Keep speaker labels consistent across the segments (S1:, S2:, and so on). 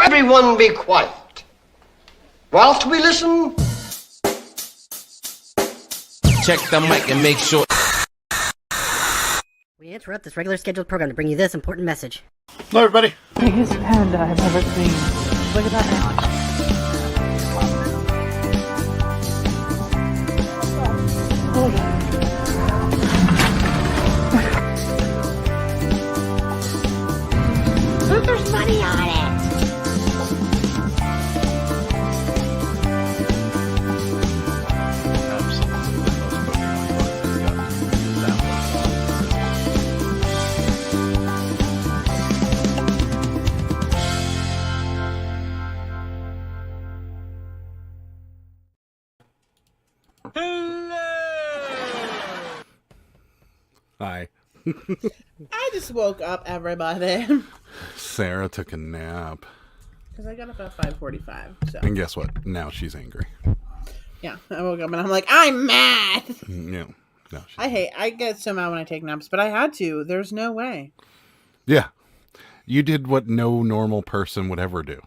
S1: everyone be quiet. Whilst we listen...
S2: Check the mic and make sure...
S3: We interrupt this regular scheduled program to bring you this important message.
S4: Hello, everybody.
S5: Biggest panda I've ever seen. Look at that now.
S6: Look, there's money on it.
S4: Hi.
S5: I just woke up, everybody.
S4: Sarah took a nap.
S5: Because I got up at 5:45. So.
S4: And guess what? Now she's angry.
S5: Yeah, I woke up and I'm like, I'm mad.
S4: No.
S5: I get so mad when I take naps, but I had to. There's no way.
S4: Yeah. You did what no normal person would ever do.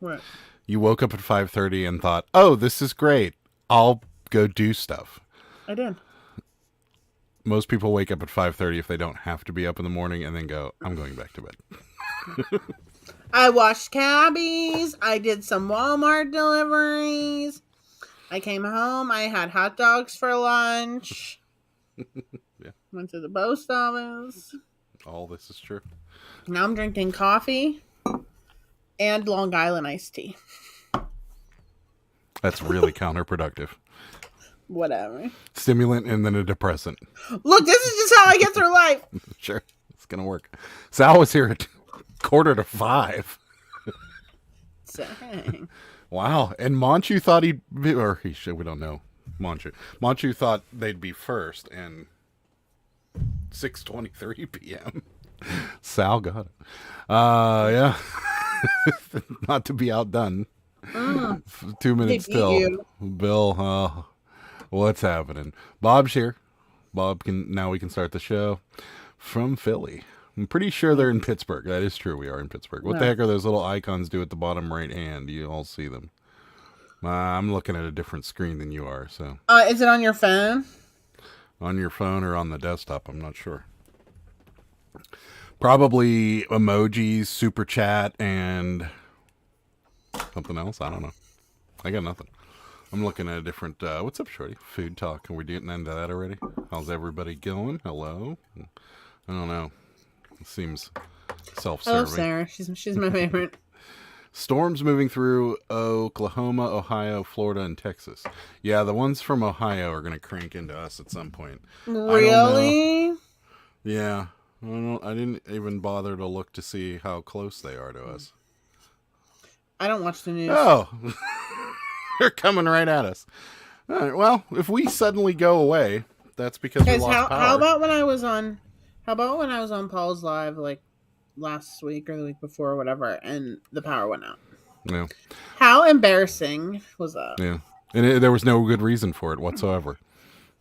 S5: What?
S4: You woke up at 5:30 and thought, oh, this is great. I'll go do stuff.
S5: I did.
S4: Most people wake up at 5:30 if they don't have to be up in the morning and then go, I'm going back to bed.
S5: I washed cabbies. I did some Walmart deliveries. I came home. I had hot dogs for lunch.
S4: Yeah.
S5: Went to the post office.
S4: All this is true.
S5: Now I'm drinking coffee and Long Island iced tea.
S4: That's really counterproductive.
S5: Whatever.
S4: Stimulant and then a depressant.
S5: Look, this is just how I get through life.
S4: Sure. It's going to work. Sal was here at 4:45.
S5: Dang.
S4: Wow. And Manchu thought he'd be, or he should, we don't know. Manchu thought they'd be first and 6:23 p.m. Sal got it. Yeah. Not to be outdone. 2 minutes till. Bill, what's happening? Bob's here. Now we can start the show from Philly. I'm pretty sure they're in Pittsburgh. That is true. We are in Pittsburgh. What the heck are those little icons do at the bottom right hand? You all see them. I'm looking at a different screen than you are. So,
S5: is it on your phone?
S4: On your phone or on the desktop? I'm not sure. Probably emojis, super chat, and something else. I don't know. I got nothing. I'm looking at a different. What's up, Shorty? Food talk. Are we getting into that already? How's everybody going? Hello. I don't know. It seems self-serving.
S5: I love Sarah. She's my favorite.
S4: Storms moving through Oklahoma, Ohio, Florida, and Texas. Yeah, the ones from Ohio are going to crank into us at some point.
S5: Really?
S4: Yeah. I didn't even bother to look to see how close they are to us.
S5: I don't watch the news.
S4: Oh. They're coming right at us. All right, well, if we suddenly go away, that's because we lost power.
S5: How about when I was on Paul's Live like last week or the week before or whatever, and the power went out?
S4: Yeah.
S5: How embarrassing was that?
S4: Yeah. And there was no good reason for it whatsoever.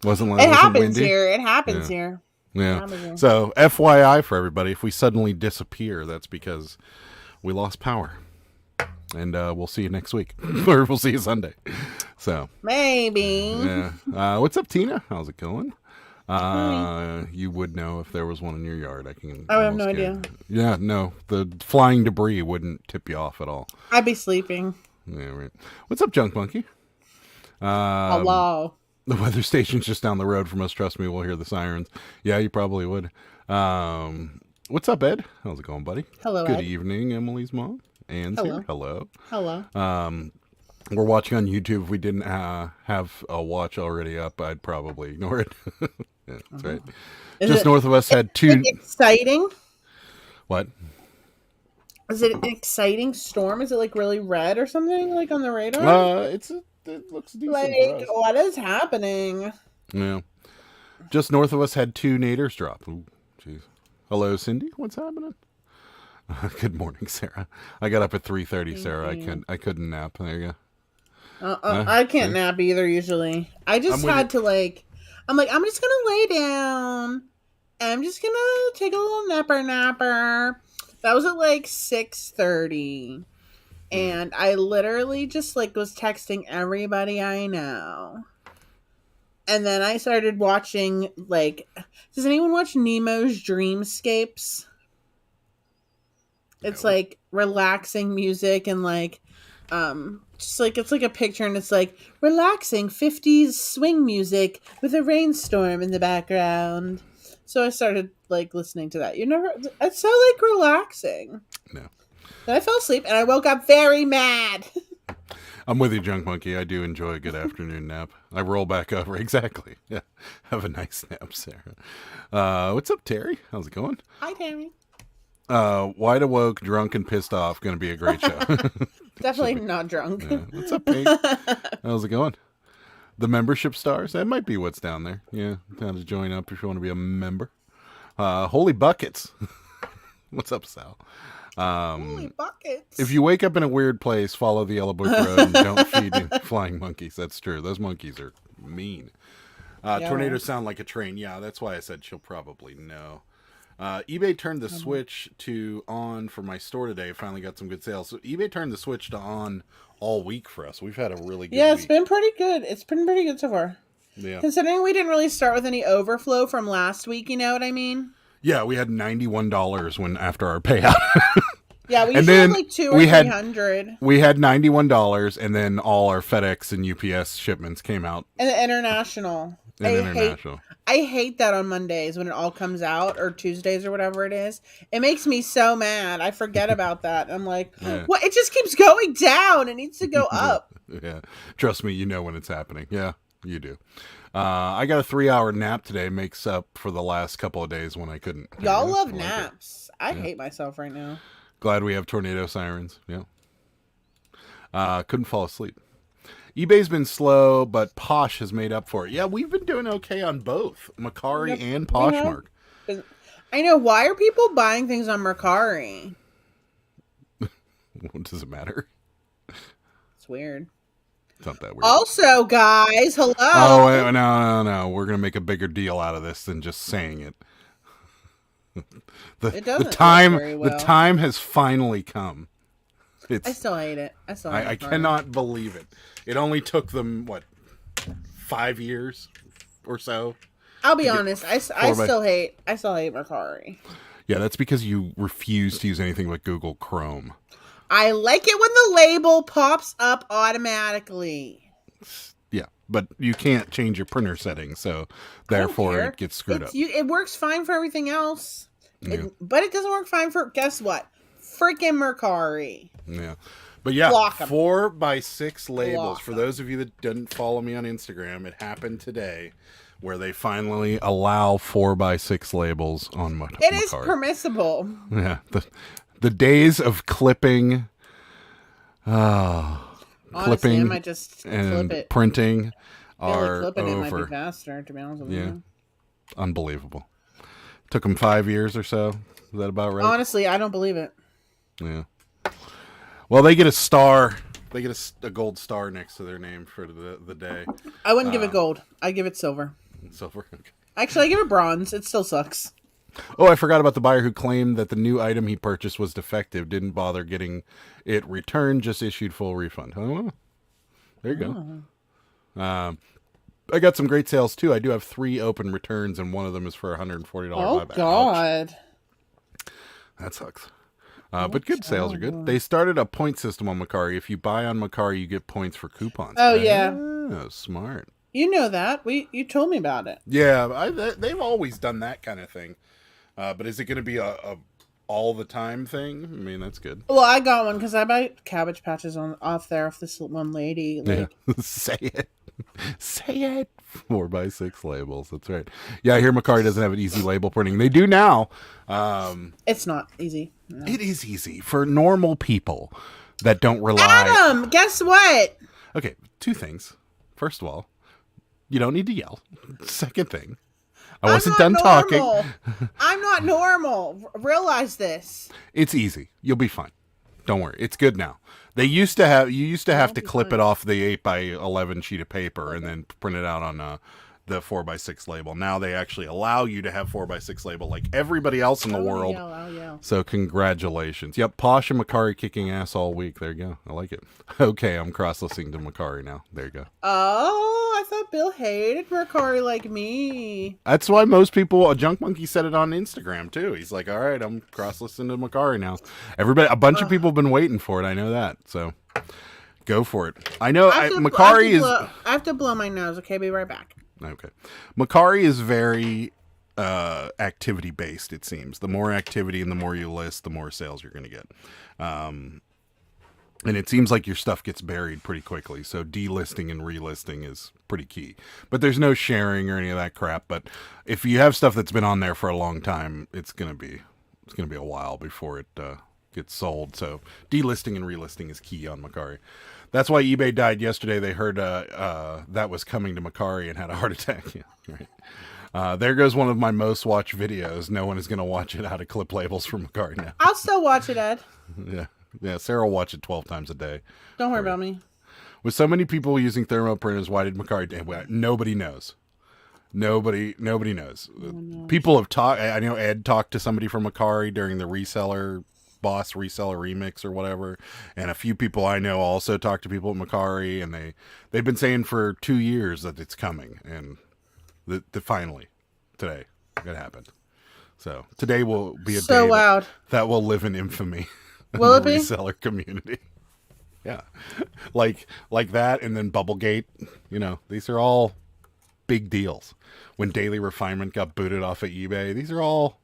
S4: Wasn't like
S5: it happens
S4: windy?
S5: here. It happens here.
S4: Yeah. So, FYI for everybody, if we suddenly disappear, that's because we lost power. And we'll see you next week. Or we'll see you Sunday. So.
S5: Maybe.
S4: Yeah. What's up, Tina? How's it going? You would know if there was one in your yard. I
S5: have no idea.
S4: Yeah, no. The flying debris wouldn't tip you off at all.
S5: I'd be sleeping.
S4: Yeah, right. What's up, Junk Monkey?
S5: Hello.
S4: The weather station's just down the road from us. Trust me, we'll hear the sirens. Yeah, you probably would. What's up, Ed? How's it going, buddy?
S5: Hello,
S4: Good
S5: Ed.
S4: evening, Emily's mom. Anne's here. Hello.
S5: Hello.
S4: We're watching on YouTube. If we didn't have a watch already up, I'd probably ignore it. Yeah, that's right. Just north of us had two.
S5: Exciting.
S4: What?
S5: Is it an exciting storm? Is it like really red or something like on the radar?
S4: It looks decent.
S5: Like, what is happening?
S4: Yeah. Just north of us had 2 naders drop. Ooh, jeez. Hello, Cindy. What's happening? Good morning, Sarah. I got up at 3:30, Sarah. I couldn't nap. There you go.
S5: I can't nap either usually. I just had to I'm just gonna lay down. And I'm just gonna take a little napper. That was at 6:30. And I literally just like was texting everybody I know. And then I started watching, like, does anyone watch Nemo's Dreamscapes? It's like relaxing music and like, just like, it's like a picture and it's like relaxing 50s swing music with a rainstorm in the background. So I started like listening to that. It's so like relaxing.
S4: No.
S5: Then I fell asleep and I woke up very mad.
S4: I'm with you, Junk Monkey. I do enjoy a good afternoon nap. I roll back over. Exactly. Yeah. Have a nice nap, Sarah. What's up, Terry? How's it going?
S5: Hi, Tammy.
S4: Wide Awoke, Drunk, and Pissed Off. Going to be a great show.
S5: Definitely not drunk.
S4: Yeah. What's up, Pink? How's it going? The membership stars? That might be what's down there. Yeah. Time to join up if you want to be a member. Holy Buckets. What's up, Sal?
S5: Holy buckets.
S4: If you wake up in a weird place, follow the Yellow Brick Road and don't feed flying monkeys. That's true. Those monkeys are mean. Tornadoes sound like a train. Yeah, that's why I said she'll probably know. eBay turned the switch to on for my store today. Finally got some good sales. So eBay turned the switch to on all week for us. We've had a really good week.
S5: It's been pretty good. It's been pretty good so far.
S4: Yeah.
S5: Considering we didn't really start with any overflow from last week, you know what I mean?
S4: Yeah, we had $91 after our payout.
S5: Yeah, we
S4: and
S5: usually
S4: then
S5: had like 200 or 300.
S4: We had $91, and then all our FedEx and UPS shipments came out.
S5: And the international. I hate that on Mondays when it all comes out, or Tuesdays or whatever it is. It makes me so mad. I forget about that. I'm like, what? It just keeps going down. It needs to go up.
S4: Yeah. Trust me, you know when it's happening. Yeah, you do. I got a 3-hour nap today. Makes up for the last couple of days when I couldn't.
S5: Y'all love naps. I hate myself right now.
S4: Glad we have tornado sirens. Yeah. Couldn't fall asleep. eBay's been slow, but Posh has made up for it. Yeah, we've been doing okay on both Mercari and Poshmark.
S5: I know. Why are people buying things on Mercari?
S4: What does it matter?
S5: It's weird.
S4: It's not that weird.
S5: Also, guys, hello.
S4: Oh, wait, no. We're going to make a bigger deal out of this than just saying it. The time has finally come.
S5: I still hate it.
S4: I cannot believe it. It only took them, 5 years or so?
S5: I'll be honest. I still hate Mercari.
S4: Yeah, that's because you refuse to use anything but Google Chrome.
S5: I like it when the label pops up automatically.
S4: Yeah, but you can't change your printer settings, so therefore it gets screwed up.
S5: It works fine for everything else, but it doesn't work fine for, guess what? Freaking Mercari.
S4: Yeah. But yeah, 4x6 labels. For those of you that didn't follow me on Instagram, it happened today where they finally allow 4x6 labels on Mercari.
S5: It is permissible.
S4: Yeah. The days of clipping,
S5: Honestly,
S4: clipping
S5: I might just
S4: and
S5: clip it.
S4: printing are
S5: clipping
S4: over.
S5: it might be faster, to be honest with you.
S4: Unbelievable. Took them 5 years or so. Is that about right?
S5: Honestly, I don't believe it.
S4: Yeah. Well, they get a star. They get a gold star next to their name for the day.
S5: I wouldn't give it gold. I'd give it silver.
S4: Silver? Okay.
S5: Actually, I give it bronze. It still sucks.
S4: Oh, I forgot about the buyer who claimed that the new item he purchased was defective. Didn't bother getting it returned. Just issued full refund. Oh, there you go. I got some great sales, too. I do have 3 open returns, and one of them is for $140 buyback.
S5: Oh, God.
S4: Ouch. That sucks. But good sales are good. They started a point system on Mercari. If you buy on Mercari, you get points for coupons.
S5: Oh, yeah.
S4: Oh, smart.
S5: You know that. You told me about it.
S4: Yeah, they've always done that kind of thing. But is it going to be a all the time thing? I mean, that's good.
S5: Well, I got one because I buy Cabbage Patches off this one lady.
S4: Yeah. Say it. 4x6 labels. That's right. Yeah, I hear Mercari doesn't have an easy label printing. They do now.
S5: It's not easy. No.
S4: It is easy for normal people that don't rely.
S5: Adam, guess what?
S4: Okay, 2 things. First of all, you don't need to yell. Second thing, I wasn't done talking.
S5: I'm not normal. Realize this.
S4: It's easy. You'll be fine. Don't worry. It's good now. You used to have to clip it off the 8x11 sheet of paper and then print it out on the 4x6 label. Now they actually allow you to have 4x6 label like everybody else in the world.
S5: I'll yell.
S4: So congratulations. Yep, Posh and Macari kicking ass all week. There you go. I like it. Okay, I'm cross-listening to Macari now. There you go.
S5: Oh, I thought Bill hated Mercari like me.
S4: That's why most people, Junk Monkey said it on Instagram too. He's like, all right, I'm cross-listening to Macari now. Everybody, a bunch of people have been waiting for it. I know that. So go for it. I know Macari is...
S5: I have to blow my nose. Okay, be right back.
S4: Okay. Macari is very activity based, it seems. The more activity and the more you list, the more sales you're going to get. And it seems like your stuff gets buried pretty quickly. So delisting and relisting is pretty key. But there's no sharing or any of that crap. But if you have stuff that's been on there for a long time, it's going to be a while before it gets sold. So delisting and relisting is key on Macari. That's why eBay died yesterday. They heard that was coming to Macari and had a heart attack. Yeah, right. There goes one of my most watched videos. No one is going to watch it, how to clip labels for Macari now.
S5: I'll still watch it, Ed.
S4: Yeah, Sarah will watch it 12 times a day.
S5: Don't worry about me.
S4: With so many people using thermo printers, why did Macari... Nobody knows. Nobody knows. People have talked... I know Ed talked to somebody from Macari during the Boss reseller remix or whatever, and a few people I know also talk to people at Macari, and they've been saying for 2 years that it's coming, and finally today it happened. So today will be a day that will live in infamy in
S5: will
S4: the
S5: it be?
S4: reseller community. Yeah, like that, and then Bubblegate. These are all big deals. When Daily Refinement got booted off of eBay, these are all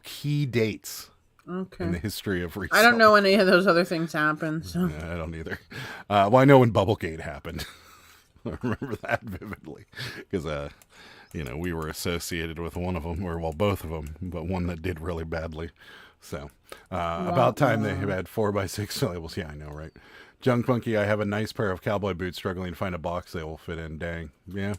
S4: key dates.
S5: Okay.
S4: In the history of resale.
S5: I don't know any of those other things happened. So.
S4: Yeah, I don't either. Well, I know when Bubblegate happened. I remember that vividly. Because, we were associated with one of them, or both of them, but one that did really badly. So, about time they had 4x6 labels. Yeah, I know, right? Junk Monkey, I have a nice pair of cowboy boots struggling to find a box they will fit in. Dang. Yeah.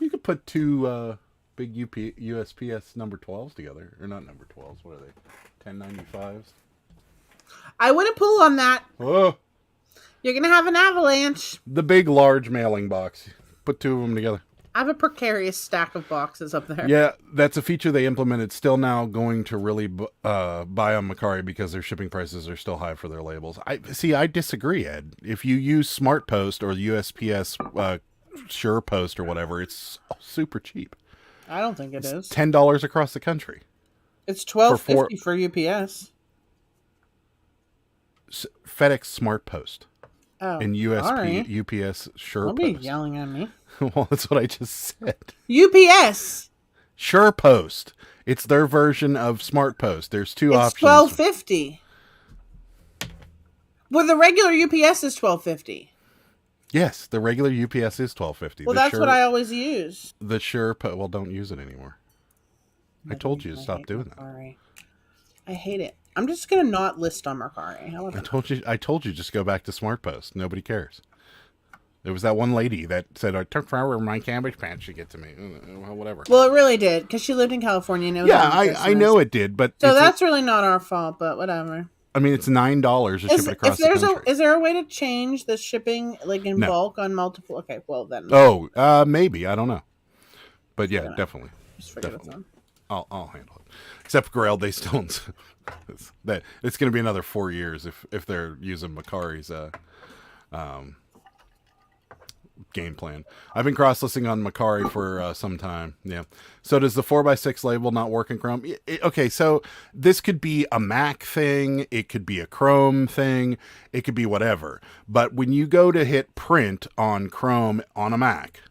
S4: You could put two... big USPS number 12s together. Or not number 12s. What are they? 1095s?
S5: I wouldn't pull on that.
S4: Oh!
S5: You're going to have an avalanche.
S4: The big, large mailing box. Put two of them together.
S5: I have a precarious stack of boxes up there.
S4: Yeah, that's a feature they implemented. Still now going to really buy on Macari because their shipping prices are still high for their labels. I disagree, Ed. If you use Smart Post or USPS Sure Post or whatever, it's super cheap.
S5: I don't think it is.
S4: $10 across the country.
S5: It's $12.50 for UPS.
S4: FedEx Smart Post.
S5: Oh,
S4: and UPS Sure
S5: Don't
S4: Post.
S5: be yelling at me.
S4: Well, that's what I just said.
S5: UPS.
S4: Sure Post. It's their version of Smart Post. There's two options.
S5: $12.50. Well, the regular UPS is $12.50.
S4: Yes, the regular UPS is $12.50.
S5: Well, that's what I always use.
S4: The Sure Post. Well, don't use it anymore. I told you to stop doing that.
S5: I hate it. I'm just gonna not list on Mercari.
S4: I told you just go back to Smart Post. Nobody cares. There was that one lady that said, "I took forever my cabbage patch to get to me." Well, whatever.
S5: Well, it really did because she lived in California. And it was
S4: I know it did, but
S5: so that's really not our fault. But whatever.
S4: I mean, it's $9 to ship it across the country.
S5: Is there a way to change the shipping like in bulk on multiple? Okay, well then.
S4: Oh, maybe I don't know, but yeah, definitely.
S5: Just forget it's on.
S4: I'll handle it. Except Grail, they still. It's going to be another 4 years if they're using Macari's game plan. I've been cross-listing on Macari for some time. Yeah. So does the 4x6 label not work in Chrome? Okay, so this could be a Mac thing. It could be a Chrome thing. It could be whatever. But when you go to hit print on Chrome on a Mac,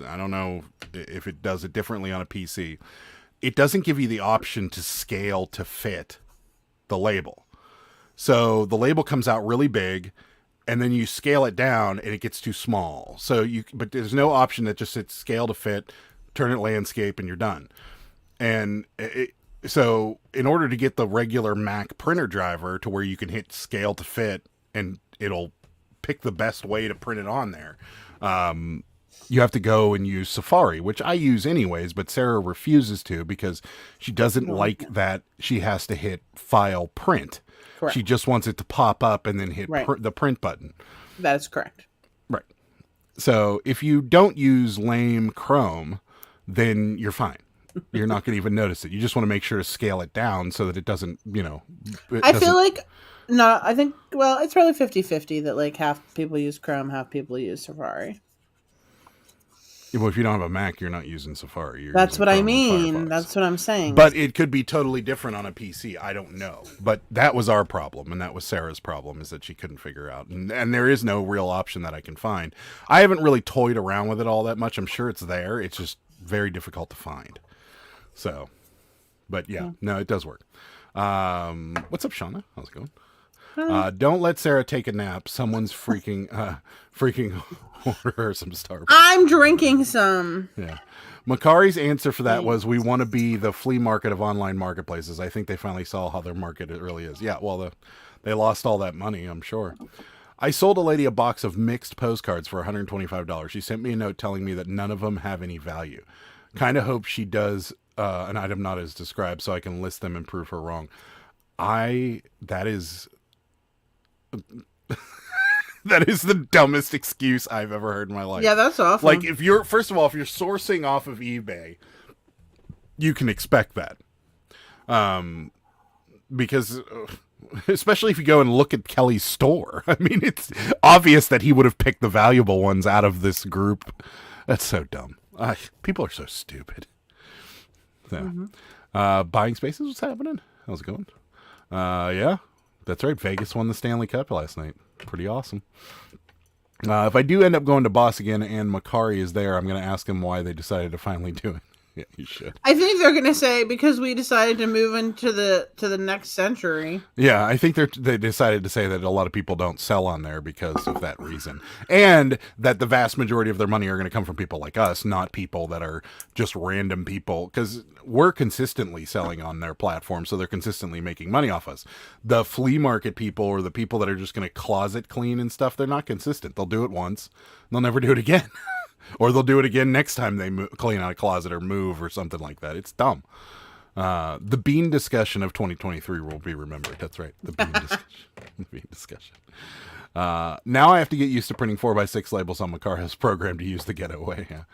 S4: I don't know if it does it differently on a PC, it doesn't give you the option to scale to fit the label. So the label comes out really big, and then you scale it down and it gets too small. But there's no option that just says scale to fit, turn it landscape, and you're done. And so in order to get the regular Mac printer driver to where you can hit scale to fit and it'll pick the best way to print it on there, you have to go and use Safari, which I use anyways, but Sarah refuses to because she doesn't like that she has to hit file print. Correct. She just wants it to pop up and then hit the print button.
S5: That is correct.
S4: Right. So if you don't use lame Chrome, then you're fine. You're not going to even notice it. You just want to make sure to scale it down so that it doesn't,
S5: feel like, no, I think, well, it's probably 50-50 that like half people use Chrome, half people use Safari.
S4: Well, if you don't have a Mac, you're not using Safari.
S5: That's what I
S4: Chrome or
S5: mean.
S4: Firefox.
S5: That's what I'm saying.
S4: But it could be totally different on a PC. I don't know. But that was our problem, and that was Sarah's problem, is that she couldn't figure out. And there is no real option that I can find. I haven't really toyed around with it all that much. I'm sure it's there. It's just very difficult to find. So, but yeah, no, it does work. What's up, Shauna? How's it going? Don't let Sarah take a nap. Someone's freaking order her some Starbucks.
S5: I'm drinking some.
S4: Yeah. Makari's answer for that was, we want to be the flea market of online marketplaces. I think they finally saw how their market it really is. Yeah, well, they lost all that money, I'm sure. I sold a lady a box of mixed postcards for $125. She sent me a note telling me that none of them have any value. Kind of hope she does an item not as described so I can list them and prove her wrong. That is the dumbest excuse I've ever heard in my life.
S5: Yeah, that's awful.
S4: Like, if you're sourcing off of eBay, you can expect that. Because especially if you go and look at Kelly's store. I mean, it's obvious that he would have picked the valuable ones out of this group. That's so dumb. People are so stupid. So, buying spaces, what's happening? How's it going? Yeah, that's right. Vegas won the Stanley Cup last night. Pretty awesome. If I do end up going to Boss again and Makari is there, I'm going to ask him why they decided to finally do it. Yeah, you should.
S5: I think they're gonna say because we decided to move into the next century.
S4: Yeah, I think they decided to say that a lot of people don't sell on there because of that reason, and that the vast majority of their money are going to come from people like us, not people that are just random people. Because we're consistently selling on their platform, so they're consistently making money off us. The flea market people, or the people that are just going to closet clean and stuff, they're not consistent. They'll do it once, they'll never do it again. Or they'll do it again next time they clean out a closet or move or something like that. It's dumb. The bean discussion of 2023 will be remembered. That's right. The bean discussion. The bean discussion. Now I have to get used to printing 4x6 labels on Makara's program to use the getaway. Yeah.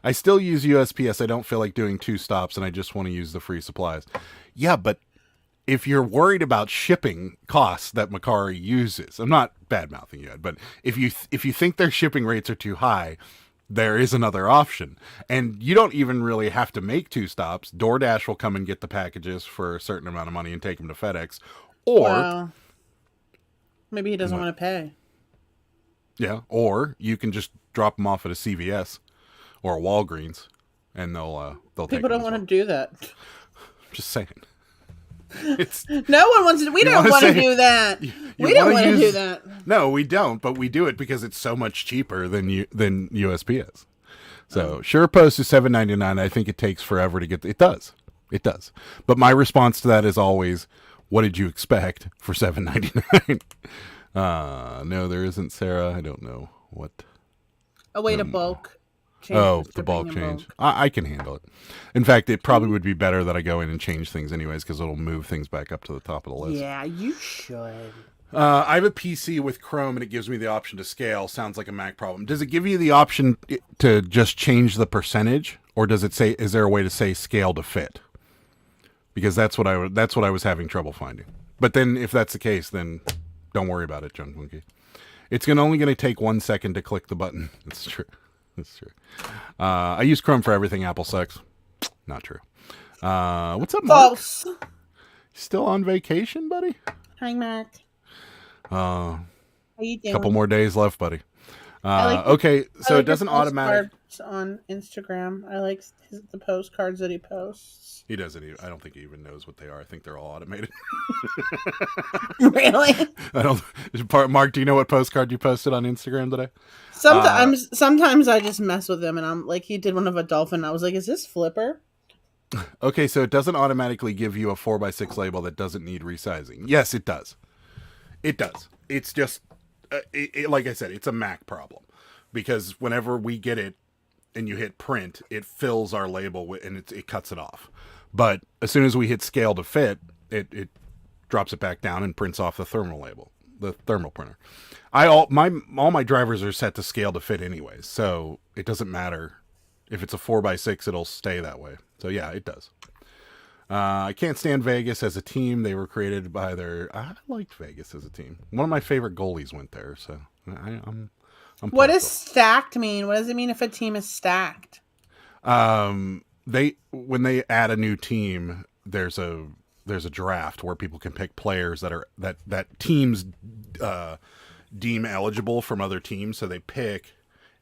S4: I still use USPS. I don't feel like doing 2 stops, and I just want to use the free supplies. Yeah, but if you're worried about shipping costs that Makari uses, I'm not bad-mouthing you, but if you think their shipping rates are too high, there is another option. And you don't even really have to make 2 stops. DoorDash will come and get the packages for a certain amount of money and take them to FedEx. Or
S5: maybe he doesn't want to pay.
S4: Yeah, or you can just drop them off at a CVS or a Walgreens, and they'll take them.
S5: People don't want to do that.
S4: Just saying.
S5: No one wants to. We don't want to do that. We don't want to do that.
S4: No, we don't. But we do it because it's so much cheaper than USPS. So SurePost is $7.99. I think it takes forever to get. It does. But my response to that is always, "What did you expect for $7.99?" No, there isn't, Sarah. I don't know what.
S5: A way to bulk. Change
S4: the bulk change. I can handle it. In fact, it probably would be better that I go in and change things anyways, because it'll move things back up to the top of the list.
S5: Yeah, you should.
S4: I have a PC with Chrome, and it gives me the option to scale. Sounds like a Mac problem. Does it give you the option to just change the percentage, or does it say? Is there a way to say scale to fit? Because that's what I was having trouble finding. But then, if that's the case, then don't worry about it, John Monkey. It's only going to take 1 second to click the button. That's true. That's true. I use Chrome for everything Apple sucks. Not true. What's up, Mark?
S5: False.
S4: Still on vacation, buddy?
S5: Hi, Mark. How you doing?
S4: Couple more days left, buddy. Okay, so it doesn't automatically
S5: on Instagram. I like the postcards that he posts.
S4: He doesn't even. I don't think he even knows what they are. I think they're all automated.
S5: Really?
S4: I don't. Mark, do you know what postcard you posted on Instagram today?
S5: Sometimes I just mess with him, and I'm like, he did one of a dolphin. I was like, is this Flipper?
S4: Okay, so it doesn't automatically give you a 4x6 label that doesn't need resizing. Yes, it does. It does. It's just, like I said, it's a Mac problem, because whenever we get it and you hit print, it fills our label and it cuts it off. But as soon as we hit scale to fit, it drops it back down and prints off the thermal label. the thermal printer. All my drivers are set to scale to fit anyways, so it doesn't matter if it's a 4x6, it'll stay that way. So yeah, it does. I can't stand Vegas as a team. They were created by I liked Vegas as a team. One of my favorite goalies went there, so I'm
S5: what does stacked mean? What does it mean if a team is stacked?
S4: When they add a new team, there's a draft where people can pick players that teams deem eligible from other teams. So they pick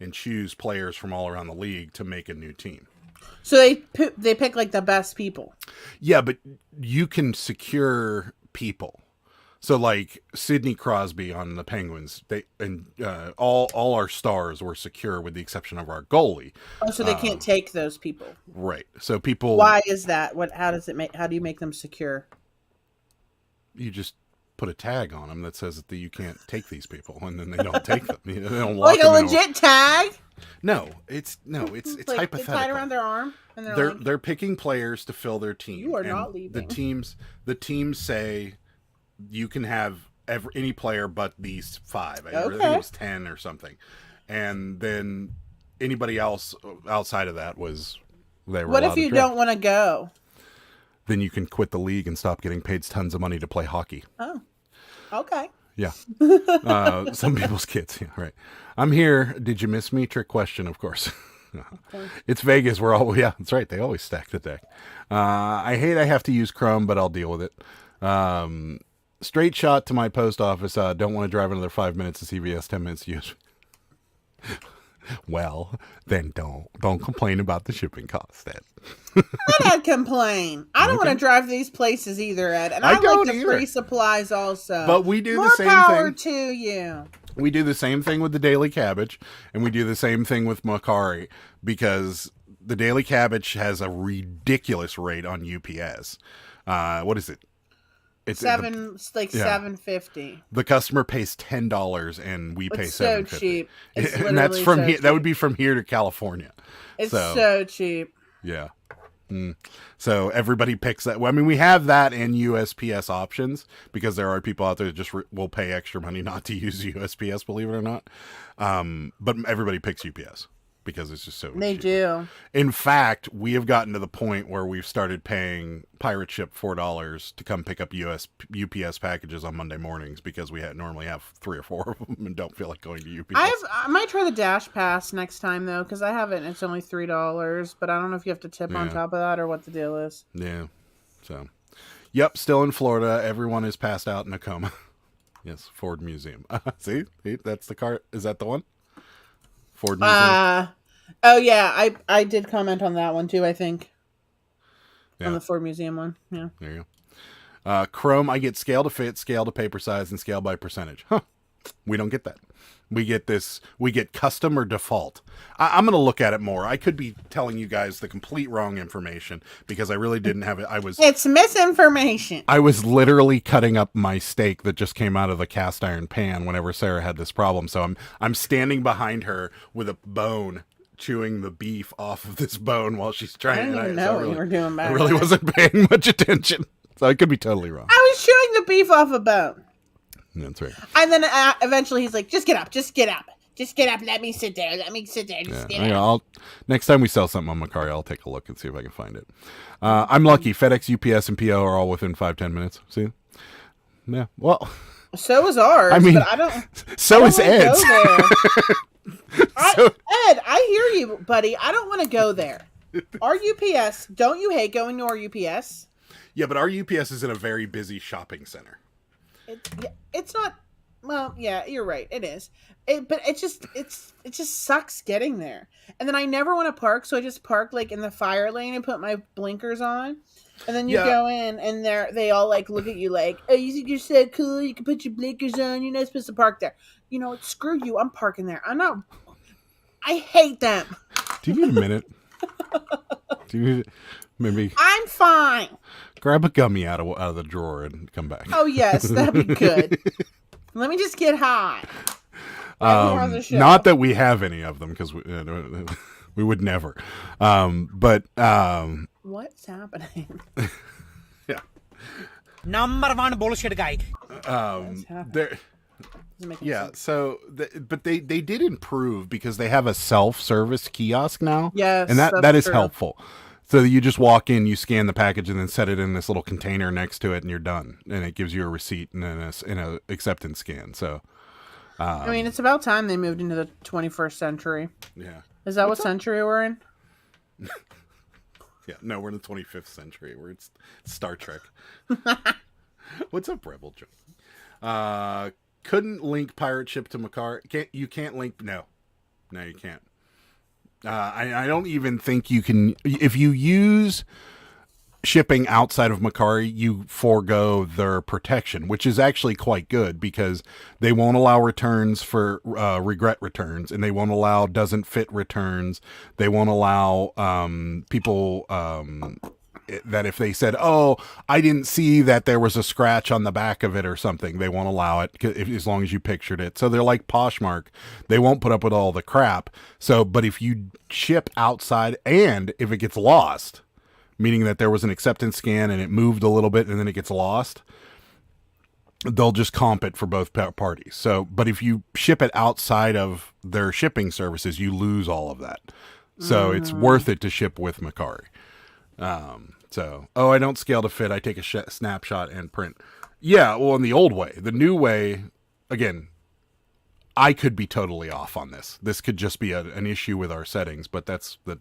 S4: and choose players from all around the league to make a new team.
S5: So they pick like the best people.
S4: Yeah, but you can secure people. So like Sidney Crosby on the Penguins, all our stars were secure with the exception of our goalie.
S5: Oh, so they can't take those people.
S4: Right. So people.
S5: Why is that? How do you make them secure?
S4: You just put a tag on them that says that you can't take these people, and then they don't take them. They don't lock
S5: like a legit tag?
S4: No, it's like, hypothetical.
S5: It's tied around their arm, and
S4: they're picking players to fill their team.
S5: You are not leaving.
S4: The teams say you can have any player but these 5. I think it was 10 or something, and then anybody else outside of that was they were.
S5: What if you don't want to go?
S4: Then you can quit the league and stop getting paid tons of money to play hockey.
S5: Oh, okay.
S4: Yeah. Some people's kids. Yeah, right. I'm here. Did you miss me? Trick question, of course. It's Vegas. Yeah, that's right. They always stack the deck. I hate I have to use Chrome, but I'll deal with it. Straight shot to my post office. Don't want to drive another 5 minutes to CVS, 10 minutes to use. Well, then don't complain about the shipping cost, Ed.
S5: I'd complain. I don't want to drive these places either, Ed. And I like the free supplies also.
S4: But we do the same
S5: thing. More power
S4: thing.
S5: to you.
S4: We do the same thing with the Daily Cabbage, and we do the same thing with Macari, because the Daily Cabbage has a ridiculous rate on UPS. What is it? It's $7.50. The customer pays $10 and we pay $7.50. So
S5: cheap.
S4: And that's from here. That would be from here to California.
S5: It's so cheap.
S4: Yeah. So everybody picks that. Well, I mean, we have that and USPS options because there are people out there that just will pay extra money not to use USPS, believe it or not. But everybody picks UPS because it's just so
S5: They
S4: cheap.
S5: do.
S4: In fact, we have gotten to the point where we've started paying Pirate Ship $4 to come pick up UPS packages on Monday mornings because we normally have 3 or 4 of them and don't feel like going to UPS.
S5: I might try the Dash Pass next time though, because I have it and it's only $3, but I don't know if you have to tip on top of that or what the deal is.
S4: Yeah. So, yep, still in Florida. Everyone is passed out in a coma. Yes, Ford Museum. See, that's the car. Is that the one? Ford Museum.
S5: Oh yeah, I did comment on that one too, I think. Yeah. On the Ford Museum one. Yeah.
S4: There you go. Chrome, I get scale to fit, scale to paper size, and scale by percentage. Huh. We don't get that. We get custom or default. I'm going to look at it more. I could be telling you guys the complete wrong information because I really didn't have it.
S5: It's misinformation.
S4: I was literally cutting up my steak that just came out of the cast iron pan whenever Sarah had this problem. So I'm standing behind her with a bone, chewing the beef off of this bone while she's trying.
S5: I didn't even know what you were doing back
S4: I really wasn't paying much attention. So I could be totally wrong.
S5: I was chewing the beef off a bone.
S4: That's right.
S5: And then eventually he's like, just get up. Just get up. Let me sit there. Just get up.
S4: Next time we sell something on Macari, I'll take a look and see if I can find it. I'm lucky. FedEx, UPS, and PO are all within 5-10 minutes. See? Yeah. Well.
S5: So is ours.
S4: I mean,
S5: but I don't.
S4: So is Ed's.
S5: Ed, I hear you, buddy. I don't want to go there. Our UPS. Don't you hate going to our UPS?
S4: Yeah, but our UPS is in a very busy shopping center.
S5: It's not. Well, yeah, you're right. It is. But it just sucks getting there. And then I never want to park, so I just park like in the fire lane and put my blinkers on. And then you go in, and they all like look at you like, "Oh, you think you're so cool? You can put your blinkers on. You're not supposed to park there." You know, screw you. I'm parking there. I'm not. I hate them.
S4: Do you need a minute? Do you need maybe?
S5: I'm fine.
S4: Grab a gummy out of the drawer and come back.
S5: Oh yes, that'd be good. Let me just get high.
S4: Not that we have any of them because we would never. But
S5: what's happening?
S4: Yeah.
S7: Number one bullshit guy.
S5: Doesn't make
S4: Yeah,
S5: sense.
S4: so but they did improve because they have a self-service kiosk now.
S5: Yes,
S4: and that
S5: that's
S4: is
S5: true.
S4: helpful. So you just walk in, you scan the package, and then set it in this little container next to it, and you're done. And it gives you a receipt and then a acceptance scan. So
S5: I mean, it's about time they moved into the 21st century.
S4: yeah,
S5: Is that what century we're in?
S4: yeah. No, we're in the 25th century. We're it's Star Trek. What's up, Rebel Joe? Couldn't link pirate ship to Makar. You can't link. No, you can't. I don't even think you can. If you use shipping outside of Macari, you forego their protection, which is actually quite good because they won't allow returns for regret returns, and they won't allow doesn't fit returns. They won't allow people that if they said, "Oh, I didn't see that there was a scratch on the back of it or something," they won't allow it as long as you pictured it. So they're like Poshmark. They won't put up with all the crap. So, but if you ship outside and if it gets lost, meaning that there was an acceptance scan and it moved a little bit and then it gets lost, they'll just comp it for both parties. So, but if you ship it outside of their shipping services, you lose all of that. So it's worth it to ship with Macari. I don't scale to fit. I take a snapshot and print. Yeah, well, in the old way. The new way, again, I could be totally off on this. This could just be an issue with our settings, but that's the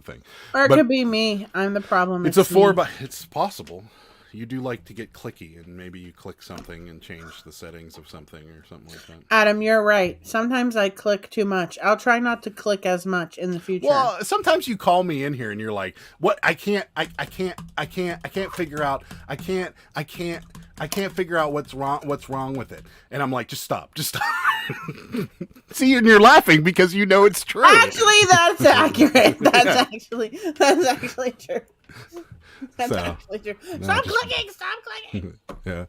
S4: thing.
S5: Or it
S4: But
S5: could be me. I'm the problem.
S4: it's a
S5: me.
S4: 4x. It's possible. You do like to get clicky, and maybe you click something and change the settings of something or something like that.
S5: Adam, you're right. Sometimes I click too much. I'll try not to click as much in the future.
S4: Well, sometimes you call me in here and you're like, "What? I can't figure out. I can't figure out what's wrong with it." And I'm like, "Just stop. See, and you're laughing because you know it's true.
S5: Actually, that's accurate. That's actually true. That's
S4: So,
S5: actually true. Stop clicking.
S4: Yeah.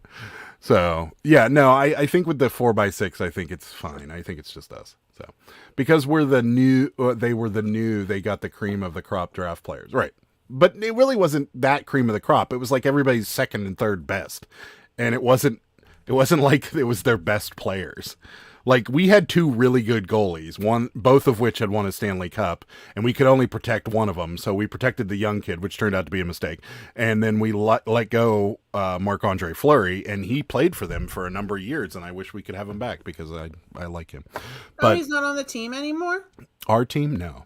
S4: So yeah, no, I think with the 4x6, I think it's fine. I think it's just us. So because we're the new, they got the cream of the crop draft players, right? But it really wasn't that cream of the crop. It was like everybody's second and third best, and it wasn't like it was their best players. Like we had two really good goalies, both of which had won a Stanley Cup, and we could only protect one of them. So we protected the young kid, which turned out to be a mistake. And then we let go Marc-Andre Fleury, and he played for them for a number of years. And I wish we could have him back because I like him. But
S5: he's not on the team anymore?
S4: our team, no.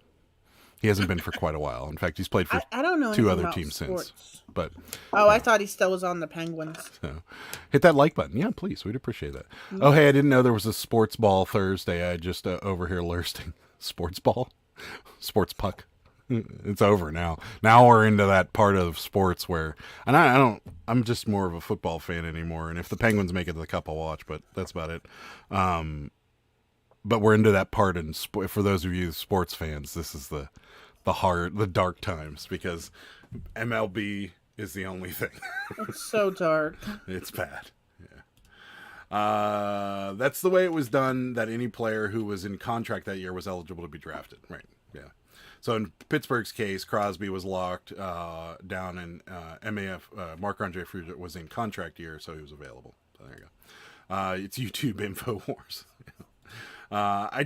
S4: He hasn't been for quite a while. In fact, he's played for
S5: I don't know
S4: two
S5: anything
S4: other
S5: about
S4: teams
S5: sports.
S4: since. But
S5: I thought he still was on the Penguins.
S4: so, hit that like button. Yeah, please. We'd appreciate that. Oh, hey, I didn't know there was a sports ball Thursday. I just over here lursting. Sports ball? Sports puck. It's over now. Now we're into that part of sports where, and I'm just more of a football fan anymore. And if the Penguins make it to the Cup, I'll watch, but that's about it. But we're into that part. And for those of you sports fans, this is the dark times because MLB is the only thing.
S5: It's so dark.
S4: It's bad. Yeah. That's the way it was done, that any player who was in contract that year was eligible to be drafted. Right. Yeah. So in Pittsburgh's case, Crosby was locked down, and MAF, Marc-Andre Fleury was in contract year, so he was available. So there you go. It's YouTube InfoWars. I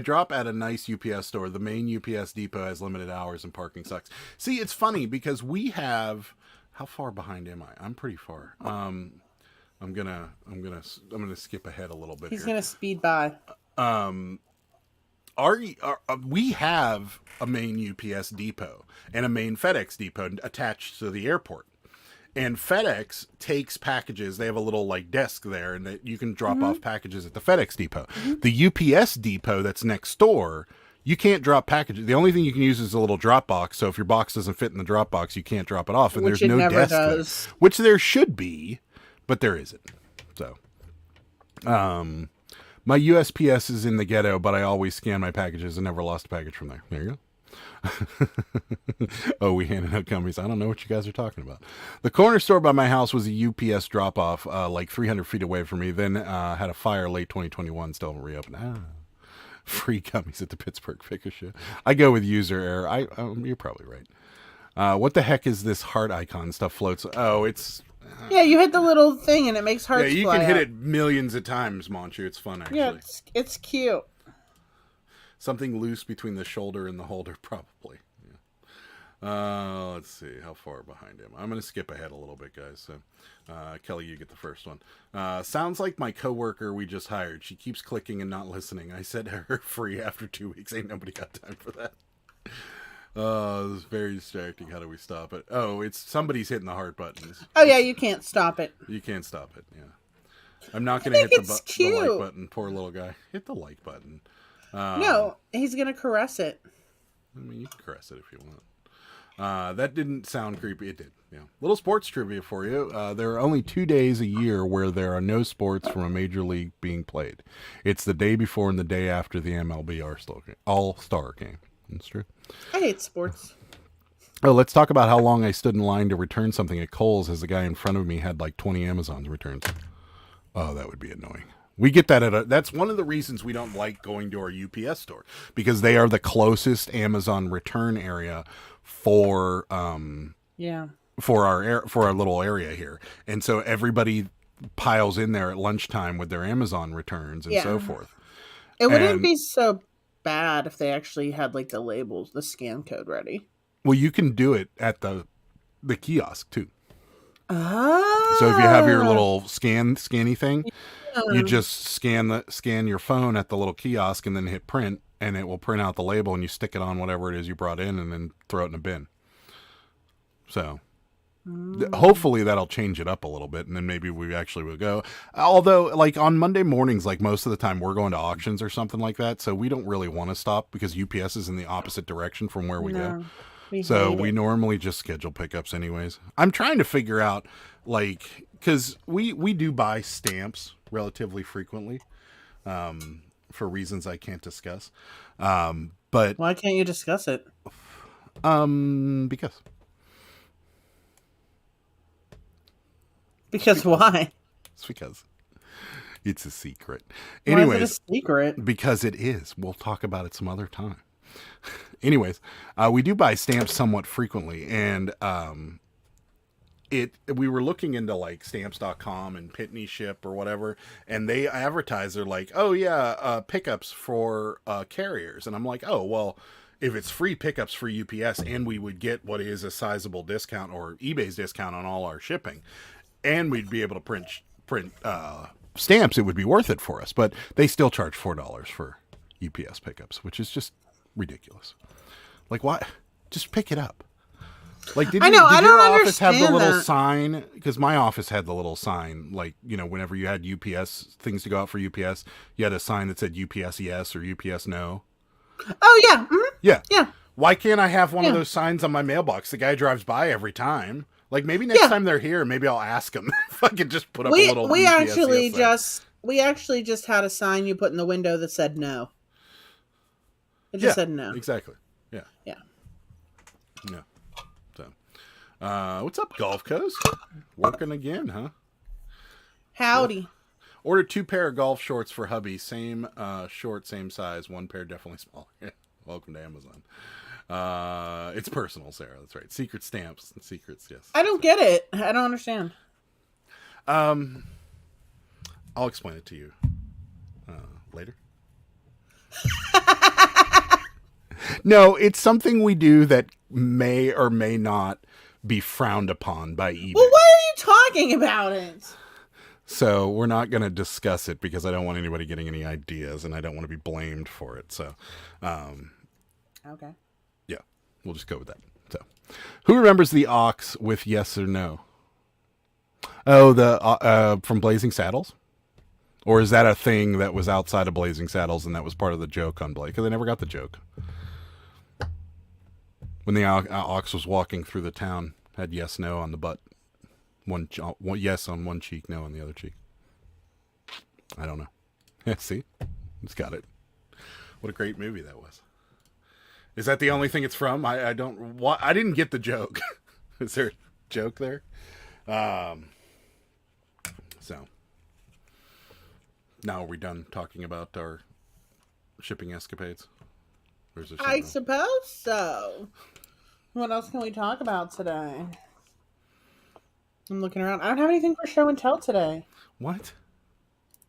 S4: drop at a nice UPS store. The main UPS depot has limited hours and parking sucks. See, it's funny because we have. How far behind am I? I'm pretty far. I'm gonna skip ahead a little bit.
S5: He's
S4: here.
S5: gonna speed by.
S4: We have a main UPS depot and a main FedEx depot attached to the airport. And FedEx takes packages. They have a little like desk there, and that you can drop off packages at the FedEx depot. The UPS depot that's next door, you can't drop packages. The only thing you can use is a little drop box. So if your box doesn't fit in the drop box, you can't drop it off. And
S5: Which
S4: there's
S5: it
S4: no
S5: never
S4: desk
S5: does.
S4: there, which there should be, but there isn't. So, my USPS is in the ghetto, but I always scan my packages and never lost a package from there. There you go. Oh, we handed out gummies. I don't know what you guys are talking about. The corner store by my house was a UPS drop-off, like 300 feet away from me. Then had a fire late 2021, still haven't reopened. Free gummies at the Pittsburgh Picker Show. I go with user error. You're probably right. What the heck is this heart icon stuff floats? Oh, it's
S5: Yeah, you hit the little thing and it makes hearts.
S4: Yeah, you
S5: fly
S4: can hit
S5: up.
S4: it millions of times, Monchu. It's fun, actually.
S5: Yeah, it's cute.
S4: Something loose between the shoulder and the holder, probably. Let's see. How far behind him? I'm going to skip ahead a little bit, guys. So, Kelly, you get the first one. Sounds like my coworker we just hired. She keeps clicking and not listening. I said her free after 2 weeks. Ain't nobody got time for that. This is very distracting. How do we stop it? Oh, it's somebody's hitting the heart buttons.
S5: Oh yeah, you can't stop it.
S4: You can't stop it. Yeah. I'm not going to hit the like button. Poor little guy. Hit the like button.
S5: No, he's gonna caress it.
S4: I mean, you can caress it if you want. That didn't sound creepy. It did. Yeah. Little sports trivia for you. There are only 2 days a year where there are no sports from a major league being played. It's the day before and the day after the MLB All-Star game. That's true.
S5: I hate sports.
S4: Oh, let's talk about how long I stood in line to return something at Kohl's as the guy in front of me had like 20 Amazon returns. Oh, that would be annoying. We get that that's one of the reasons we don't like going to our UPS store, because they are the closest Amazon return area for for our little area here. And so everybody piles in there at lunchtime with their Amazon returns and so forth.
S5: It wouldn't be so bad if they actually had like the labels, the scan code ready.
S4: Well, you can do it at the kiosk too.
S5: Oh.
S4: So if you have your little scanny thing, you just scan your phone at the little kiosk and then hit print, and it will print out the label, and you stick it on whatever it is you brought in and then throw it in a bin. So hopefully that'll change it up a little bit, and then maybe we actually will go. Although, like on Monday mornings, like most of the time we're going to auctions or something like that, so we don't really want to stop because UPS is in the opposite direction from where we go. So we normally just schedule pickups anyways. I'm trying to figure out, like, because we do buy stamps relatively frequently for reasons I can't discuss. But
S5: why can't you discuss it?
S4: Because.
S5: Because why?
S4: It's because it's a secret.
S5: Anyways,
S4: Why is
S5: it a secret?
S4: Because it is. We'll talk about it some other time. Anyways, we do buy stamps somewhat frequently, and we were looking into like stamps.com and Pitney Ship or whatever, and they advertise, they're like, oh yeah, pickups for carriers. And I'm like, oh, well, if it's free pickups for UPS and we would get what is a sizable discount or eBay's discount on all our shipping, and we'd be able to print stamps, it would be worth it for us. But they still charge $4 for UPS pickups, which is just ridiculous. Like, why? Just pick it up. Like, did your office have the little sign? Because my office had the little sign, like, you know, whenever you had UPS things to go out for UPS, you had a sign that said UPS yes or UPS no.
S5: Oh yeah. Mm-hmm.
S4: Yeah. Why can't I have one of those signs on my mailbox? The guy drives by every time. Like, maybe next time they're here, maybe I'll ask him if I could just put up a little.
S5: We actually just had a sign you put in the window that said no. It just said no.
S4: Exactly. Yeah.
S5: Yeah.
S4: No. So, what's up, Gulf Coast? Working again, huh?
S5: Howdy.
S4: Yeah. Ordered 2 pair of golf shorts for hubby. Same short, same size. 1 pair definitely smaller. Welcome to Amazon. It's personal, Sarah. That's right. Secret stamps and secrets. Yes.
S5: I don't get it. I don't understand.
S4: I'll explain it to you later. No, it's something we do that may or may not be frowned upon by eBay.
S5: Well, why are you talking about it?
S4: So we're not going to discuss it because I don't want anybody getting any ideas, and I don't want to be blamed for it. So,
S5: okay.
S4: Yeah, we'll just go with that. So, who remembers the ox with yes or no? Oh, the from Blazing Saddles? Or is that a thing that was outside of Blazing Saddles and that was part of the joke on Blake? Because I never got the joke. When the ox was walking through the town, had yes, no on the butt. One yes on one cheek, no on the other cheek. I don't know. Yeah, see? It's got it. What a great movie that was. Is that the only thing it's from? I didn't get the joke. Is there a joke there? So. Now are we done talking about our shipping escapades? Or is there
S5: I suppose so. What else can we talk about today? I'm looking around. I don't have anything for show and tell today.
S4: What?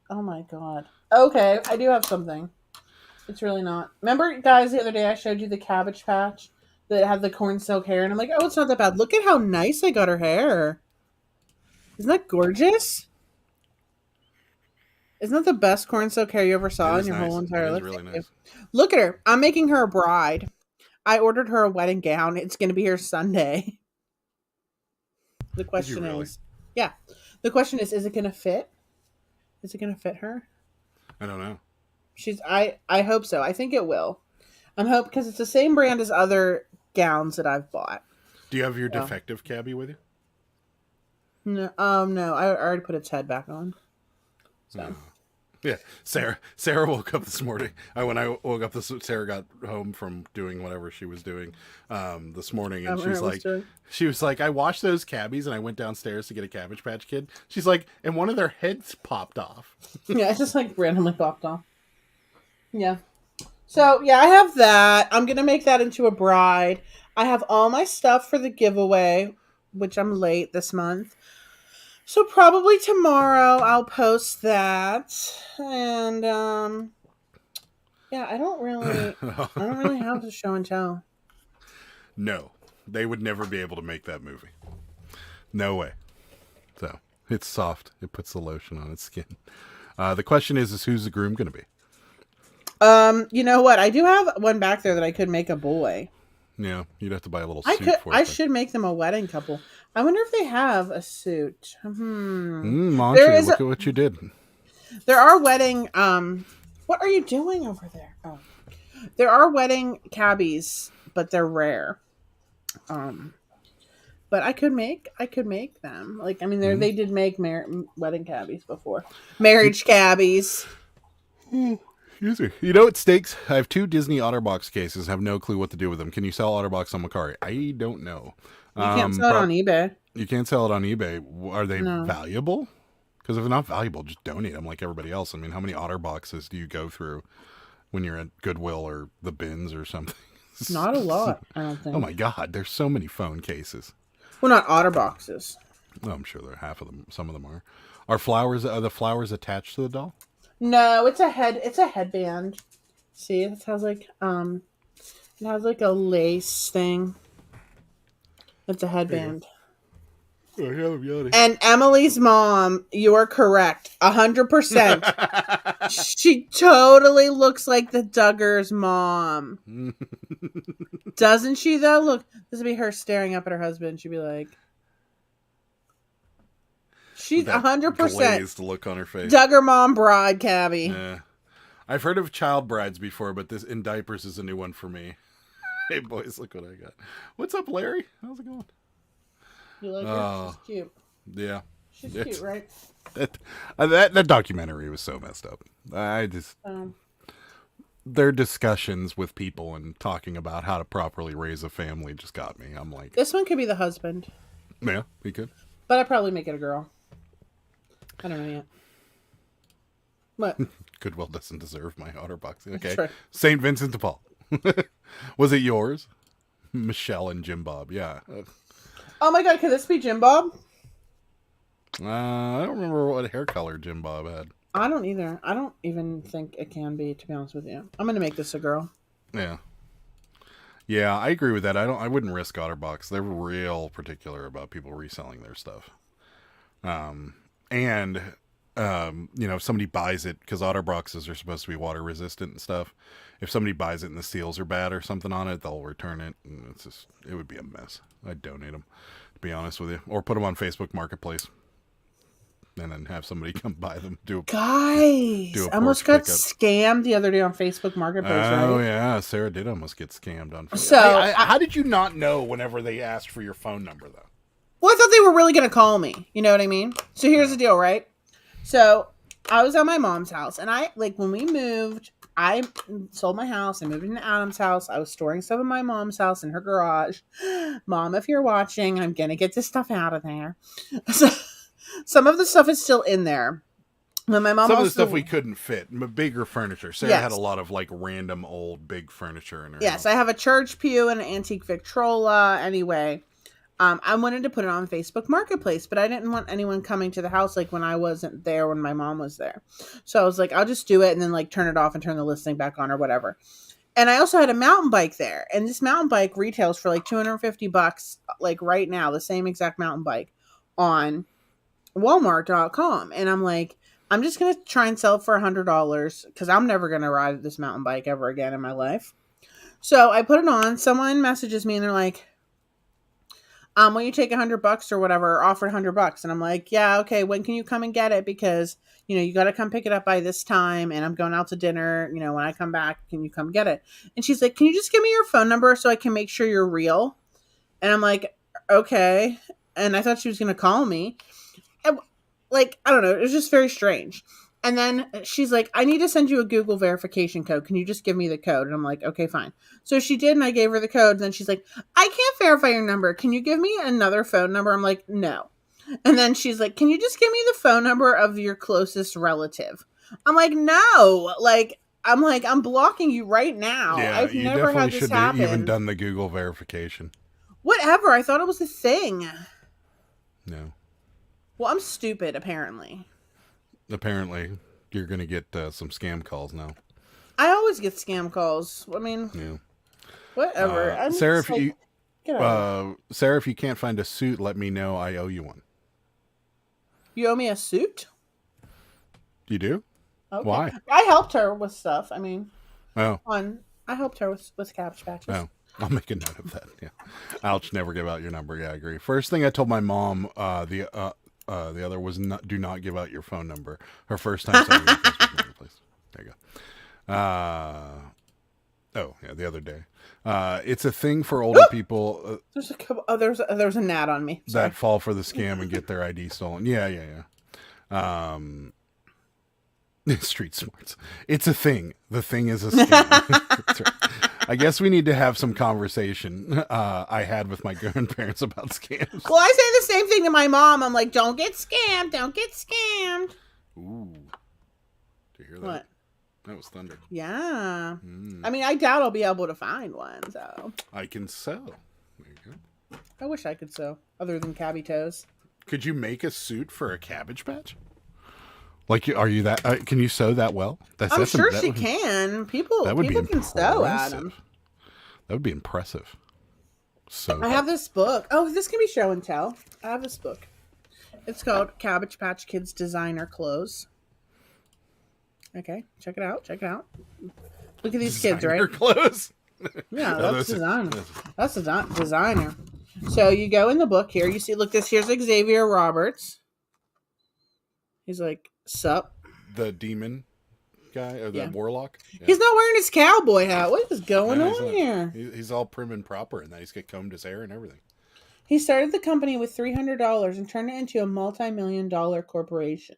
S5: Oh my god. Okay, I do have something. It's really not. Remember, guys, the other day I showed you the Cabbage Patch that had the corn silk hair, and I'm like, oh, it's not that bad. Look at how nice I got her hair. Isn't that gorgeous? Isn't that the best corn silk hair you ever saw in your whole entire life?
S4: Really nice.
S5: Look at her. I'm making her a bride. I ordered her a wedding gown. It's going to be here Sunday. The question is, yeah. The question is it going to fit? Is it going to fit her?
S4: I don't know.
S5: I hope so. I think it will. I'm hoping because it's the same brand as other gowns that I've bought.
S4: Do you have your defective cabbie with you?
S5: No, no. I already put its head back on. So.
S4: No. Yeah, Sarah woke up this morning. Sarah got home from doing whatever she was doing this morning, and she was like, I washed those cabbies, and I went downstairs to get a Cabbage Patch Kid. She's like, and one of their heads popped off.
S5: Yeah, it just like randomly popped off. Yeah. So yeah, I have that. I'm gonna make that into a bride. I have all my stuff for the giveaway, which I'm late this month. So probably tomorrow I'll post that, and yeah, I don't really have the show and tell.
S4: No, they would never be able to make that movie. No way. So it's soft. It puts the lotion on its skin. The question is who's the groom going to be?
S5: You know what? I do have one back there that I could make a boy.
S4: Yeah, you'd have to buy a little suit for it.
S5: I should make them a wedding couple. I wonder if they have a suit.
S4: Monty, look at what you did.
S5: There are wedding. What are you doing over there? Oh, there are wedding cabbies, but they're rare. But I could make them. Like, I mean, they did make wedding cabbies before. Marriage cabbies.
S4: Excuse me. You know what stinks? I have 2 Disney OtterBox cases. Have no clue what to do with them. Can you sell OtterBox on Mercari? I don't know.
S5: You can't sell it on eBay.
S4: You can't sell it on eBay. Are they valuable? Because if they're not valuable, just donate them like everybody else. I mean, how many OtterBoxes do you go through when you're at Goodwill or the bins or something?
S5: Not a lot, I don't think.
S4: Oh my God, there's so many phone cases.
S5: Well, not OtterBoxes.
S4: Oh, I'm sure there half of them. Some of them are. Are the flowers attached to the doll?
S5: No, it's a headband. See, it has like a lace thing. It's a headband.
S4: Oh,
S5: and Emily's mom, you are correct, 100%. She totally looks like the Duggars' mom. Doesn't she though? Look, this would be her staring up at her husband. She'd be like, she's 100%
S4: glazed look on her face.
S5: Duggar mom bride cabbie.
S4: Yeah. I've heard of child brides before, but this in diapers is a new one for me. Hey boys, look what I got. What's up, Larry? How's it going?
S5: You like her? She's cute.
S4: Yeah.
S5: She's cute, right?
S4: That documentary was so messed up. Their discussions with people and talking about how to properly raise a family just got me. I'm like,
S5: this one could be the husband.
S4: Yeah, he could.
S5: But I'd probably make it a girl. I don't know yet. What?
S4: Goodwill doesn't deserve my OtterBox. Okay.
S5: Right.
S4: St. Vincent de Paul. Was it yours? Michelle and Jim Bob. Yeah.
S5: Oh my God, could this be Jim Bob?
S4: I don't remember what hair color Jim Bob had.
S5: I don't either. I don't even think it can be, to be honest with you. I'm going to make this a girl.
S4: Yeah. Yeah, I agree with that. I wouldn't risk OtterBox. They're real particular about people reselling their stuff. If somebody buys it, because OtterBoxes are supposed to be water resistant and stuff. If somebody buys it and the seals are bad or something on it, they'll return it. And it would be a mess. I'd donate them, to be honest with you, or put them on Facebook Marketplace, and then have somebody come buy them.
S5: I almost got scammed the other day on Facebook Marketplace.
S4: Oh
S5: right?
S4: Yeah, Sarah did almost get scammed on Facebook.
S5: So
S4: how did you not know whenever they asked for your phone number though?
S5: Well, I thought they were really going to call me. You know what I mean? So here's the deal, right? So I was at my mom's house, and when we moved, I sold my house. I moved into Adam's house. I was storing stuff in my mom's house in her garage. Mom, if you're watching, I'm going to get this stuff out of there. So, some of the stuff is still in there. When my mom
S4: some of the stuff we couldn't fit, bigger furniture. Sarah
S5: yes.
S4: had a lot of random old big furniture in her
S5: yes,
S4: house.
S5: I have a church pew and an antique Victrola. Anyway, I wanted to put it on Facebook Marketplace, but I didn't want anyone coming to the house like when I wasn't there when my mom was there. So I was like, I'll just do it and then like turn it off and turn the listing back on or whatever. And I also had a mountain bike there, and this mountain bike retails for like $250, like right now, the same exact mountain bike on Walmart.com. And I'm like, I'm just gonna try and sell it for $100 because I'm never gonna ride this mountain bike ever again in my life. So I put it on. Someone messages me and they're like, will you take $100 or whatever, or offer $100? And I'm like, yeah, okay. When can you come and get it? Because, you got to come pick it up by this time. And I'm going out to dinner. When I come back, can you come get it? And she's like, can you just give me your phone number so I can make sure you're real? And I'm like, okay. And I thought she was going to call me. And, I don't know. It was just very strange. And then she's like, I need to send you a Google verification code. Can you just give me the code? And I'm like, okay, fine. So she did, and I gave her the code. And then she's like, I can't verify your number. Can you give me another phone number? I'm like, no. And then she's like, can you just give me the phone number of your closest relative? I'm like, no. I'm blocking you right now.
S4: Yeah,
S5: I've
S4: you
S5: never had
S4: definitely
S5: this
S4: should have
S5: happen.
S4: even done the Google verification.
S5: Whatever. I thought it was a thing.
S4: No.
S5: Well, I'm stupid, apparently.
S4: Apparently, you're going to get some scam calls now.
S5: I always get scam calls. I mean,
S4: Yeah.
S5: whatever.
S4: Sarah,
S5: just like, get out.
S4: Sarah, if you can't find a suit, let me know. I owe you one.
S5: You owe me a suit?
S4: You do?
S5: Okay.
S4: Why?
S5: I helped her with stuff. I mean,
S4: Oh.
S5: I helped her with Cabbage Patches.
S4: Oh. I'll make a note of that. Yeah. Ouch, never give out your number. Yeah, I agree. First thing I told my mom, the other was do not give out your phone number. Her first time signing up Facebook Marketplace. There you go. Oh yeah, the other day. It's a thing for older people.
S5: There's a couple. Oh, there's a gnat on me. Sorry.
S4: That fall for the scam and get their ID stolen. Yeah. Street smarts. It's a thing. The thing is a scam. That's right. I guess we need to have some conversation I had with my grandparents about scams.
S5: Well, I say the same thing to my mom. I'm like, don't get scammed. Don't get scammed.
S4: Ooh. Do you hear that?
S5: What?
S4: That was thunder.
S5: Yeah. I mean, I doubt I'll be able to find one, so.
S4: I can sew. There you go.
S5: I wish I could sew, other than cabby toes.
S4: Could you make a suit for a Cabbage Patch? Are you that? Can you sew that well?
S5: I'm sure she can. People can sew at them.
S4: That would be impressive. So
S5: I have this book. Oh, this can be show and tell. I have this book. It's called Cabbage Patch Kids Designer Clothes. Okay, check it out. Check it out. Look at these kids, right?
S4: Designer clothes.
S5: Yeah, that's designer. That's designer. So you go in the book here. You see, look, here's Xavier Roberts. He's like, sup?
S4: The demon guy or the warlock. Yeah.
S5: He's not wearing his cowboy hat. What is going on here?
S4: He's all prim and proper, and then he's got combed his hair and everything.
S5: He started the company with $300 and turned it into a multi-million-dollar corporation.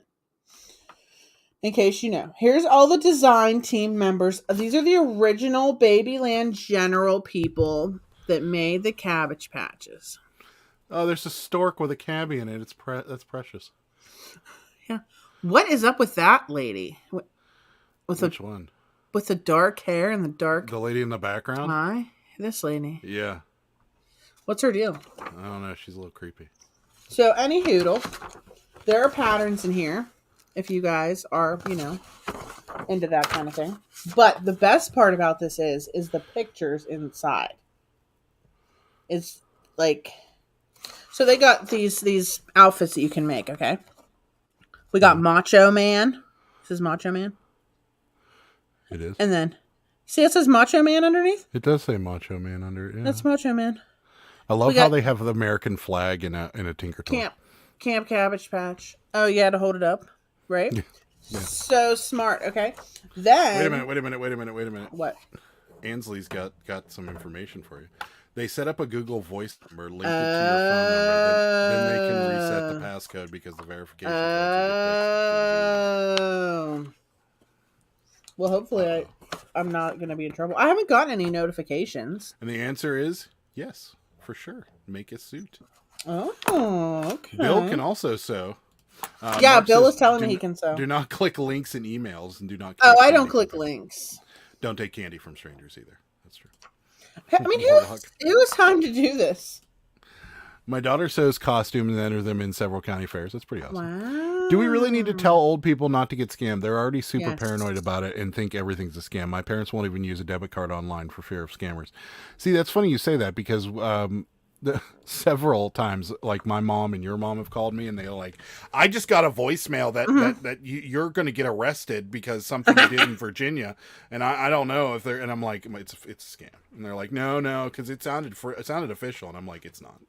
S5: In case you know, here's all the design team members. These are the original Babyland General people that made the Cabbage Patches.
S4: Oh, there's a stork with a cabbie in it. That's precious.
S5: Yeah. What is up with that lady?
S4: Which one?
S5: With the dark hair and
S4: the lady in the background?
S5: eye? This lady.
S4: Yeah.
S5: What's her deal?
S4: I don't know. She's a little creepy.
S5: So, any hoodle, there are patterns in here. If you guys are, into that kind of thing. But the best part about this is the pictures inside. It's like, so they got these outfits that you can make, okay? We got Macho Man. This is Macho Man.
S4: It is.
S5: And then, see it says Macho Man underneath?
S4: It does say Macho Man under it. Yeah.
S5: That's Macho Man.
S4: I love how they have the American flag in a Tinker Toy.
S5: Camp Cabbage Patch. Oh, yeah, to hold it up. Right? Yeah. So smart, okay? Then...
S4: Wait a minute.
S5: What?
S4: Ansley's got some information for you. They set up a Google Voice number linked it to your phone number. Then they can reset the passcode because the verification codes
S5: Well, hopefully I'm not going to be in trouble. I haven't gotten any notifications.
S4: And the answer is yes, for sure. Make a suit.
S5: Oh, okay.
S4: Bill can also sew.
S5: Bill is telling me he can sew.
S4: Do not click links in emails and do not.
S5: I don't click links.
S4: Don't take candy from strangers either. That's true.
S5: I mean, who has time to do this?
S4: My daughter sews costumes and enters them in several county fairs. That's pretty awesome.
S5: Wow.
S4: Do we really need to tell old people not to get scammed? They're already super
S5: Yes.
S4: paranoid about it and think everything's a scam. My parents won't even use a debit card online for fear of scammers. See, that's funny you say that because several times, like my mom and your mom have called me and they're like, I just got a voicemail that you're going to get arrested because something you did in Virginia. And I don't know if they're, and I'm like, it's a scam. And they're like, no, because it sounded official. And I'm like, it's not.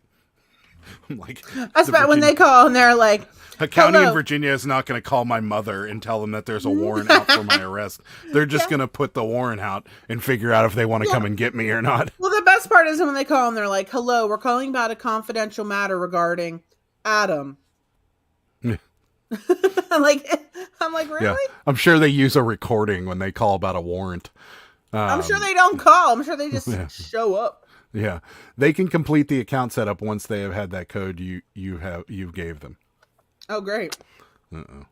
S4: I'm like,
S5: That's about when they call and they're like,
S4: a county
S5: hello.
S4: in Virginia is not going to call my mother and tell them that there's a warrant out for my arrest. They're just going to put the warrant out and figure out if they want to come and get me or not.
S5: Well, the best part is when they call and they're like, hello, we're calling about a confidential matter regarding Adam.
S4: Yeah.
S5: I'm like, really?
S4: Yeah. I'm sure they use a recording when they call about a warrant.
S5: I'm sure they don't call. I'm sure they just show up.
S4: Yeah. They can complete the account setup once they have had that code you gave them.
S5: Oh, great.
S4: Uh-oh.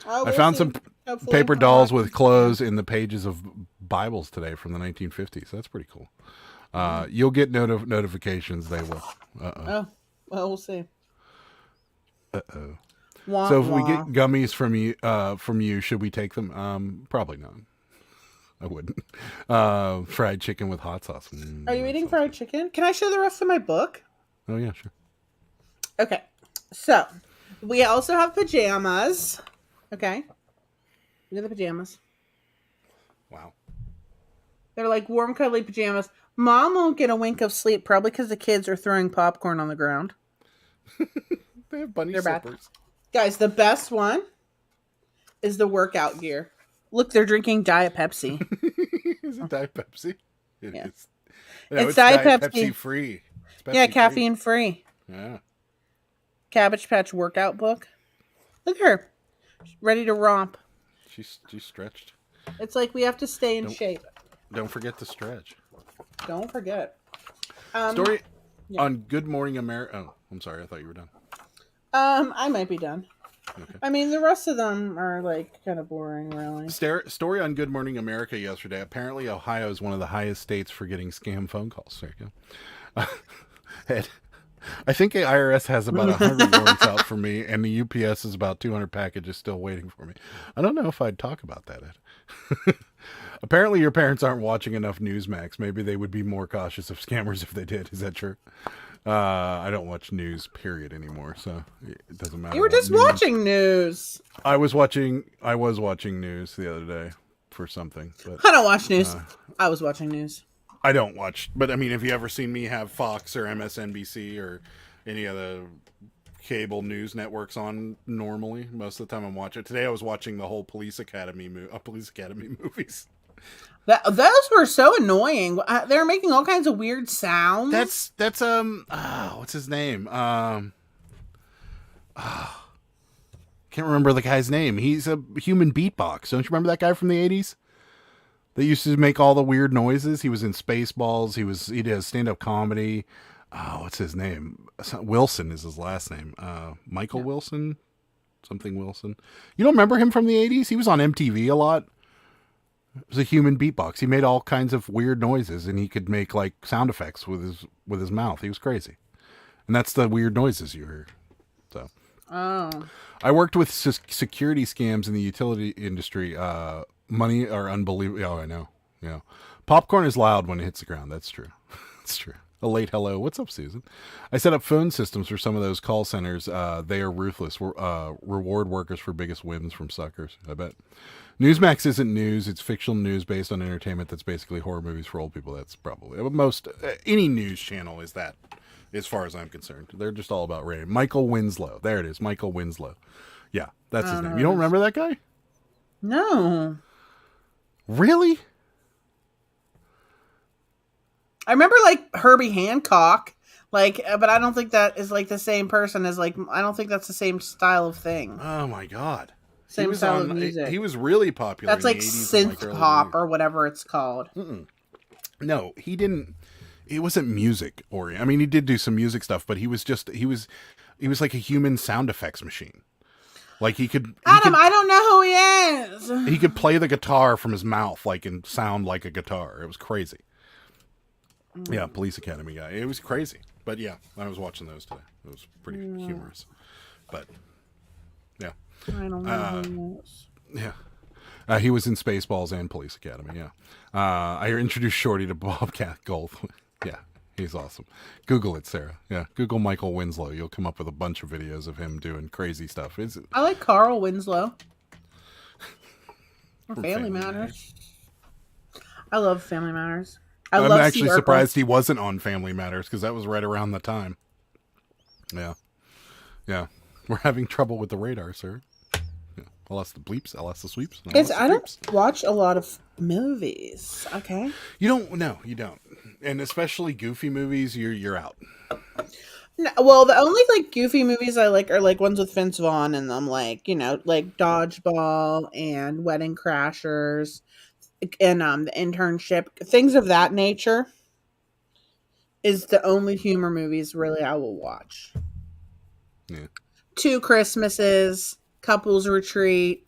S5: Oh,
S4: I found some
S5: Hopefully
S4: paper
S5: I'm
S4: dolls
S5: not-
S4: with clothes in the pages of Bibles today from the 1950s. That's pretty cool. You'll get notifications. They will. Uh-oh.
S5: Oh, well, we'll see.
S4: Uh-oh.
S5: Wah,
S4: So if we
S5: wah.
S4: get gummies from you, should we take them? Probably not. I wouldn't. Fried chicken with hot sauce.
S5: Are you eating fried chicken? Can I show the rest of my book?
S4: Oh yeah, sure.
S5: Okay. So, we also have pajamas. Okay. Look at the pajamas.
S4: Wow.
S5: They're like warm, cuddly pajamas. Mom won't get a wink of sleep, probably because the kids are throwing popcorn on the ground.
S4: They have bunny
S5: They're bad.
S4: slippers.
S5: Guys, the best one is the workout gear. Look, they're drinking Diet Pepsi.
S4: Is it Diet Pepsi? It
S5: Yeah.
S4: is. No,
S5: It's Diet Pepsi.
S4: Pepsi free. It's Pepsi
S5: Yeah,
S4: free.
S5: caffeine free.
S4: Yeah.
S5: Cabbage Patch workout book. Look at her. She's ready to romp.
S4: She's stretched.
S5: It's like we have to stay in shape.
S4: Don't forget to stretch.
S5: Don't forget.
S4: Story
S5: yeah.
S4: on Good Morning America. Oh, I'm sorry. I thought you were done.
S5: I might be done.
S4: Okay.
S5: I mean, the rest of them are like kind of boring, really.
S4: Story on Good Morning America yesterday. Apparently, Ohio is one of the highest states for getting scam phone calls. There you go. Ed, I think the IRS has about 100 warrants out for me, and the UPS is about 200 packages still waiting for me. I don't know if I'd talk about that, Ed. Apparently, your parents aren't watching enough Newsmax. Maybe they would be more cautious of scammers if they did. Is that true? I don't watch news, period, anymore, so it doesn't matter.
S5: You were just watching news.
S4: I was watching news the other day for something, but
S5: I don't watch news. I was watching news.
S4: I don't watch. But I mean, have you ever seen me have Fox or MSNBC or any of the cable news networks on normally? Most of the time, I'm watching. Today, I was watching the whole Police Academy movies.
S5: Those were so annoying. They're making all kinds of weird sounds.
S4: That's what's his name? Can't remember the guy's name. He's a human beatbox. Don't you remember that guy from the 80s? That used to make all the weird noises. He was in Spaceballs. He did stand-up comedy. What's his name? Wilson is his last name. Michael Wilson? Something Wilson. You don't remember him from the 80s? He was on MTV a lot. It was a human beatbox. He made all kinds of weird noises, and he could make like sound effects with his mouth. He was crazy. And that's the weird noises you heard. So, I worked with security scams in the utility industry. Money are unbelievable. Oh, I know. Yeah. Popcorn is loud when it hits the ground. That's true. That's true. A late hello. What's up, Susan? I set up phone systems for some of those call centers. They are ruthless. Reward workers for biggest whims from suckers, I bet. Newsmax isn't news. It's fictional news based on entertainment that's basically horror movies for old people. That's probably most any news channel is that, as far as I'm concerned. They're just all about rating. Michael Winslow. There it is. Michael Winslow. Yeah, that's his name. You don't remember that guy?
S5: No.
S4: Really?
S5: I remember like Herbie Hancock, but I don't think that is like the same person as like, I don't think that's the same style of thing.
S4: Oh my God.
S5: Same style of music.
S4: He was really popular.
S5: That's
S4: in
S5: like
S4: the 80s and,
S5: synth
S4: early
S5: pop
S4: 90s.
S5: or whatever it's called.
S4: No, he didn't. It wasn't music oriented. I mean, he did do some music stuff, but he was like a human sound effects machine. Like I
S5: don't know who he is.
S4: he could play the guitar from his mouth, like, and sound like a guitar. It was crazy. Yeah, Police Academy guy. It was crazy. But yeah, I was watching those today. It was pretty humorous. But yeah.
S5: I don't know who knows.
S4: Yeah. He was in Spaceballs and Police Academy, yeah. I introduced Shorty to Bobcat Gold. Yeah, he's awesome. Google it, Sarah. Yeah, Google Michael Winslow. You'll come up with a bunch of videos of him doing crazy stuff.
S5: I like Carl Winslow. Or
S4: From
S5: Family
S4: Family
S5: Matters. I love Family Matters.
S4: I'm
S5: love
S4: actually
S5: Steve Urkel.
S4: surprised he wasn't on Family Matters because that was right around the time. Yeah. Yeah. We're having trouble with the radar, sir. Yeah. I'll ask the bleeps. I'll ask the sweeps.
S5: I don't watch a lot of movies. Okay.
S4: You don't. No, you don't. And especially goofy movies, you're out.
S5: No, well, the only like goofy movies I like are like ones with Vince Vaughn in them, like like Dodgeball and Wedding Crashers, and The Internship, things of that nature. Is the only humor movies really I will watch.
S4: Yeah.
S5: Two Christmases, Couples Retreat.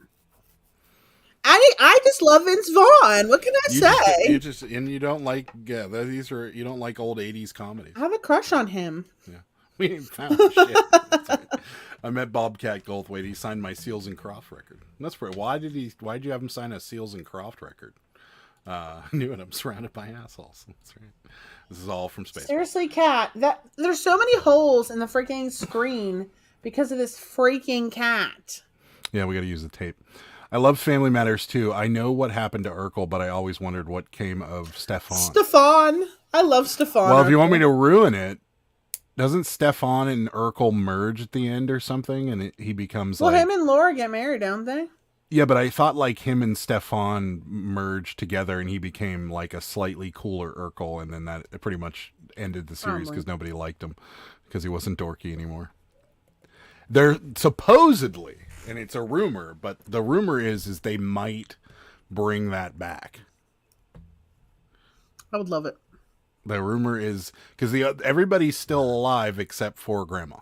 S5: I just love Vince Vaughn. What can I say?
S4: You don't like you don't like old 80s comedies.
S5: I have a crush on him.
S4: Yeah. We ain't found shit. That's right. I met Bobcat Goldthwait. He signed my Seals and Croft record. That's pretty. Why'd you have him sign a Seals and Croft record? I knew it. I'm surrounded by assholes. That's right. This is all from space.
S5: Seriously, Cat, there's so many holes in the freaking screen because of this freaking cat.
S4: Yeah, we got to use the tape. I love Family Matters too. I know what happened to Urkel, but I always wondered what came of Stefan.
S5: Stefan. I love Stefan.
S4: Well, if you want me to ruin it, doesn't Stefan and Urkel merge at the end or something? And he becomes
S5: him and Laura get married, don't they?
S4: Yeah, but I thought like him and Stefan merged together and he became like a slightly cooler Urkel. And then that pretty much ended the series because nobody liked him because he wasn't dorky anymore. They're supposedly, and it's a rumor, but the rumor is they might bring that back.
S5: I would love it.
S4: The rumor is because everybody's still alive except for Grandma.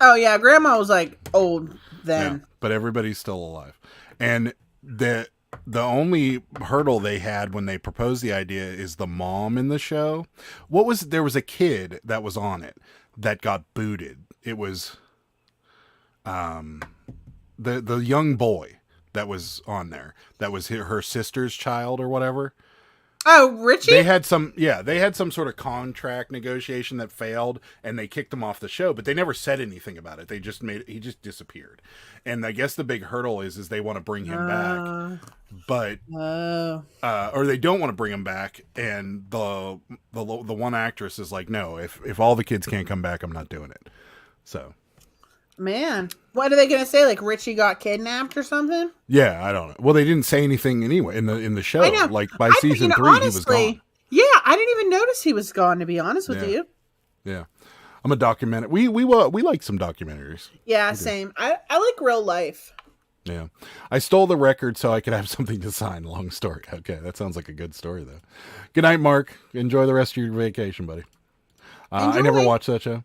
S5: Oh yeah, Grandma was like old then.
S4: Yeah, but everybody's still alive, and the only hurdle they had when they proposed the idea is the mom in the show. There was a kid that was on it that got booted. It was the young boy that was on there. That was her sister's child or whatever.
S5: Oh, Richie?
S4: They had some sort of contract negotiation that failed, and they kicked him off the show. But they never said anything about it. They just he just disappeared. And I guess the big hurdle is they want to bring him back, but or they don't want to bring him back. And the one actress is like, no, if all the kids can't come back, I'm not doing it. So.
S5: Man, what are they gonna say? Like Richie got kidnapped or something?
S4: Yeah, I don't know. Well, they didn't say anything anyway in the show.
S5: I know.
S4: Like by season 3, honestly, he was gone.
S5: Yeah, I didn't even notice he was gone. To be honest with you.
S4: Yeah, I'm a documentary. We like some documentaries.
S5: Yeah, same. I like real life.
S4: Yeah, I stole the record so I could have something to sign. Long story. Okay, that sounds like a good story though. Good night, Mark. Enjoy the rest of your vacation, buddy. I never watched that show.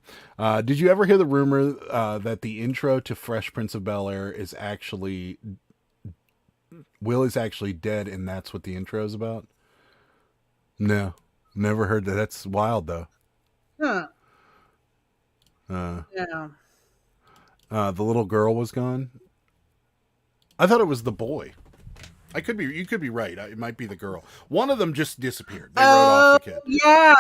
S4: Did you ever hear the rumor that the intro to Fresh Prince of Bel-Air is actually Will is actually dead, and that's what the intro is about? No, never heard that. That's wild, though.
S5: Huh.
S4: Yeah. The little girl was gone. I thought it was the boy. You could be right. It might be the girl. One of them just disappeared. They wrote off the kid.
S5: Yeah,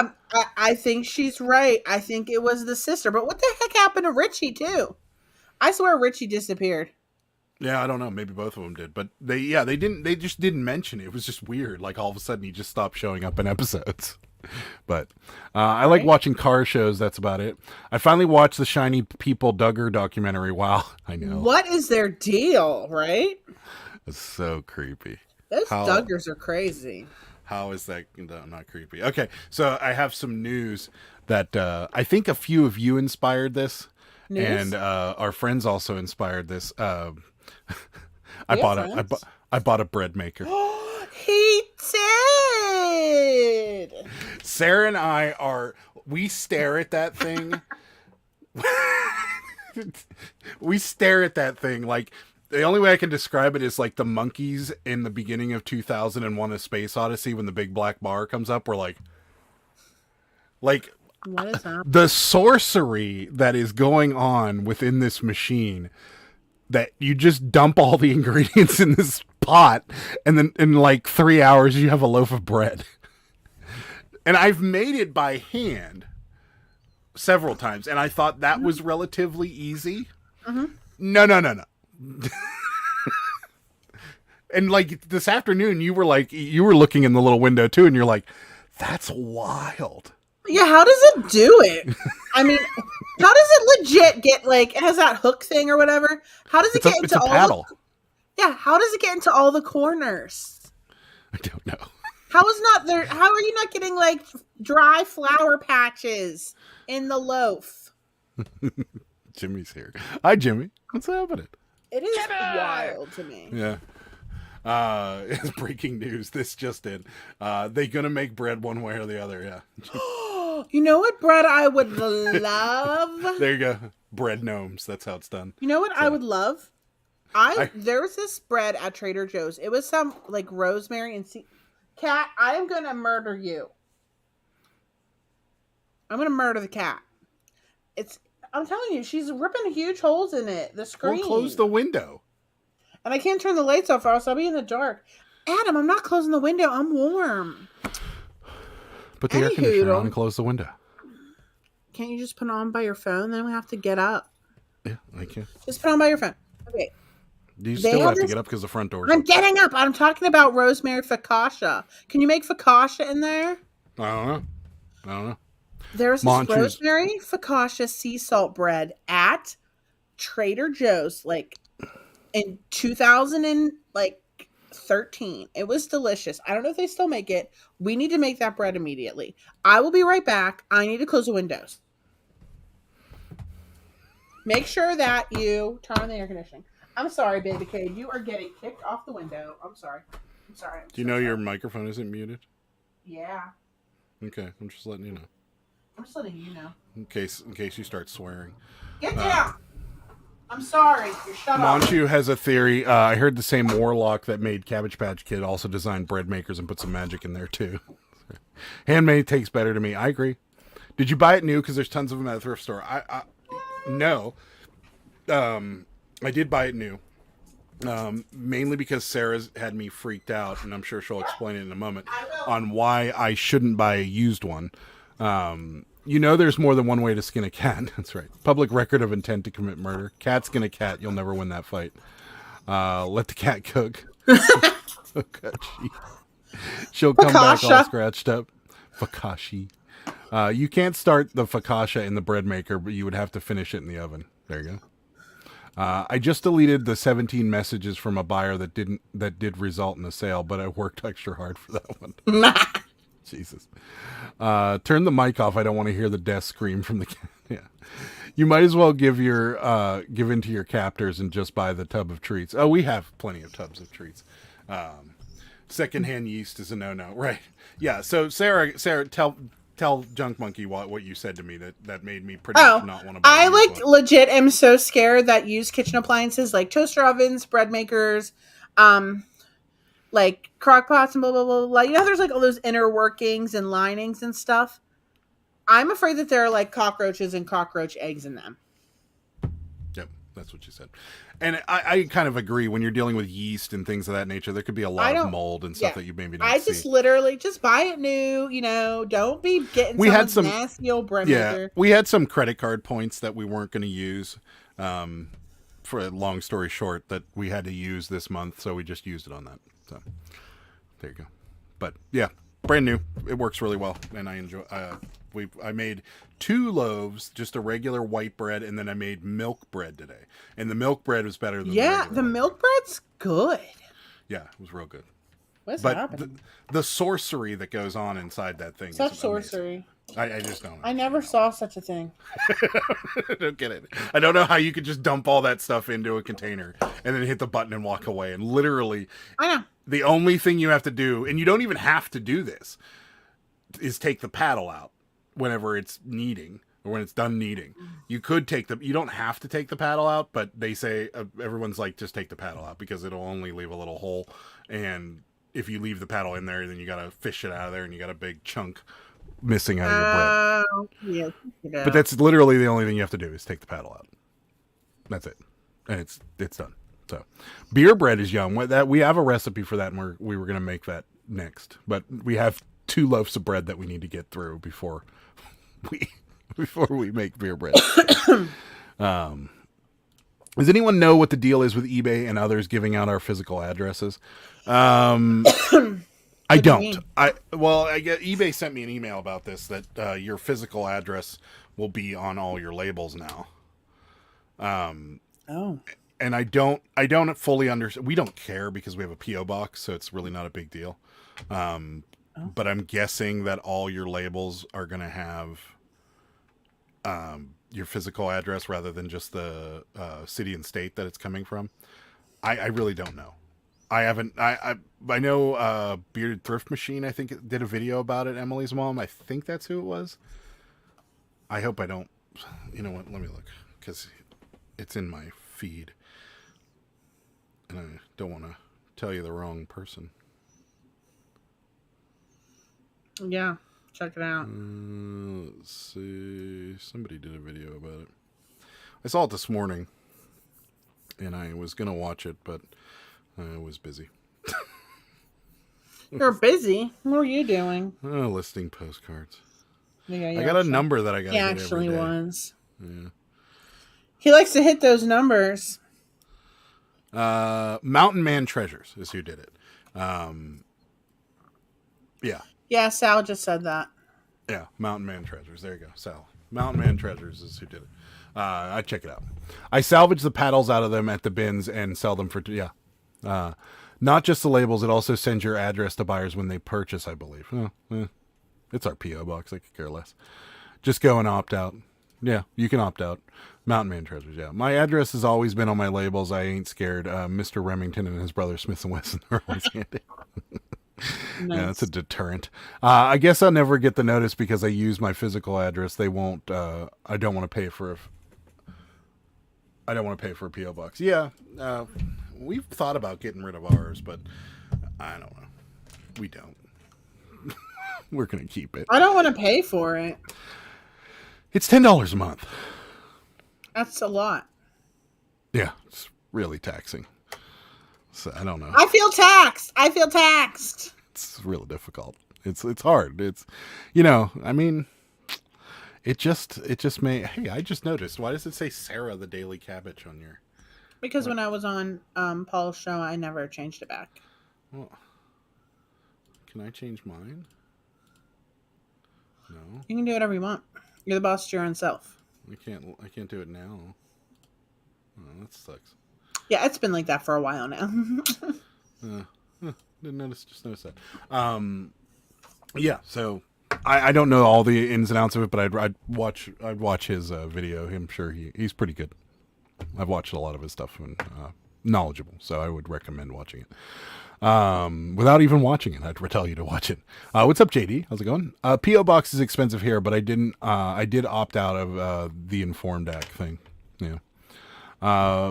S5: I think she's right. I think it was the sister. But what the heck happened to Richie too? I swear Richie disappeared.
S4: Yeah, I don't know. Maybe both of them did. But they just didn't mention it. It was just weird. Like all of a sudden he just stopped showing up in episodes. But I like watching car shows. That's about it. I finally watched the Shiny People Duggar documentary. Wow, I know.
S5: What is their deal, right?
S4: It's so creepy.
S5: Those Duggars are crazy.
S4: How is that not creepy? Okay, so I have some news that I think a few of you inspired this, and our friends also inspired this. I bought a bread maker.
S5: He did.
S4: Sarah and I we stare at that thing. We stare at that thing like. The only way I can describe it is like the monkeys in the beginning of 2001: A Space Odyssey when the big black bar comes up. We're like
S5: What is that?
S4: The sorcery that is going on within this machine, that you just dump all the ingredients in this pot, and then in like 3 hours you have a loaf of bread. And I've made it by hand several times, and I thought that was relatively easy. No. And like this afternoon, you were looking in the little window too, and you're like, that's wild.
S5: Yeah, how does it do it? I mean, how does it legit get like, it has that hook thing or whatever? How does it get into
S4: it's a paddle.
S5: Yeah, how does it get into all the corners?
S4: I don't know.
S5: How are you not getting like dry flower patches in the loaf?
S4: Jimmy's here. Hi, Jimmy. What's happening?
S5: It is wild to me.
S4: Yeah. It's breaking news. This just in. They gonna make bread one way or the other. Yeah.
S5: You know what bread I would love?
S4: There you go. Bread gnomes. That's how it's done.
S5: You know what I would love? There was this bread at Trader Joe's. It was some like rosemary and cat. I am gonna murder you. I'm gonna murder the cat. I'm telling you, she's ripping huge holes in it. The screen.
S4: Well, close the window.
S5: And I can't turn the lights off, or else I'll be in the dark. Adam, I'm not closing the window. I'm warm.
S4: Put the air conditioner on and close the window.
S5: Can't you just put it on by your phone? Then we have to get up.
S4: Yeah, I can.
S5: Just put it on by your phone. Okay.
S4: You still have to get up because the front door.
S5: I'm getting up. I'm talking about rosemary focaccia. Can you make focaccia in there?
S4: I don't know.
S5: There's this rosemary focaccia sea salt bread at Trader Joe's, like in 2013. It was delicious. I don't know if they still make it. We need to make that bread immediately. I will be right back. I need to close the windows. Make sure that you turn on the air conditioning. I'm sorry, baby Cade. You are getting kicked off the window. I'm sorry.
S4: Do you know your microphone isn't muted?
S5: Yeah.
S4: Okay, I'm just letting you know.
S5: I'm just letting you know.
S4: In case you start swearing.
S5: Get down. I'm sorry. You're shut up.
S4: Manchu has a theory. I heard the same warlock that made Cabbage Patch Kid also designed bread makers and put some magic in there too. Handmade tastes better to me. I agree. Did you buy it new? Because there's tons of them at the thrift store. No. I did buy it new. Mainly because Sarah's had me freaked out, and I'm sure she'll explain it in a moment, on why I shouldn't buy a used one. There's more than one way to skin a cat. That's right. Public record of intent to commit murder. Cat skin a cat. You'll never win that fight. Let the cat cook. Oh, God, she'll come back all scratched up. Fakashi. You can't start the focaccia in the bread maker, but you would have to finish it in the oven. There you go. I just deleted the 17 messages from a buyer that did result in a sale, but I worked extra hard for that one. Jesus. Turn the mic off. I don't want to hear the death scream from the cat. Yeah. You might as well give into your captors and just buy the tub of treats. Oh, we have plenty of tubs of treats. Secondhand yeast is a no-no. Right. Yeah. So Sarah, tell Junk Monkey what you said to me that made me pretty much not want to buy it.
S5: Legit am so scared that used kitchen appliances like toaster ovens, bread makers, like crock pots and blah, blah, blah, blah. You know, there's like all those inner workings and linings and stuff. I'm afraid that there are like cockroaches and cockroach eggs in them.
S4: Yep. That's what you said. And I kind of agree. When you're dealing with yeast and things of that nature, there could be a lot of mold and stuff that you maybe don't see.
S5: Just buy it new, don't be getting some nasty old bread maker.
S4: We had some credit card points that we weren't going to use. For a long story short, that we had to use this month, so we just used it on that. So there you go. But yeah, brand new. It works really well, and I enjoy. I made 2 loaves, just a regular white bread, and then I made milk bread today. And the milk bread was better than
S5: the milk bread's good.
S4: Yeah, it was real good.
S5: What's happening?
S4: The sorcery that goes on inside that thing.
S5: Such sorcery.
S4: I just don't know.
S5: I never saw such a thing.
S4: I don't get it. I don't know how you could just dump all that stuff into a container and then hit the button and walk away. And literally,
S5: I know.
S4: The only thing you have to do, and you don't even have to do this, is take the paddle out whenever it's kneading or when it's done kneading. You could you don't have to take the paddle out, but they say, everyone's like, just take the paddle out because it'll only leave a little hole. And if you leave the paddle in there, then you got to fish it out of there and you got a big chunk missing out of your bread.
S5: Yeah.
S4: But that's literally the only thing you have to do is take the paddle out. That's it, and it's done. So, beer bread is yum. That we have a recipe for that, and we were going to make that next. But we have 2 loaves of bread that we need to get through before we make beer bread. Does anyone know what the deal is with eBay and others giving out our physical addresses? I don't. I get eBay sent me an email about this that your physical address will be on all your labels now. And I don't fully understand. We don't care because we have a PO box, so it's really not a big deal. But I'm guessing that all your labels are going to have your physical address rather than just the city and state that it's coming from. I really don't know. I haven't. I know Bearded Thrift Machine, I think, did a video about it. Emily's mom. I think that's who it was. I hope I don't. You know what? Let me look because it's in my feed, and I don't want to tell you the wrong person.
S5: Yeah, check it out.
S4: Let's see. Somebody did a video about it. I saw it this morning, and I was gonna watch it, but I was busy.
S5: You're busy. What are you doing?
S4: Listing postcards.
S5: Yeah,
S4: I got a number that I got.
S5: He actually was.
S4: Yeah.
S5: He likes to hit those numbers.
S4: Mountain Man Treasures is who did it. Yeah.
S5: Yeah, Sal just said that.
S4: Yeah, Mountain Man Treasures. There you go, Sal. Mountain Man Treasures is who did it. I check it out. I salvage the paddles out of them at the bins and sell them for not just the labels. It also sends your address to buyers when they purchase, I believe. It's our PO box. I could care less. Just go and opt out. Yeah, you can opt out. Mountain Man Treasures. Yeah, my address has always been on my labels. I ain't scared. Mr. Remington and his brother Smith & Wesson are always handy.
S5: Nice.
S4: Yeah, that's a deterrent. I guess I'll never get the notice because I use my physical address. They won't. I don't want to pay for. I don't want to pay for a PO box. Yeah, we've thought about getting rid of ours, but I don't know. We don't. We're gonna keep it.
S5: I don't want to pay for it.
S4: It's $10 a month.
S5: That's a lot.
S4: Yeah, it's really taxing. So I don't know.
S5: I feel taxed.
S4: It's really difficult. It's hard. It's, I mean, it just may. Hey, I just noticed. Why does it say Sarah the Daily Cabbage on your?
S5: Because when I was on Paul's show, I never changed it back.
S4: Well, can I change mine? No.
S5: You can do whatever you want. You're the boss to your own self.
S4: I can't do it now. Oh, that sucks.
S5: Yeah, it's been like that for a while now.
S4: Didn't notice. Just noticed that. Yeah. So I don't know all the ins and outs of it, but I'd watch his video. I'm sure he's pretty good. I've watched a lot of his stuff and knowledgeable, so I would recommend watching it. Without even watching it, I'd tell you to watch it. What's up, JD? How's it going? PO box is expensive here, but I did opt out of the Informed Act thing. Yeah.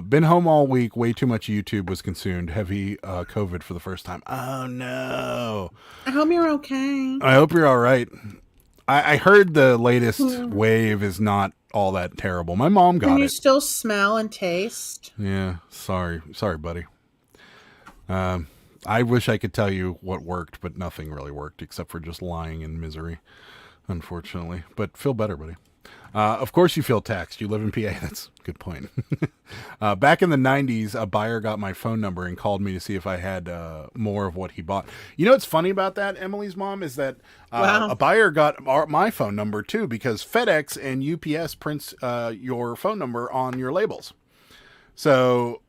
S4: Been home all week. Way too much YouTube was consumed. Heavy COVID for the first time. Oh no.
S5: I hope you're okay.
S4: I hope you're all right. I heard the latest wave is not all that terrible. My mom got it.
S5: Can you still smell and taste?
S4: Yeah. Sorry, buddy. I wish I could tell you what worked, but nothing really worked except for just lying in misery, unfortunately. But feel better, buddy. Of course you feel taxed. You live in PA. That's a good point. Back in the 90s, a buyer got my phone number and called me to see if I had more of what he bought. You know what's funny about that, Emily's mom, is that a buyer got my phone number too because FedEx and UPS prints your phone number on your labels. So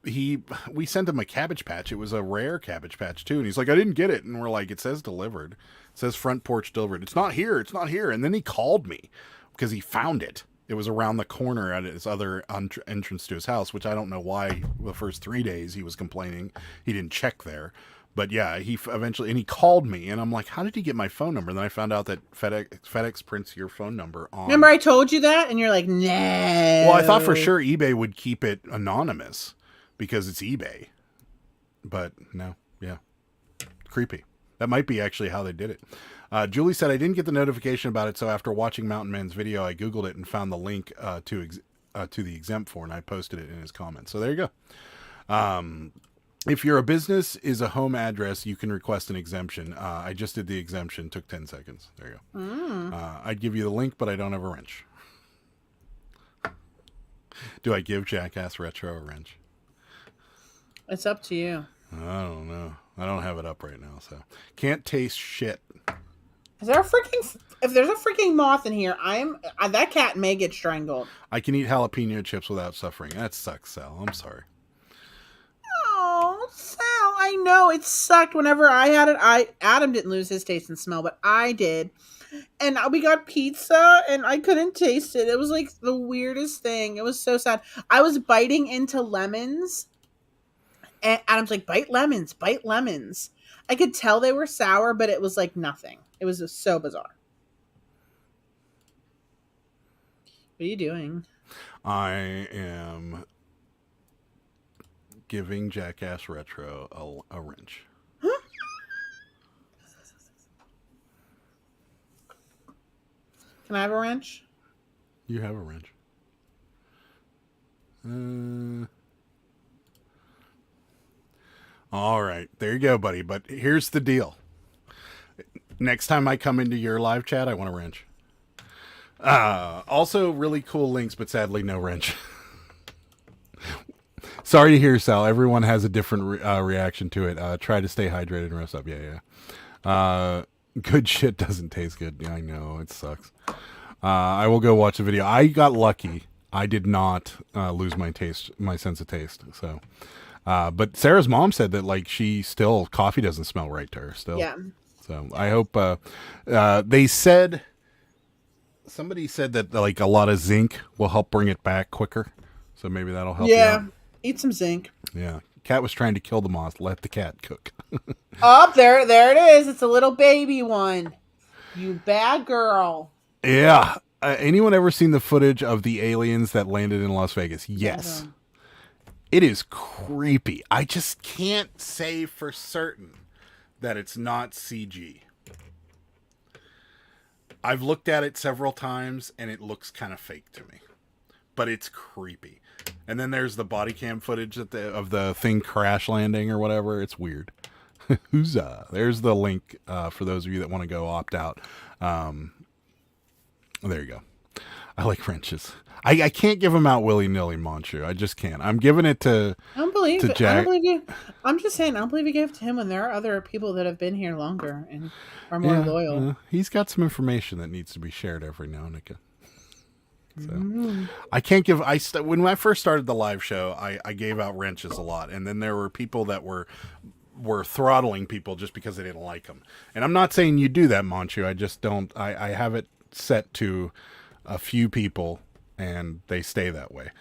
S4: we sent him a Cabbage Patch. It was a rare Cabbage Patch too, and he's like, I didn't get it. And we're like, it says delivered. It says front porch delivered. It's not here. It's not here. And then he called me because he found it. It was around the corner at his other entrance to his house, which I don't know why the first 3 days he was complaining. He didn't check there. But yeah, he eventually, and he called me, and I'm like, how did he get my phone number? And then I found out that FedEx prints your phone number on.
S5: Remember I told you that? And you're like, no.
S4: Well, I thought for sure eBay would keep it anonymous because it's eBay. But no, yeah. Creepy. That might be actually how they did it. Julie said, I didn't get the notification about it, so after watching Mountain Man's video, I Googled it and found the link to the exempt for, and I posted it in his comments. So there you go. If your business is a home address, you can request an exemption. I just did the exemption. Took 10 seconds. There you go. I'd give you the link, but I don't have a wrench. Do I give Jackass Retro a wrench?
S5: It's up to you.
S4: I don't know. I don't have it up right now, so can't taste shit.
S5: Is there a freaking? If there's a freaking moth in here, that cat may get strangled.
S4: I can eat jalapeno chips without suffering. That sucks, Sal. I'm sorry.
S5: Oh, Sal, I know it sucked. Whenever I had it, Adam didn't lose his taste and smell, but I did. And we got pizza, and I couldn't taste it. It was like the weirdest thing. It was so sad. I was biting into lemons, and Adam's like, "Bite lemons, bite lemons." I could tell they were sour, but it was like nothing. It was just so bizarre. What are you doing?
S4: I am giving Jackass Retro a wrench.
S5: Can I have a wrench?
S4: You have a wrench. All right. There you go, buddy. But here's the deal. Next time I come into your live chat, I want a wrench. Also, really cool links, but sadly, no wrench. Sorry to hear, Sal. Everyone has a different reaction to it. Try to stay hydrated and rest up. Yeah. Good shit doesn't taste good. Yeah, I know. It sucks. I will go watch the video. I got lucky. I did not lose my sense of taste. So, but Sarah's mom said that like coffee doesn't smell right to her still.
S5: Yeah.
S4: So I hope somebody said that like a lot of zinc will help bring it back quicker. So maybe that'll help.
S5: Yeah.
S4: You out.
S5: Eat some zinc.
S4: Yeah. Cat was trying to kill the moth. Let the cat cook.
S5: Oh, there it is. It's a little baby one. You bad girl.
S4: Yeah. Anyone ever seen the footage of the aliens that landed in Las Vegas? Yes. It is creepy. I just can't say for certain that it's not CG. I've looked at it several times and it looks kind of fake to me. But it's creepy. And then there's the body cam footage of the thing crash landing or whatever. It's weird. Huzzah. There's the link for those of you that want to go opt out. There you go. I like wrenches. I can't give them out willy-nilly, Monchu. I just can't. I'm giving it to
S5: I don't believe it.
S4: Jack.
S5: I don't believe you. I'm just saying, I don't believe you gave it to him when there are other people that have been here longer and are more loyal.
S4: He's got some information that needs to be shared every now and again. So I can't give. When I first started the live show, I gave out wrenches a lot, and then there were people that were throttling people just because they didn't like them. And I'm not saying you do that, Monchu. I just don't. I have it set to a few people, and they stay that way.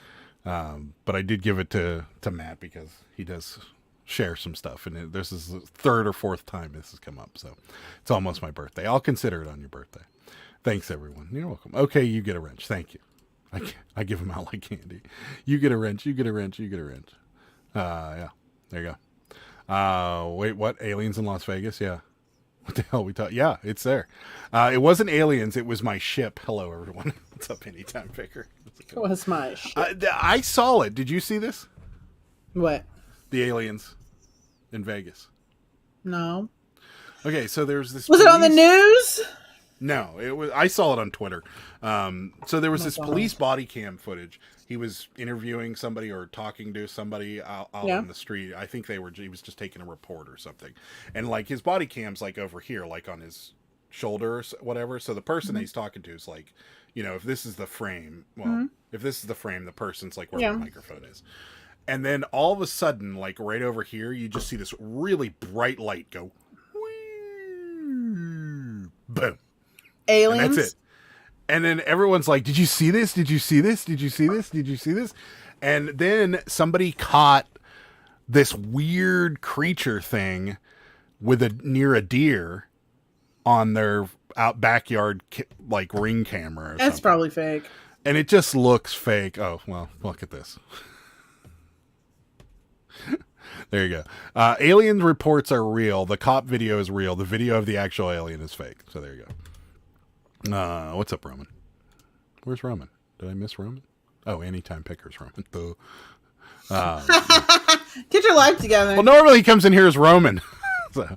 S4: But I did give it to Matt because he does share some stuff, and this is the third or fourth time this has come up, so it's almost my birthday. I'll consider it on your birthday. Thanks, everyone. You're welcome. Okay, you get a wrench. Thank you. I give them out like candy. You get a wrench. You get a wrench. You get a wrench. Yeah. There you go. Wait, what? Aliens in Las Vegas? Yeah. What the hell we talk? Yeah, it's there. It wasn't aliens. It was my ship. Hello, everyone. What's up, Anytime Picker?
S5: It was my shit.
S4: I saw it. Did you see this?
S5: What?
S4: The aliens in Vegas.
S5: No.
S4: Okay, so there's this.
S5: Was it on the news?
S4: No, it was. I saw it on Twitter. So there was this police body cam footage. He was interviewing somebody or talking to somebody out on the street. I think he was just taking a report or something. And like his body cam's like over here, like on his shoulder or whatever. So the person that he's talking to is like, if this is the frame, if this is the frame, the person's like where the microphone is. And then all of a sudden, like right over here, you just see this really bright light go, boom.
S5: Aliens.
S4: And that's it. And then everyone's like, did you see this? Did you see this? Did you see this? Did you see this? And then somebody caught this weird creature thing near a deer on their backyard like ring camera.
S5: That's probably fake.
S4: And it just looks fake. Oh, well, look at this. There you go. Alien reports are real. The cop video is real. The video of the actual alien is fake. So there you go. What's up, Roman? Where's Roman? Did I miss Roman? Oh, anytime pickers, Roman.
S5: Get your life together.
S4: Well, normally he comes in here as Roman. So,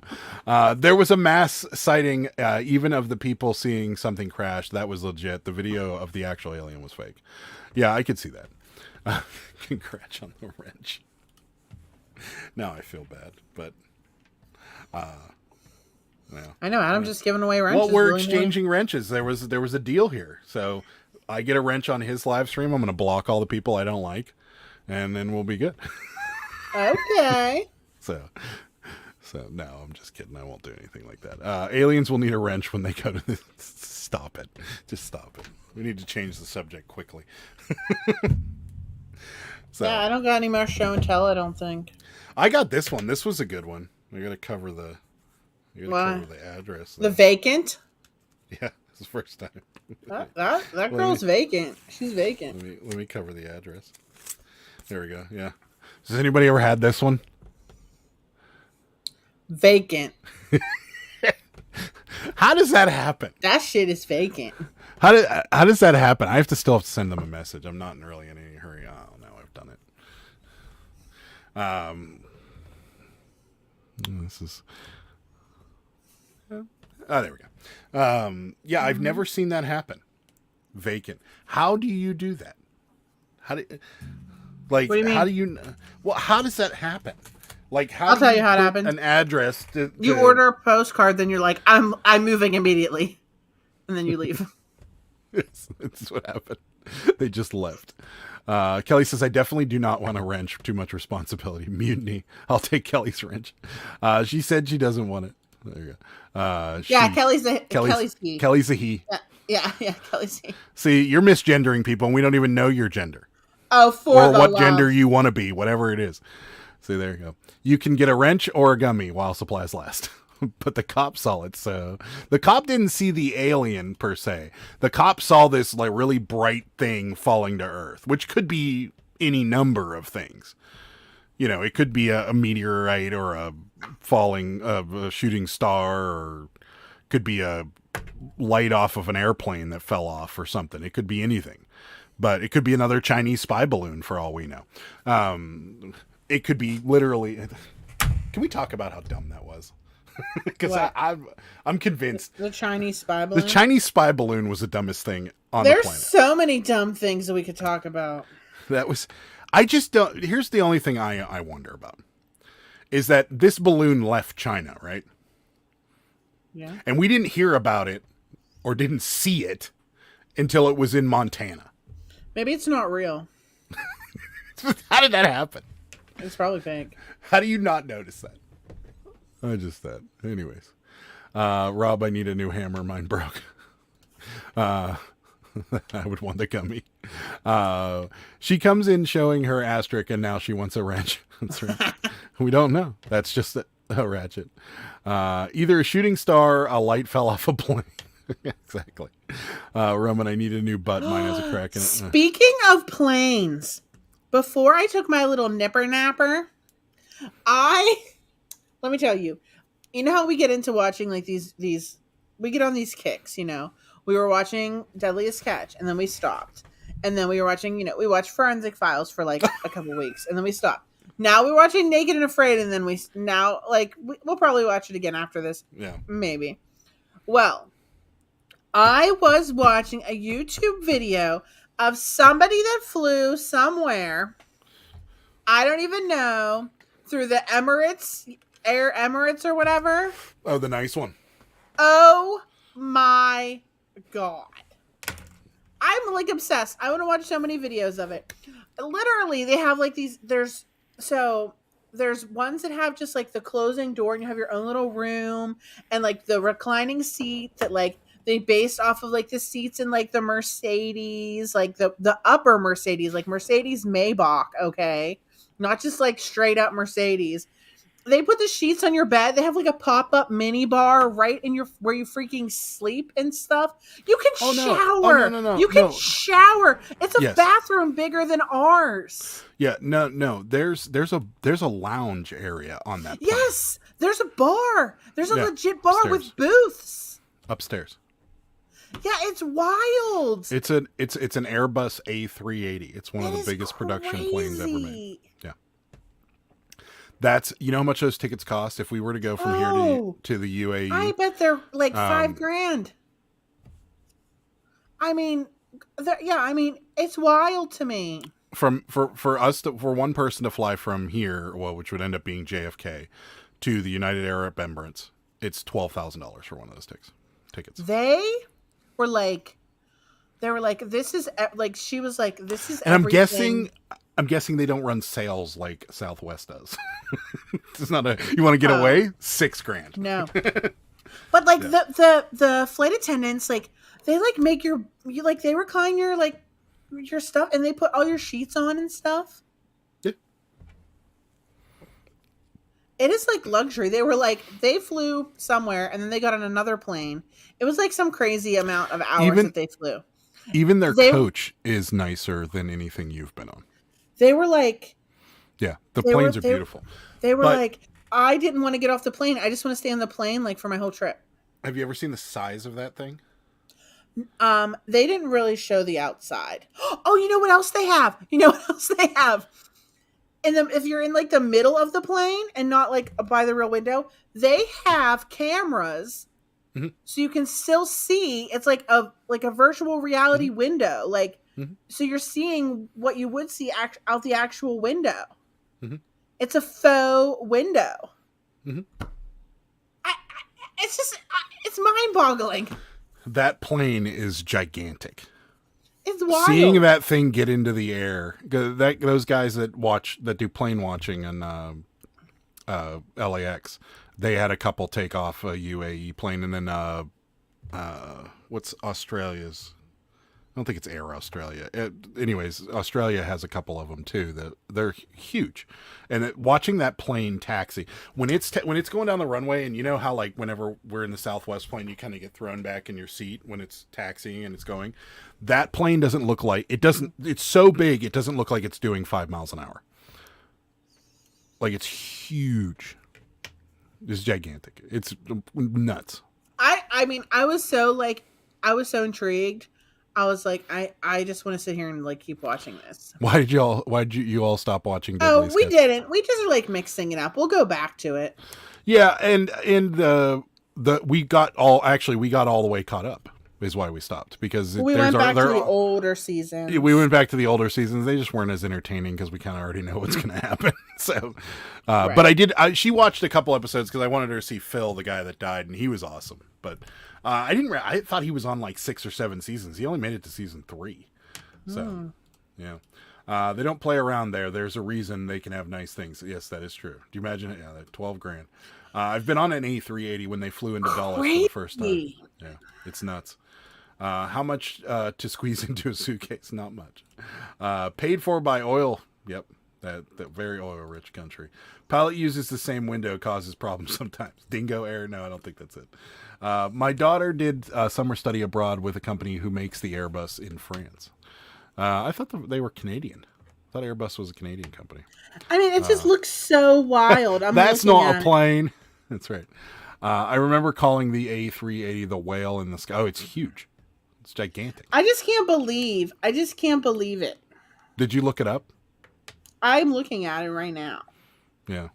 S4: there was a mass sighting, even of the people seeing something crash. That was legit. The video of the actual alien was fake. Yeah, I could see that. Congrats on the wrench. Now I feel bad, but yeah.
S5: I know Adam's just giving away wrenches.
S4: Well, we're exchanging wrenches. There was a deal here, so I get a wrench on his live stream. I'm going to block all the people I don't like, and then we'll be good.
S5: Okay.
S4: So no, I'm just kidding. I won't do anything like that. Aliens will need a wrench when they go to this. Stop it. Just stop it. We need to change the subject quickly. So,
S5: yeah, I don't got any more show and tell, I don't think.
S4: I got this one. This was a good one. I got to cover the address.
S5: The vacant?
S4: Yeah, it's the first time.
S5: That girl's vacant. She's vacant.
S4: Let me cover the address. There we go. Yeah. Has anybody ever had this one?
S5: Vacant.
S4: How does that happen?
S5: That shit is vacant.
S4: How does that happen? I have to send them a message. I'm not really in any hurry. Oh, now I've done it. This is. Oh, there we go. Yeah, I've never seen that happen. Vacant. How do you do that? What do you mean? How does that happen? Like, how?
S5: I'll tell you how it happens.
S4: An address.
S5: You order a postcard, then you're like, I'm moving immediately, and then you leave.
S4: That's what happened. They just left. Kelly says, I definitely do not want a wrench. Too much responsibility. Mutiny. I'll take Kelly's wrench. She said she doesn't want it. There you go.
S5: Kelly's he.
S4: Kelly's a he.
S5: Yeah, Kelly's he.
S4: See, you're misgendering people, and we don't even know your gender.
S5: Oh,
S4: or what gender you want to be, whatever it is. See, there you go. You can get a wrench or a gummy while supplies last. But the cop saw it, so the cop didn't see the alien per se. The cop saw this like really bright thing falling to Earth, which could be any number of things. You know, it could be a meteorite or a falling a shooting star, or could be a light off of an airplane that fell off or something. It could be anything, but it could be another Chinese spy balloon for all we know. It could be literally. Can we talk about how dumb that was? Because I'm convinced
S5: the Chinese spy balloon.
S4: The Chinese spy balloon was the dumbest thing on the planet.
S5: There's so many dumb things that we could talk about.
S4: That was. I just don't. Here's the only thing I wonder about is that this balloon left China, right?
S5: Yeah.
S4: And we didn't hear about it or didn't see it until it was in Montana.
S5: Maybe it's not real.
S4: How did that happen?
S5: It's probably fake.
S4: How do you not notice that? I just thought. Anyways. Rob, I need a new hammer. Mine broke. I would want the gummy. She comes in showing her asterisk, and now she wants a wrench. That's right. We don't know. That's just a ratchet. Either a shooting star, a light fell off a plane. Exactly. Roman, I need a new butt. Mine has a crack in it.
S5: Speaking of planes, before I took my little nipper napper, let me tell you, you know how we get into watching like these we get on these kicks, you know. We were watching Deadliest Catch, and then we stopped. And then we were watching, we watched Forensic Files for like a couple weeks, and then we stopped. Now we're watching Naked and Afraid, and then we'll probably watch it again after this.
S4: Yeah.
S5: Maybe. Well, I was watching a YouTube video of somebody that flew somewhere, I don't even know, through the Emirates or whatever.
S4: Oh, the nice one.
S5: Oh my God. I'm like obsessed. I want to watch so many videos of it. Literally, they have like these, there's ones that have just like the closing door and you have your own little room and like the reclining seat that like they based off of like the seats in like the Mercedes, like the upper Mercedes, like Mercedes Maybach, okay? Not just like straight up Mercedes. They put the sheets on your bed. They have like a pop-up mini bar right in your where you freaking sleep and stuff. You can shower.
S4: No.
S5: You can shower. It's a
S4: Yes.
S5: bathroom bigger than ours.
S4: Yeah, no. There's a lounge area on that plane.
S5: Yes, there's a bar. There's a
S4: Yeah,
S5: legit bar
S4: upstairs.
S5: with booths.
S4: Upstairs.
S5: Yeah, it's wild.
S4: It's an Airbus A380. It's one of
S5: That
S4: the
S5: is
S4: biggest production planes ever made.
S5: crazy.
S4: Yeah. That's how much those tickets cost if we were to go from here to the UAE.
S5: I bet they're like $5,000. I mean, it's wild to me.
S4: For one person to fly from here, which would end up being JFK, to the United Arab Emirates, it's $12,000 for one of those tickets.
S5: They were like, this is like, she was like, this is.
S4: And
S5: everything.
S4: I'm guessing they don't run sales like Southwest does. It's not you want to get away? $6,000.
S5: No. But like the flight attendants, like they like make you like they recline your stuff and they put all your sheets on and stuff.
S4: Yeah.
S5: It is like luxury. They were like, they flew somewhere and then they got on another plane. It was like some crazy amount of hours that they flew.
S4: Even their coach is nicer than anything you've been on.
S5: They were like,
S4: yeah, the planes are beautiful.
S5: They were like, I didn't want to get off the plane. I just want to stay on the plane like for my whole trip.
S4: Have you ever seen the size of that thing?
S5: They didn't really show the outside. Oh, you know what else they have? If you're in like the middle of the plane and not like by the real window, they have cameras, so you can still see. It's like a virtual reality window, like so you're seeing what you would see out the actual window. It's a faux window. It's mind-boggling.
S4: That plane is gigantic.
S5: It's wild.
S4: Seeing that thing get into the air, those guys that do plane watching in LAX, they had a couple take off a UAE plane, and then what's Australia's? I don't think it's Air Australia. Anyways, Australia has a couple of them too. They're huge, and watching that plane taxi when it's going down the runway, and you know how like whenever we're in the Southwest plane, you kind of get thrown back in your seat when it's taxiing and it's going. That plane doesn't look like it doesn't. It's so big, it doesn't look like it's doing 5 miles an hour. Like it's huge. It's gigantic. It's nuts.
S5: I mean, I was so intrigued. I was like, I just want to sit here and like keep watching this.
S4: Why did you all stop watching?
S5: Oh,
S4: Deadly
S5: we
S4: Sketch?
S5: didn't. We just are like mixing it up. We'll go back to it.
S4: Yeah, and we got all the way caught up. Is why we stopped, because
S5: We went back to the older seasons.
S4: We went back to the older seasons. They just weren't as entertaining because we kind of already know what's going to happen. So,
S5: Right.
S4: but she watched a couple episodes because I wanted her to see Phil, the guy that died, and he was awesome. But I thought he was on like 6 or 7 seasons. He only made it to season 3. So, yeah. They don't play around there. There's a reason they can have nice things. Yes, that is true. Do you imagine it? Yeah, that $12,000. I've been on an A380 when they flew into Dulles for the first time. Yeah, it's nuts. How much to squeeze into a suitcase? Not much. Paid for by oil. Yep, that very oil-rich country. Pilot uses the same window, causes problems sometimes. Dingo air? No, I don't think that's it. My daughter did summer study abroad with a company who makes the Airbus in France. I thought they were Canadian. I thought Airbus was a Canadian company.
S5: I mean, it just looks so wild.
S4: That's not a plane. That's right. I remember calling the A380 the whale in the sky. Oh, it's huge. It's gigantic.
S5: I just can't believe it.
S4: Did you look it up?
S5: I'm looking at it right now.
S4: Yeah.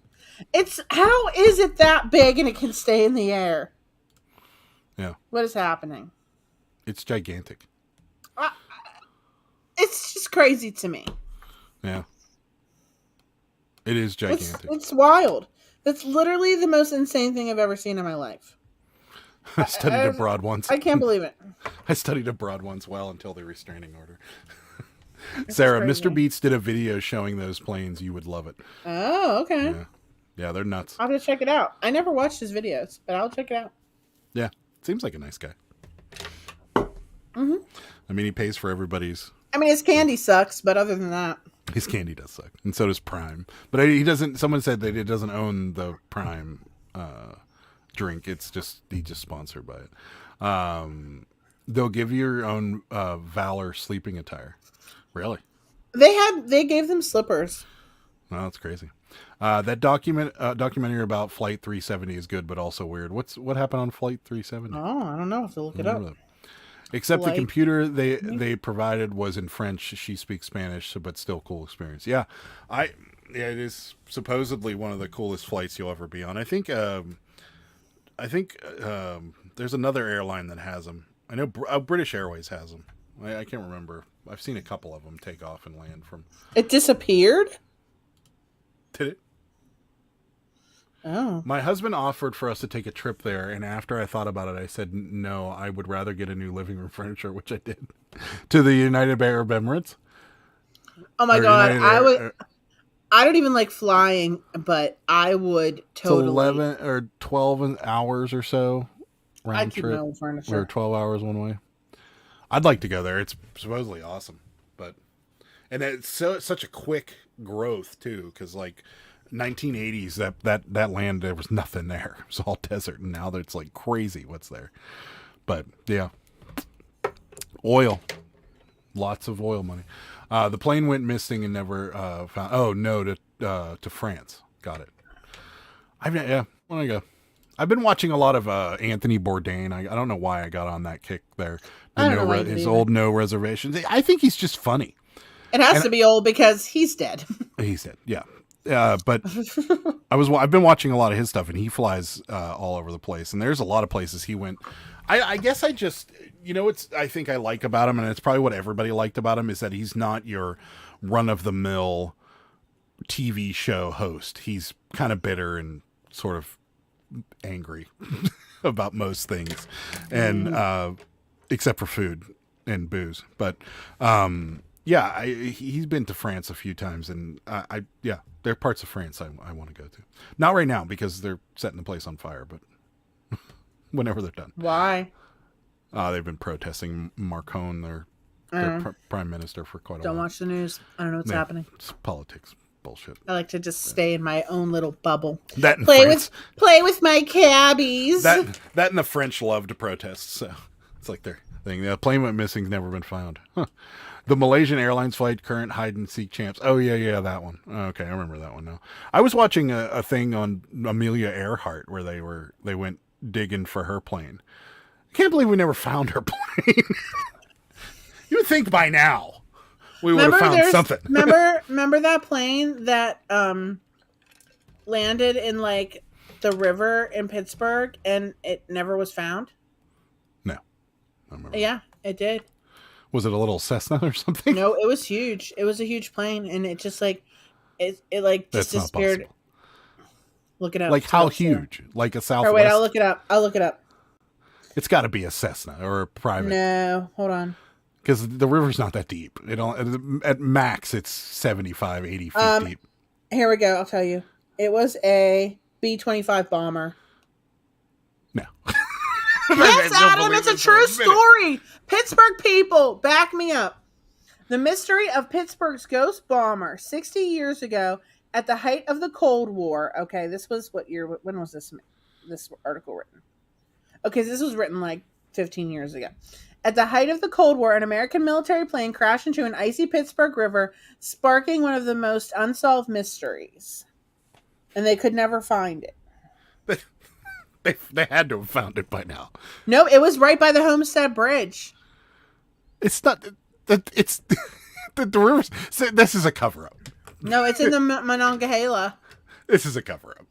S5: How is it that big and it can stay in the air?
S4: Yeah.
S5: What is happening?
S4: It's gigantic.
S5: It's just crazy to me.
S4: Yeah. It is gigantic.
S5: It's wild. That's literally the most insane thing I've ever seen in my life.
S4: I studied abroad once.
S5: I can't believe it.
S4: I studied abroad once, until the restraining order. Sarah, Mr. Beats did a video showing those planes. You would love it.
S5: Oh, okay.
S4: Yeah, they're nuts.
S5: I'll have to check it out. I never watched his videos, but I'll check it out.
S4: Yeah, seems like a nice guy.
S5: Mm-hmm.
S4: I mean, he pays for everybody's.
S5: I mean, his candy sucks, but other than that.
S4: His candy does suck, and so does Prime. But he doesn't. Someone said that it doesn't own the Prime drink. It's just he's just sponsored by it. They'll give you your own Valor sleeping attire. Really?
S5: They gave them slippers.
S4: No, that's crazy. That documentary about Flight 370 is good, but also weird. What happened on Flight 370?
S5: Oh, I don't know. I have to look it up.
S4: Except the computer they provided was in French. She speaks Spanish, so, but still cool experience. Yeah, it is supposedly one of the coolest flights you'll ever be on. I think there's another airline that has them. I know British Airways has them. I can't remember. I've seen a couple of them take off and land from.
S5: It disappeared?
S4: Did it?
S5: Oh.
S4: My husband offered for us to take a trip there, and after I thought about it, I said no. I would rather get a new living room furniture, which I did, to the United Arab Emirates.
S5: Oh my God! I don't even like flying, but I would totally.
S4: It's 11 or 12 hours or so round trip, or 12 hours one way. I'd like to go there. It's supposedly awesome, and it's such a quick growth too, because like 1980s that land, there was nothing there. It was all desert, and now it's like crazy what's there. But yeah, oil, lots of oil money. The plane went missing and never found. Oh no, to France. Got it. I want to go. I've been watching a lot of Anthony Bourdain. I don't know why I got on that kick there. His old No Reservations. I think he's just funny.
S5: It has to be old because he's dead.
S4: He's dead. Yeah. But I've been watching a lot of his stuff, and he flies all over the place. And there's a lot of places he went. I guess I just, I think I like about him, and it's probably what everybody liked about him, is that he's not your run of the mill TV show host. He's kind of bitter and sort of angry about most things, and except for food and booze. But yeah, he's been to France a few times, and there are parts of France I want to go to. Not right now because they're setting the place on fire, but whenever they're done.
S5: Why?
S4: They've been protesting Macron, their prime minister, for quite a while.
S5: Don't watch the news. I don't know what's happening.
S4: It's politics bullshit.
S5: I like to just stay in my own little bubble.
S4: That and
S5: play
S4: France.
S5: with my cabbies.
S4: That and the French love to protest, so it's like their thing. The plane went missing, never been found. Huh. The Malaysian Airlines flight, current hide and seek champs. Oh yeah, that one. Okay, I remember that one now. I was watching a thing on Amelia Earhart where they went digging for her plane. I can't believe we never found her plane. You would think by now we would have found something.
S5: remember that plane that landed in like the river in Pittsburgh and it never was found?
S4: No. I remember.
S5: Yeah, it did.
S4: Was it a little Cessna or something?
S5: No, it was huge. It was a huge plane, and it just like it like just
S4: That's
S5: disappeared.
S4: not possible.
S5: Look it up.
S4: Like how huge? There. Like a Southwest?
S5: Oh wait, I'll look it up.
S4: It's got to be a Cessna or a private.
S5: No, hold on.
S4: Because the river's not that deep. At max, it's 75, 80 feet deep.
S5: Here we go. I'll tell you. It was a B-25 bomber.
S4: No.
S5: Yes, Adam, it's a true story. Pittsburgh people, back me up. The mystery of Pittsburgh's ghost bomber 60 years ago at the height of the Cold War. Okay, this was what year? When was this article written? Okay, so this was written like 15 years ago. At the height of the Cold War, an American military plane crashed into an icy Pittsburgh river, sparking one of the most unsolved mysteries. And they could never find it.
S4: They had to have found it by now.
S5: No, it was right by the Homestead Bridge.
S4: It's not. It's the rivers. This is a cover up.
S5: No, it's in the Monongahela.
S4: This is a cover up.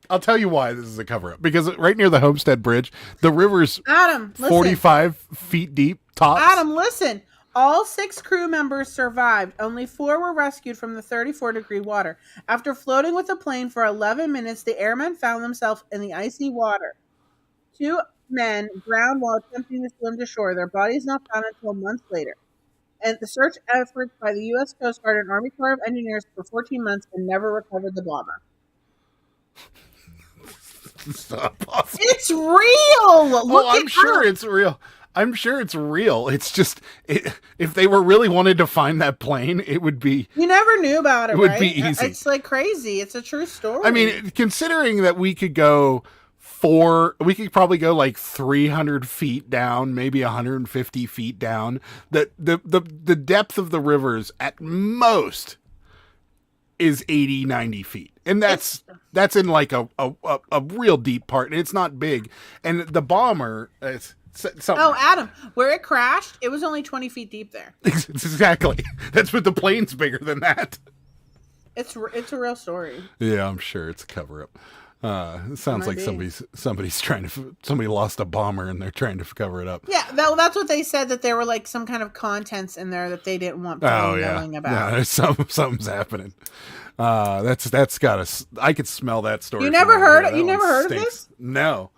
S4: I'll tell you why this is a cover up. Because right near the Homestead Bridge, the river's 45 feet deep. Tops.
S5: Adam, listen. All 6 crew members survived. Only 4 were rescued from the 34-degree water. After floating with the plane for 11 minutes, the airmen found themselves in the icy water. 2 men drowned while attempting to swim to shore. Their bodies not found until months later. And the search efforts by the U.S. Coast Guard and Army Corps of Engineers for 14 months and never recovered the bomber.
S4: It's not possible.
S5: It's real!
S4: I'm sure it's real. I'm sure it's real. It's just if they were really wanted to find that plane, it would be.
S5: You never knew about it.
S4: It would
S5: right?
S4: be easy.
S5: It's like crazy. It's a true story.
S4: I mean, considering that we could probably go like 300 feet down, maybe 150 feet down. The depth of the rivers at most is 80, 90 feet. And that's in like a real deep part. And it's not big. And the bomber,
S5: Adam, where it crashed, it was only 20 feet deep there.
S4: Exactly. That's what the plane's bigger than that.
S5: It's a real story.
S4: Yeah, I'm sure it's a cover up. It sounds like somebody lost a bomber and they're trying to cover it up.
S5: Yeah, that's what they said, that there were like some kind of contents in there that they didn't want people knowing about.
S4: Yeah, something's happening. That's got us. I could smell that story.
S5: You never heard of this?
S4: No.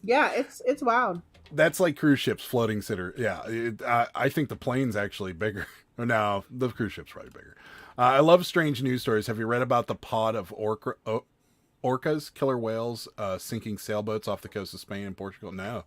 S5: Yeah, it's wild.
S4: That's like cruise ships floating sitter. Yeah, I think the plane's actually bigger. No, the cruise ship's probably bigger. I love strange news stories. Have you read about the pod of orcas, killer whales, sinking sailboats off the coast of Spain and Portugal? No.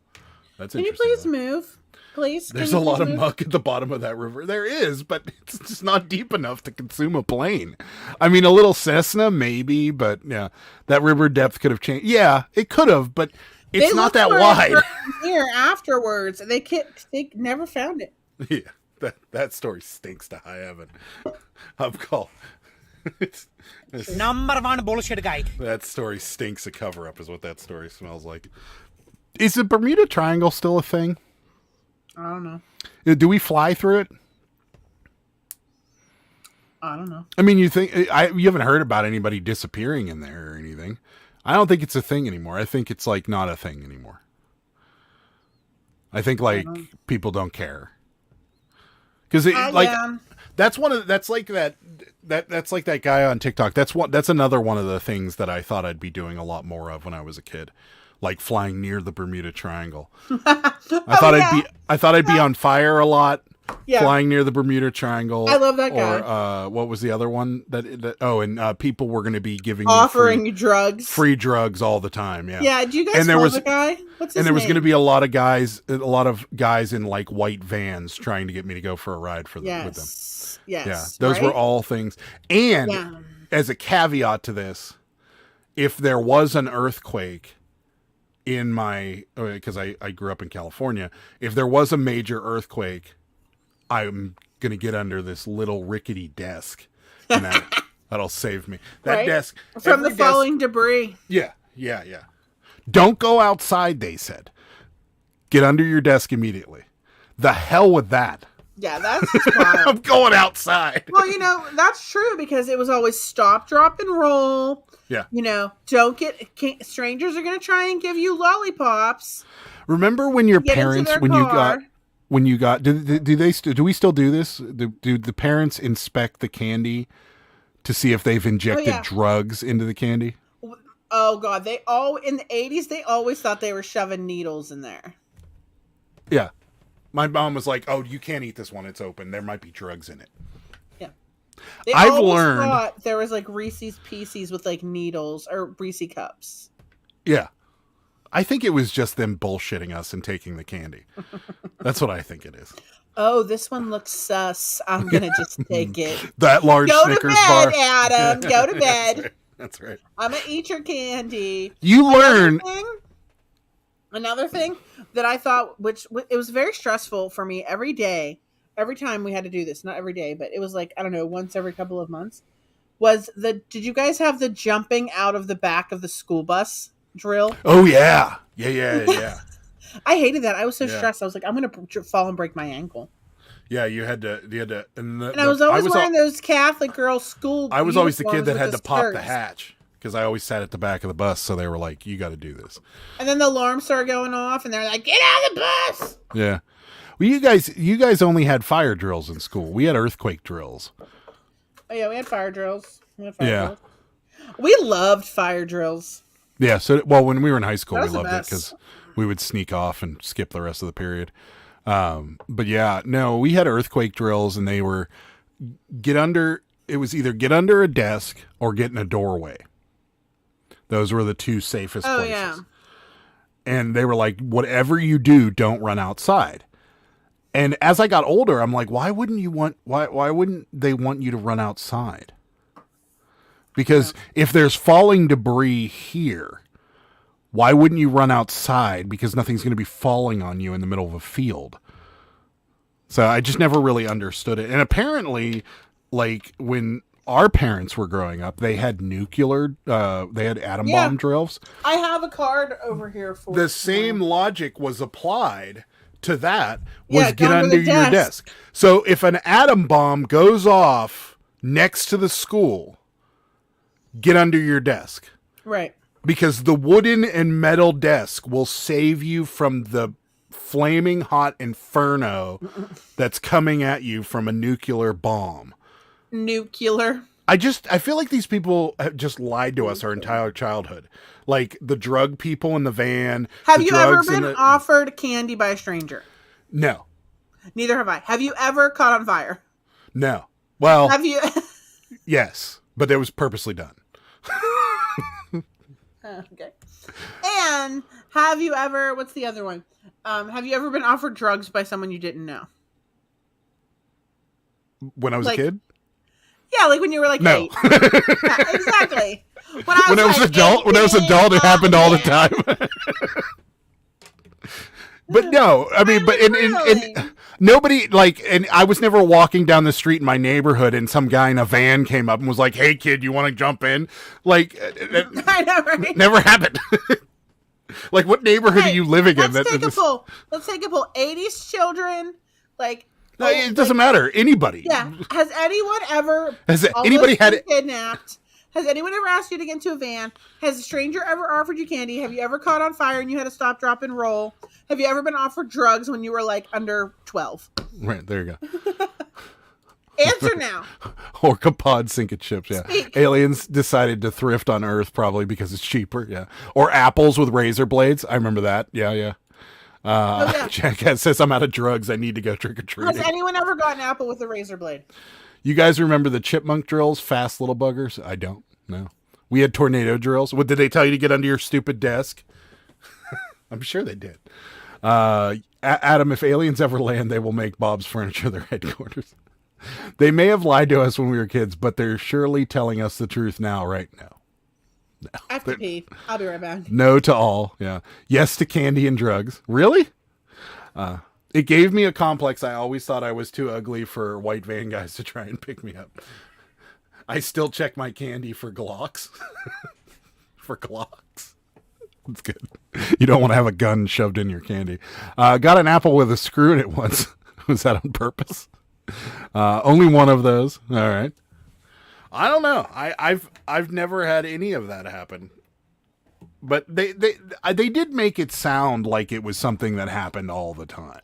S4: That's
S5: Can you
S4: interesting.
S5: please move? Please?
S4: There's a lot of muck at the bottom of that river. There is, but it's just not deep enough to consume a plane. I mean, a little Cessna, maybe, but yeah, that river depth could have changed. Yeah, it could have, but it's not that wide.
S5: Here afterwards, they never found it.
S4: Yeah, that story stinks to high heaven. I'm called.
S7: Number one bullshit guy.
S4: That story stinks a cover up, is what that story smells like. Is the Bermuda Triangle still a thing?
S5: I don't know.
S4: Do we fly through it?
S5: I don't know.
S4: I mean, you haven't heard about anybody disappearing in there or anything. I don't think it's a thing anymore. I think it's like not a thing anymore. I think like people don't care. Because that's like that guy on TikTok. That's another one of the things that I thought I'd be doing a lot more of when I was a kid. Like flying near the Bermuda Triangle. I thought I'd be on fire a lot. Yeah. Flying near the Bermuda Triangle.
S5: I love that guy.
S4: Or what was the other one people were going to be
S5: offering drugs.
S4: Free drugs all the time. Yeah.
S5: Yeah. Do you guys know the guy? What's his name?
S4: And there was going to be a lot of guys in like white vans trying to get me to go for a ride with them.
S5: Yes.
S4: Yeah. Those were all things. And as a caveat to this, if there was an earthquake because I grew up in California, if there was a major earthquake, I'm going to get under this little rickety desk and that'll save me. That desk.
S5: From the falling debris.
S4: Yeah. Don't go outside, they said. Get under your desk immediately. The hell with that.
S5: Yeah, that's wild.
S4: I'm going outside.
S5: Well, that's true because it was always stop, drop, and roll.
S4: Yeah.
S5: Don't strangers are going to try and give you lollipops.
S4: Remember when your parents, do we still do this? Do the parents inspect the candy to see if they've injected drugs into the candy?
S5: Oh God. In the 80s, they always thought they were shoving needles in there.
S4: Yeah. My mom was like, "Oh, you can't eat this one. It's open. There might be drugs in it."
S5: Yeah.
S4: I've learned
S5: thought there was like Reese's Pieces with like needles or Reese cups.
S4: Yeah. I think it was just them bullshitting us and taking the candy. That's what I think it is.
S5: Oh, this one looks sus. I'm going to just take it.
S4: That large Snickers bar.
S5: Go to bed, Adam. Go to bed.
S4: That's right.
S5: I'm going to eat your candy.
S4: You learn.
S5: Another thing that I thought, which it was very stressful for me every time we had to do this, not every day, but it was like, I don't know, once every couple of months, did you guys have the jumping out of the back of the school bus drill?
S4: Oh, yeah. Yeah.
S5: I hated that. I was so stressed. I was like, I'm going to fall and break my ankle.
S4: Yeah, you had to, and
S5: I was always wearing those Catholic girl school.
S4: I was always the kid that had to pop the hatch. Because I always sat at the back of the bus, so they were like, "You got to do this."
S5: And then the alarm started going off, and they're like, "Get out of the bus!"
S4: Yeah. Well, you guys only had fire drills in school. We had earthquake drills.
S5: Oh yeah, we had fire drills. Drills. We loved fire drills.
S4: Yeah. So, when we were in high school, we loved it because we would sneak off and skip the rest of the period. But yeah, no, we had earthquake drills, and they were It was either get under a desk or get in a doorway. Those were the two safest places. Yeah. And they were like, whatever you do, don't run outside. And as I got older, I'm like, why wouldn't they want you to run outside? Because if there's falling debris here, why wouldn't you run outside? Because nothing's going to be falling on you in the middle of a field. So I just never really understood it. And apparently, like when our parents were growing up, they had they had atom bomb drills.
S5: I have a card over here for
S4: the same logic was applied to that, was get under your desk. So if an atom bomb goes off next to the school, get under your desk.
S5: Right.
S4: Because the wooden and metal desk will save you from the flaming hot inferno that's coming at you from a nuclear bomb.
S5: Nuclear.
S4: I feel like these people have just lied to us our entire childhood. Like the drug people in the van.
S5: Have you ever been offered candy by a stranger?
S4: No.
S5: Neither have I. Have you ever caught on fire?
S4: No. Well,
S5: have you?
S4: Yes, but it was purposely done.
S5: Okay. And have you ever, what's the other one? Have you ever been offered drugs by someone you didn't know?
S4: When I was a kid?
S5: Yeah, like when you were like 8. Yeah, exactly. When
S4: I was adult, it happened all the time. But no, I mean, but in nobody, like, and I was never walking down the street in my neighborhood and some guy in a van came up and was like, "Hey kid, you want to jump in?" Like,
S5: I know, right?
S4: Never happened. Like, what neighborhood are you living in?
S5: Let's take a poll. Let's take a poll. 80s children, like.
S4: No, it doesn't matter. Anybody.
S5: Yeah. Has anyone ever kidnapped? Has anyone ever asked you to get into a van? Has a stranger ever offered you candy? Have you ever caught on fire and you had to stop, drop, and roll? Have you ever been offered drugs when you were like under 12?
S4: Right, there you go.
S5: Answer now.
S4: Orcapod sinking ships, yeah.
S5: Speak.
S4: Aliens decided to thrift on Earth probably because it's cheaper, yeah. Or apples with razor blades. I remember that. Yeah. Jackass says I'm out of drugs. I need to go trick or treating.
S5: Has anyone ever got an apple with a razor blade?
S4: You guys remember the chipmunk drills? Fast little buggers? I don't. No. We had tornado drills. What did they tell you to get under your stupid desk? I'm sure they did. Adam, if aliens ever land, they will make Bob's Furniture their headquarters. They may have lied to us when we were kids, but they're surely telling us the truth now, right now. No.
S5: I have to pee. I'll be right back.
S4: No to all. Yeah. Yes to candy and drugs. Really? It gave me a complex. I always thought I was too ugly for white van guys to try and pick me up. I still check my candy for Glocks. For Glocks. That's good. You don't want to have a gun shoved in your candy. Got an apple with a screw in it once. Was that on purpose? Only one of those. All right. I don't know. I've never had any of that happen. But they did make it sound like it was something that happened all the time.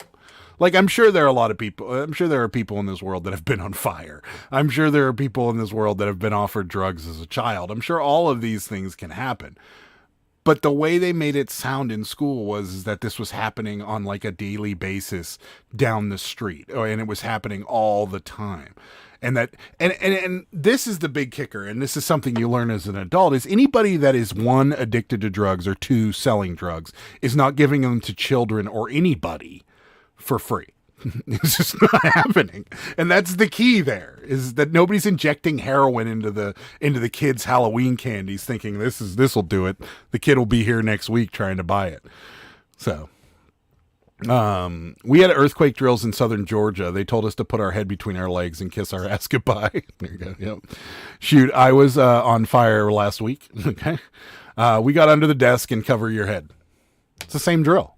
S4: Like, I'm sure there are a lot of people. I'm sure there are people in this world that have been on fire. I'm sure there are people in this world that have been offered drugs as a child. I'm sure all of these things can happen. But the way they made it sound in school was that this was happening on like a daily basis down the street, and it was happening all the time. And that, and this is the big kicker, and this is something you learn as an adult, is anybody that is, 1, addicted to drugs, or 2, selling drugs, is not giving them to children or anybody for free. It's just not happening. And that's the key there, is that nobody's injecting heroin into the kids' Halloween candies thinking this will do it. The kid will be here next week trying to buy it. So we had earthquake drills in southern Georgia. They told us to put our head between our legs and kiss our ass goodbye. There you go. Yep. Shoot, I was on fire last week. Okay. We got under the desk and cover your head. It's the same drill.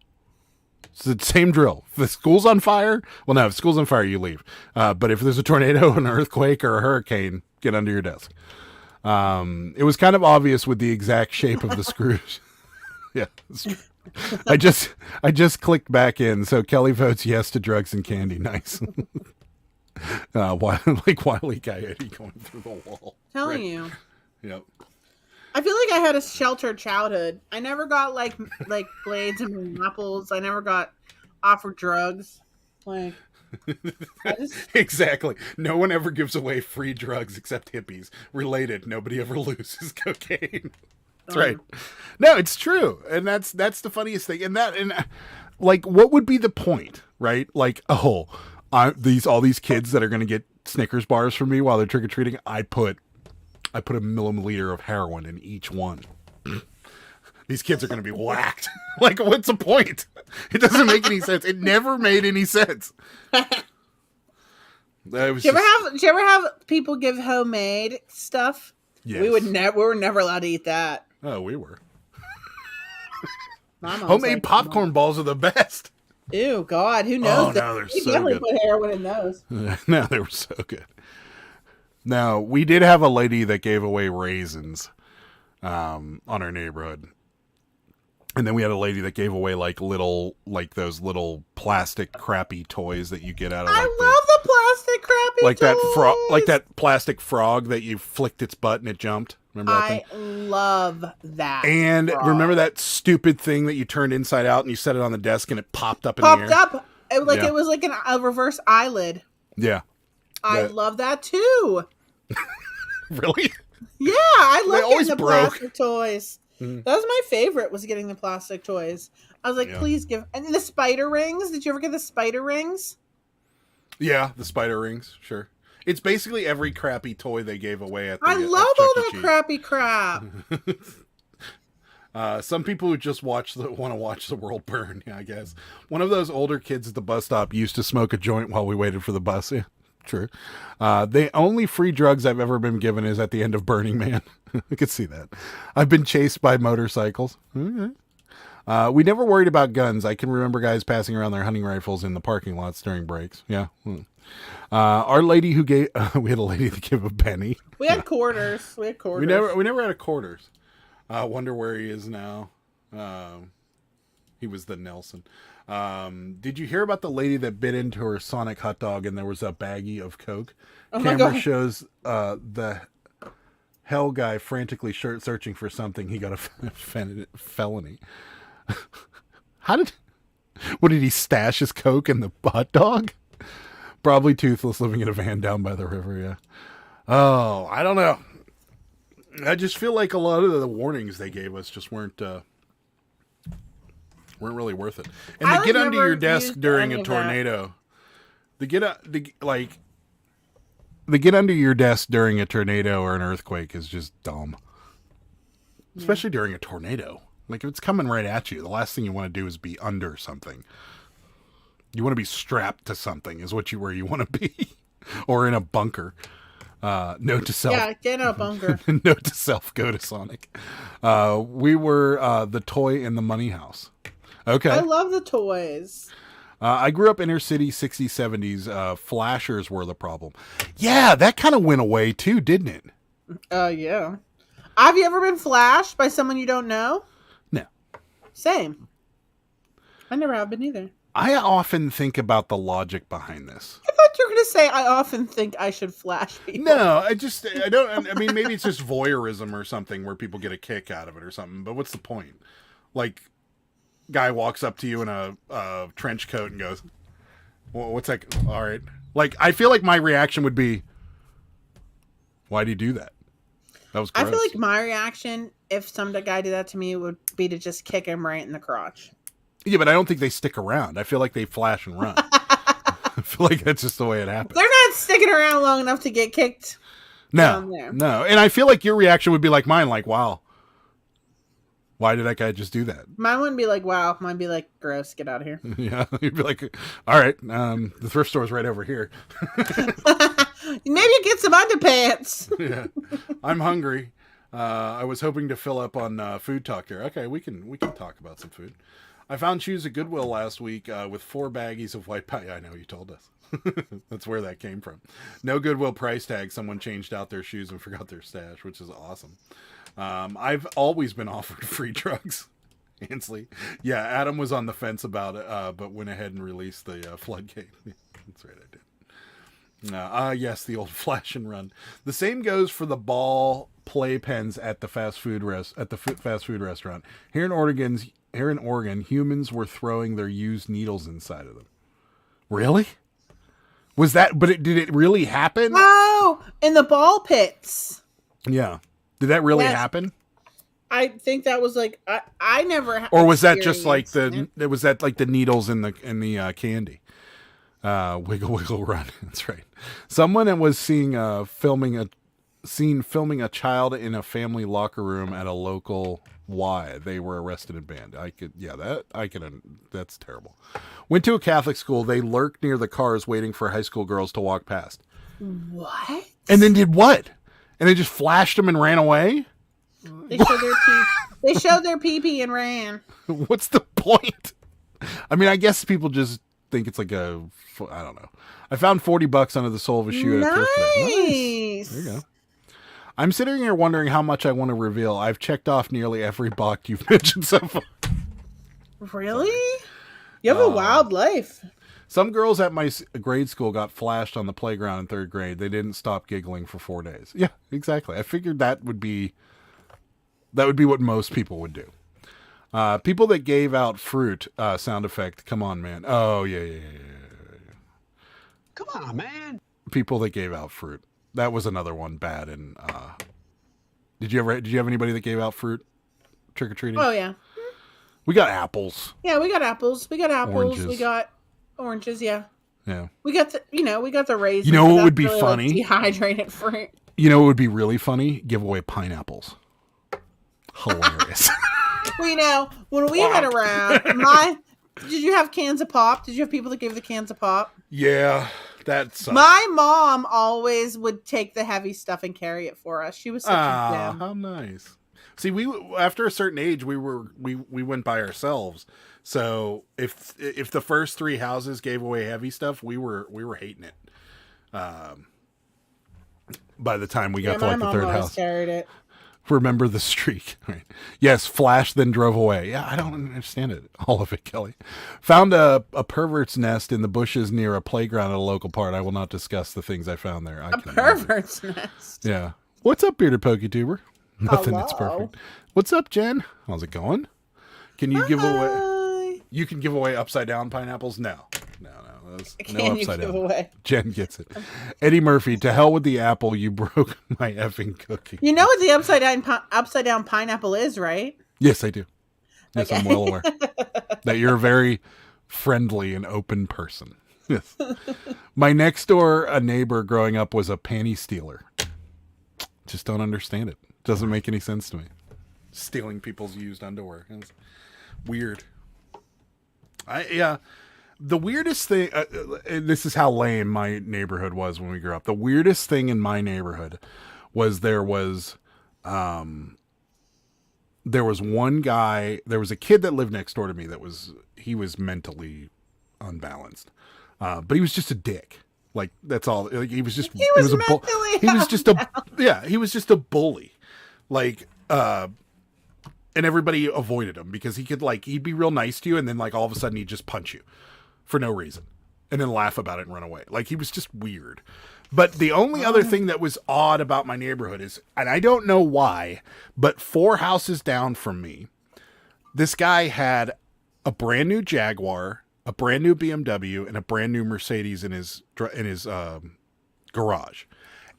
S4: It's the same drill. If the school's on fire, well, no, if the school's on fire, you leave. But if there's a tornado, an earthquake, or a hurricane, get under your desk. It was kind of obvious with the exact shape of the screws. Yeah. I just clicked back in. So Kelly votes yes to drugs and candy. Nice. Like Wile E. Coyote going through the wall.
S5: Telling you.
S4: Yep.
S5: I feel like I had a sheltered childhood. I never got like blades and apples. I never got offered drugs. Like,
S4: exactly. No one ever gives away free drugs except hippies. Related. Nobody ever loses cocaine. That's right. No, it's true, and that's the funniest thing. And like, what would be the point, right? Like, all these kids that are going to get Snickers bars from me while they're trick or treating. I put a milliliter of heroin in each one. These kids are going to be whacked. Like, what's the point? It doesn't make any sense. It never made any sense.
S5: Did you ever have people give homemade stuff?
S4: Yes.
S5: We were never allowed to eat that.
S4: Oh, we were.
S5: Homemade
S4: popcorn balls are the best.
S5: Ew, God, who knows?
S4: Oh, no, they're
S5: we
S4: so
S5: definitely
S4: good.
S5: put heroin in those.
S4: No, they were so good. Now, we did have a lady that gave away raisins on our neighborhood. And then we had a lady that gave away those little plastic crappy toys that you get out of.
S5: I love the plastic crappy
S4: like
S5: toys.
S4: like that plastic frog that you flicked its butt and it jumped. Remember that thing?
S5: I love that.
S4: And
S5: frog.
S4: remember that stupid thing that you turned inside out and you set it on the desk and it popped up in the air?
S5: Up. It was like a reverse eyelid.
S4: Yeah.
S5: I love that too.
S4: Really?
S5: Yeah, I love
S4: always
S5: getting the
S4: broke.
S5: plastic toys. That was my favorite, was getting the plastic toys. I was like, please give. And the spider rings. Did you ever get the spider rings?
S4: Yeah, the spider rings. Sure. It's basically every crappy toy they gave away at the
S5: I love
S4: at
S5: all
S4: Chuck E.
S5: that
S4: Cheese.
S5: crappy crap.
S4: Some people who just want to watch the world burn. Yeah, I guess. One of those older kids at the bus stop used to smoke a joint while we waited for the bus. Yeah, true. The only free drugs I've ever been given is at the end of Burning Man. I could see that. I've been chased by motorcycles. Okay. We never worried about guns. I can remember guys passing around their hunting rifles in the parking lots during breaks. Yeah. Our lady who gave we had a lady that gave a penny.
S5: We had quarters. We
S4: We never had a quarters. Wonder where he is now. He was the Nelson. Did you hear about the lady that bit into her Sonic hot dog and there was a baggie of Coke? Camera shows the hell guy frantically searching for something. He got a felony. What did he stash his Coke in the hot dog? Probably toothless, living in a van down by the river. Yeah. Oh, I don't know. I just feel like a lot of the warnings they gave us just weren't really worth it. And to get under your desk during a tornado, to get under your desk during a tornado or an earthquake is just dumb. Especially during a tornado. Like, if it's coming right at you, the last thing you want to do is be under something. You want to be strapped to something is where you want to be. Or in a bunker. Note to self.
S5: Yeah, get in a bunker.
S4: Note to self, go to Sonic. We were the toy in the money house. Okay.
S5: I love the toys.
S4: I grew up inner city 60s, 70s. Flashers were the problem. Yeah, that kind of went away too, didn't it?
S5: Yeah. Have you ever been flashed by someone you don't know?
S4: No.
S5: Same. I never have been either.
S4: I often think about the logic behind this.
S5: I thought you were going to say, I often think I should flash people.
S4: No, I don't. I mean, maybe it's just voyeurism or something where people get a kick out of it or something. But what's the point? Like, guy walks up to you in a trench coat and goes, well, what's that? All right. Like, I feel like my reaction would be, why do you do that? That was gross.
S5: I feel like my reaction, if some guy did that to me, would be to just kick him right in the crotch.
S4: Yeah, but I don't think they stick around. I feel like they flash and run. I feel like that's just the way it happens.
S5: They're not sticking around long enough to get kicked down there.
S4: No. And I feel like your reaction would be like mine, like, wow. Why did that guy just do that?
S5: Mine wouldn't be like, wow. Mine would be like, gross, get out of here.
S4: Yeah, you'd be like, all right, the thrift store's right over here.
S5: Maybe get some underpants.
S4: Yeah, I'm hungry. I was hoping to fill up on food talk there. Okay, we can talk about some food. I found shoes at Goodwill last week with 4 baggies of white pie. I know, you told us. That's where that came from. No Goodwill price tag. Someone changed out their shoes and forgot their stash, which is awesome. I've always been offered free drugs. Ansley. Yeah, Adam was on the fence about it, but went ahead and released the floodgate. That's right, I did. Yes, the old flash and run. The same goes for the ball playpens at the fast food restaurant. Here in Oregon, humans were throwing their used needles inside of them. Really? Was that? But did it really happen?
S5: Oh, in the ball pits.
S4: Yeah. Did that really happen?
S5: I think that was like I never.
S4: Or was that just like
S5: experienced it.
S4: was that like the needles in the candy? Wiggle wiggle run. That's right. Someone that was filming a child in a family locker room at a local Y. They were arrested and banned. That's terrible. Went to a Catholic school. They lurked near the cars waiting for high school girls to walk past.
S5: What?
S4: And then did what? And they just flashed them and ran away?
S5: They showed their pee-pee and ran.
S4: What's the point? I mean, I guess people just think it's like I don't know. I found $40 under the sole of a shoe at a thrift store. Nice. There you go. I'm sitting here wondering how much I want to reveal. I've checked off nearly every box you've mentioned so far.
S5: Really? You have a wild life.
S4: Some girls at my grade school got flashed on the playground in 3rd grade. They didn't stop giggling for 4 days. Yeah, exactly. I figured that would be what most people would do. People that gave out fruit sound effect. Come on, man. Oh, yeah.
S1: Come on, man.
S4: People that gave out fruit. That was another one bad. And did you have anybody that gave out fruit trick or treating?
S5: Oh yeah.
S4: We got apples.
S5: Yeah, we got apples.
S4: Oranges.
S5: We got oranges. Yeah.
S4: Yeah.
S5: We got the raisins.
S4: You know what would be
S5: really,
S4: funny?
S5: like, dehydrated fruit.
S4: You know what would be really funny? Give away pineapples. Hilarious.
S5: Well, when we went around, did you have cans of pop? Did you have people that gave the cans of pop?
S4: Yeah, that sucks.
S5: My mom always would take the heavy stuff and carry it for us. She was such a gem.
S4: How nice. See, we after a certain age, we went by ourselves. So if the first 3 houses gave away heavy stuff, we were hating it. By the time we got to like the 3rd house,
S5: carried it.
S4: Remember the streak. Right. Yes, flashed, then drove away. Yeah, I don't understand it. All of it, Kelly. Found a pervert's nest in the bushes near a playground at a local park. I will not discuss the things I found there.
S5: A pervert's nest.
S4: Yeah. What's up, bearded PokeTuber? Nothing.
S5: Hello.
S4: It's perfect. What's up, Jen? How's it going? Can you give away? You can give away upside down pineapples? No. No upside down.
S5: Away?
S4: Jen gets it. Eddie Murphy, to hell with the apple. You broke my effing cookie.
S5: You know what the upside down pineapple is, right?
S4: Yes, I do. Yes,
S5: Okay.
S4: I'm well aware that you're a very friendly and open person. Yes. My next door neighbor growing up was a panty stealer. Just don't understand it. Doesn't make any sense to me. Stealing people's used underwear. It's weird. The weirdest thing, and this is how lame my neighborhood was when we grew up. The weirdest thing in my neighborhood was there was one guy, there was a kid that lived next door to me he was mentally unbalanced. But he was just a dick. Like, that's all. Like, he was just a bully. Like, and everybody avoided him because he'd be real nice to you, and then like all of a sudden he'd just punch you for no reason and then laugh about it and run away. Like, he was just weird. But the only other thing that was odd about my neighborhood is, and I don't know why, but 4 houses down from me, this guy had a brand new Jaguar, a brand new BMW, and a brand new Mercedes in his garage.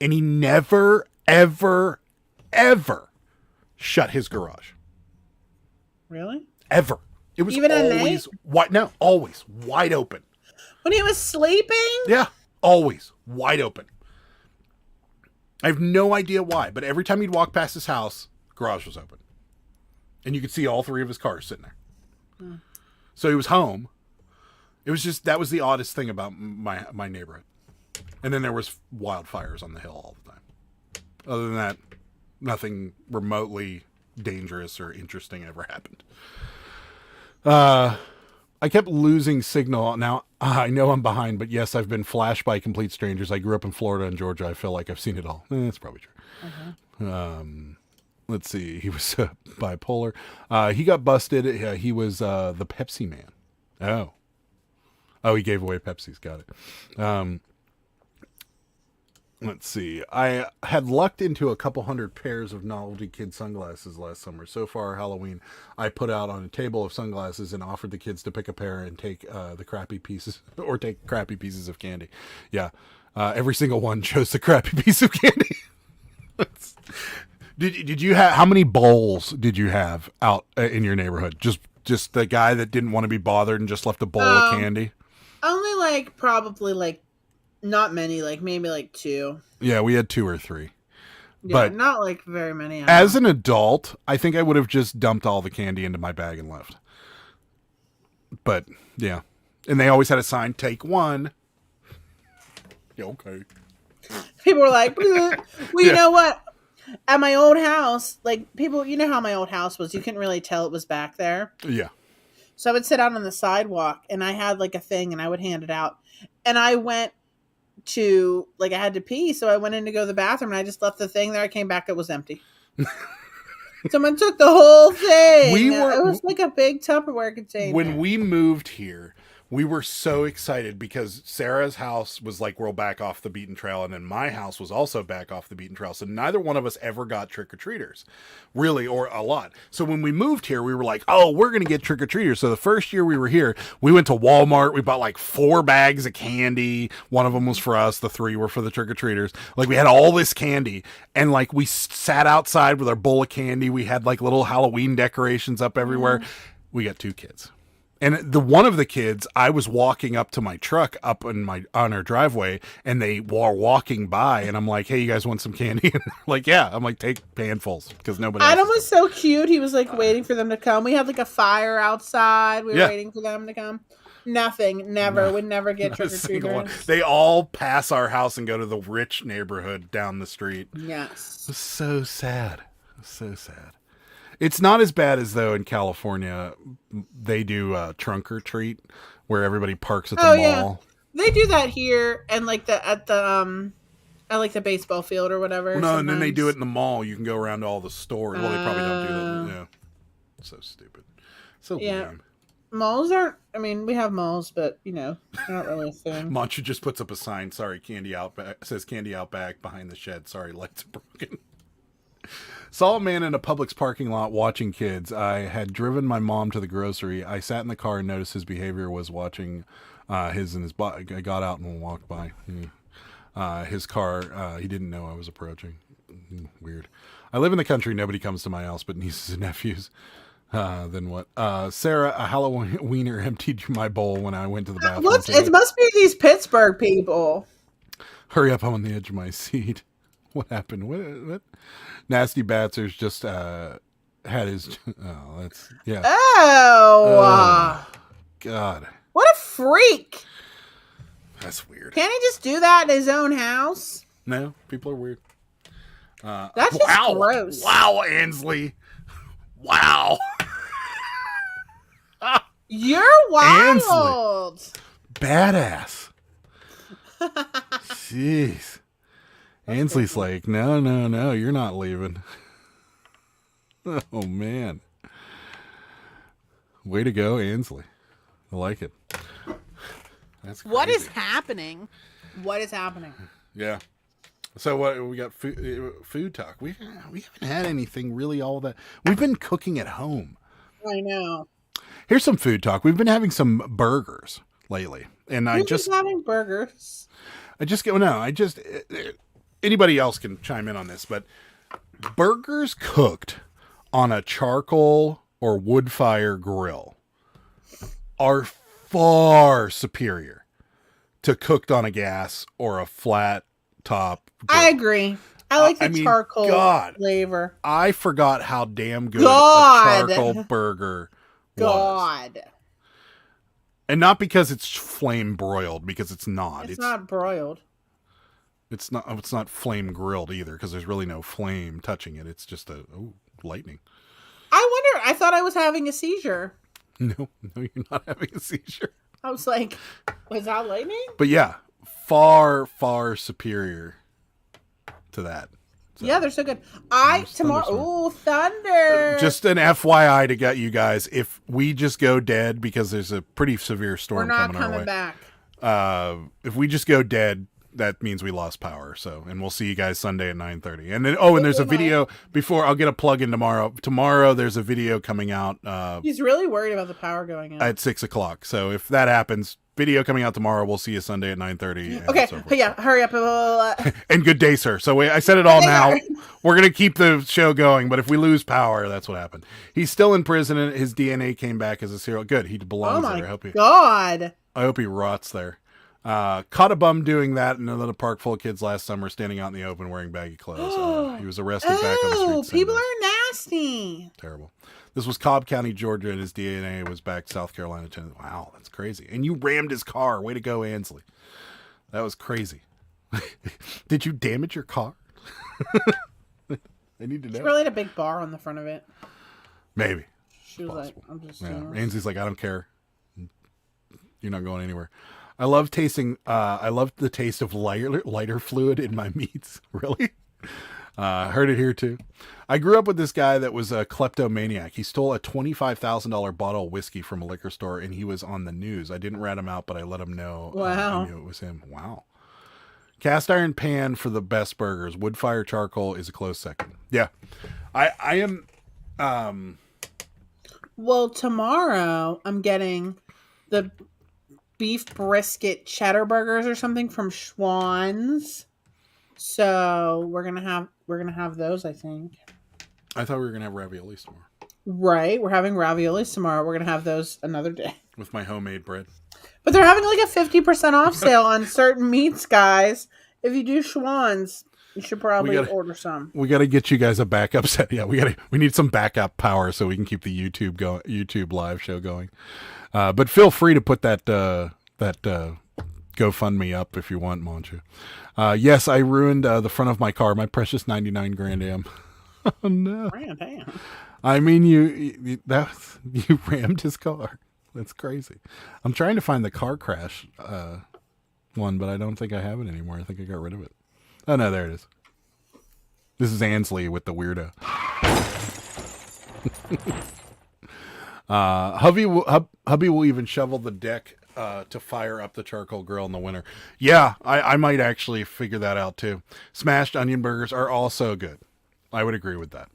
S4: And he never, ever, ever shut his garage.
S5: Really?
S4: Ever. It was
S5: Even at
S4: always wide. No, always wide open.
S5: When he was sleeping?
S4: Yeah, always wide open. I have no idea why, but every time he'd walk past his house, garage was open, and you could see all 3 of his cars sitting there. So he was home. It was just, that was the oddest thing about my neighborhood. And then there was wildfires on the hill all the time. Other than that, nothing remotely dangerous or interesting ever happened. I kept losing signal. Now, I know I'm behind, but yes, I've been flashed by complete strangers. I grew up in Florida and Georgia. I feel like I've seen it all. That's probably true. Let's see. He was bipolar. He got busted. He was the Pepsi man. Oh, he gave away Pepsis. Got it. Let's see. I had lucked into a couple hundred pairs of novelty kid sunglasses last summer. So far, Halloween, I put out on a table of sunglasses and offered the kids to pick a pair and take the crappy pieces, or take crappy pieces of candy. Yeah. Every single one chose the crappy piece of candy. Did you have, how many bowls did you have out in your neighborhood? Just the guy that didn't want to be bothered and just left a bowl of candy?
S5: Only like probably like not many, like maybe like 2.
S4: Yeah, we had 2 or 3.
S5: Yeah,
S4: But
S5: not like very many.
S4: as an adult, I think I would have just dumped all the candy into my bag and left. But yeah, and they always had a sign, "Take 1." Yeah, okay.
S5: People were like, "Well, you know what? At my old house, like people, you know how my old house was. You couldn't really tell it was back there.
S4: Yeah.
S5: So I would sit out on the sidewalk, and I had like a thing, and I would hand it out. And I went to like I had to pee, so I went in to go to the bathroom, and I just left the thing there. I came back, it was empty. Someone took the whole thing. It was like a big Tupperware container.
S4: When we moved here, we were so excited because Sarah's house was like we're back off the beaten trail, and then my house was also back off the beaten trail. So neither one of us ever got trick-or-treaters, really, or a lot. So when we moved here, we were like, oh, we're going to get trick-or-treaters. So the first year we were here, we went to Walmart. We bought like 4 bags of candy. One of them was for us. The 3 were for the trick-or-treaters. Like we had all this candy, and like we sat outside with our bowl of candy. We had like little Halloween decorations up everywhere. We got 2 kids. And one of the kids, I was walking up to my truck up on our driveway, and they were walking by, and I'm like, "Hey, you guys want some candy?" And they're like, "Yeah." I'm like, "Take handfuls," because nobody.
S5: Adam was so cute. He was like waiting for them to come. We had like a fire outside. We were waiting for them to come. Nothing. Never. Would never get trick or treaters.
S4: They all pass our house and go to the rich neighborhood down the street.
S5: Yes.
S4: It's so sad. So sad. It's not as bad as though in California they do trunk or treat where everybody parks at the mall.
S5: Yeah. They do that here and like at the baseball field or whatever.
S4: No, and then they do it in the mall. You can go around to all the stores. Well, they probably don't do that. Yeah. So stupid. So lame.
S5: Malls aren't. I mean, we have malls, but you know, they're not really a thing.
S4: Mancha just puts up a sign. Sorry, candy out back. Says candy out back behind the shed. Sorry, lights are broken. Saw a man in a Publix parking lot watching kids. I had driven my mom to the grocery. I sat in the car and noticed his behavior was watching his and his body. I got out and walked by. His car, he didn't know I was approaching. Weird. I live in the country. Nobody comes to my house but nieces and nephews. Then what? Sarah, a Halloweener emptied my bowl when I went to the bathroom.
S5: It must be these Pittsburgh people.
S4: Hurry up, I'm on the edge of my seat. What happened? What? Nasty Batzers just had his... Oh, that's... Yeah.
S5: Oh!
S4: God.
S5: What a freak!
S4: That's weird.
S5: Can't he just do that in his own house?
S4: No, people are weird.
S5: That's just gross.
S4: Wow, Ansley. Wow.
S5: You're wild.
S4: Ansley. Badass. Jeez. Ansley's like, no, you're not leaving. Oh, man. Way to go, Ansley. I like it. That's crazy.
S5: What is happening? What is happening?
S4: Yeah. So what we got? Food talk. We haven't had anything really all that. We've been cooking at home.
S5: I know.
S4: Here's some food talk. We've been having some burgers lately, and
S5: You've been having burgers.
S4: Anybody else can chime in on this, but burgers cooked on a charcoal or wood fire grill are far superior to cooked on a gas or a flat top grill.
S5: I agree. I like the charcoal flavor.
S4: I forgot how damn good a charcoal burger was. And not because it's flame broiled, because it's not.
S5: It's not broiled.
S4: It's not flame grilled either, because there's really no flame touching it. It's just lightning.
S5: I thought I was having a seizure.
S4: No, you're not having a seizure.
S5: I was like, was that lightning?
S4: But yeah, far, far superior to that. So,
S5: yeah, they're so good. Tomorrow, thunder.
S4: Just an FYI to get you guys, if we just go dead because there's a pretty severe storm coming our way.
S5: We're not coming back.
S4: If we just go dead, that means we lost power. So, and we'll see you guys Sunday at 9:30. And then, and there's a video before. I'll get a plug in tomorrow. Tomorrow there's a video coming out.
S5: He's really worried about the power going out
S4: at 6:00. So if that happens, video coming out tomorrow. We'll see you Sunday at 9:30.
S5: Okay.
S4: So
S5: Yeah. Hurry up.
S4: And good day, sir. So I said it all now. We're gonna keep the show going, but if we lose power, that's what happened. He's still in prison, and his DNA came back as a serial. Good. He belongs there. I hope he rots there. Caught a bum doing that in another park full of kids last summer, standing out in the open wearing baggy clothes. He was arrested back on the street.
S5: People are nasty.
S4: Terrible. This was Cobb County, Georgia, and his DNA was back South Carolina. Wow, that's crazy. And you rammed his car. Way to go, Ansley. That was crazy. Did you damage your car? I need to know.
S5: She really had a big bar on the front of it.
S4: Maybe.
S5: She was like, I'm just
S4: Ainsley's like, I don't care. You're not going anywhere. I love the taste of lighter fluid in my meats. Really? Heard it here too. I grew up with this guy that was a kleptomaniac. He stole a $25,000 bottle of whiskey from a liquor store, and he was on the news. I didn't rat him out, but I let him know.
S5: Wow.
S4: I knew it was him. Wow. Cast iron pan for the best burgers. Wood fire charcoal is a close second. Yeah. I am.
S5: Well, tomorrow I'm getting the beef brisket cheddar burgers or something from Schwann's. So we're gonna have those, I think.
S4: I thought we were gonna have raviolis tomorrow.
S5: Right, we're having raviolis tomorrow. We're gonna have those another day
S4: with my homemade bread.
S5: But they're having like a 50% off sale on certain meats, guys. If you do Schwann's, you should probably order some. We got to get you guys a backup set. Yeah, we need some backup power so we can keep the YouTube live show going. But feel free to put that GoFundMe up if you want, Manchu. Yes, I ruined the front of my car, my precious 99 Grand Am. Oh no! Grand Am. I mean, you rammed his car. That's crazy. I'm trying to find the car crash one, but I don't think I have it anymore. I think I got rid of it. Oh no, there it is. This is Ansley with the weirdo. Hubby will even shovel the deck to fire up the charcoal grill in the winter. Yeah, I might actually figure that out too. Smashed onion burgers are also good. I would agree with that.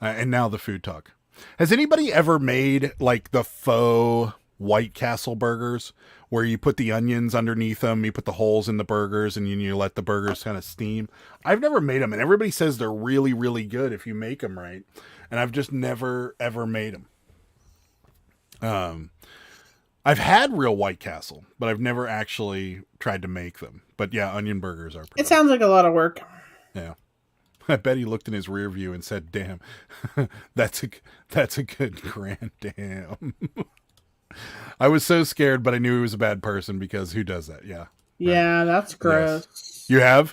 S5: And now the food talk. Has anybody ever made like the faux White Castle burgers where you put the onions underneath them, you put the holes in the burgers, and you let the burgers kind of steam? I've never made them, and everybody says they're really, really good if you make them right. And I've just never, ever made them. I've had real White Castle, but I've never actually tried to make them. But yeah, onion burgers are pretty good. Sounds like a lot of work.
S4: Yeah. I bet he looked in his rear view and said, damn, that's a good grand damn. I was so scared, but I knew he was a bad person because who does that? Yeah.
S5: Yeah, that's gross.
S4: Yes. You have?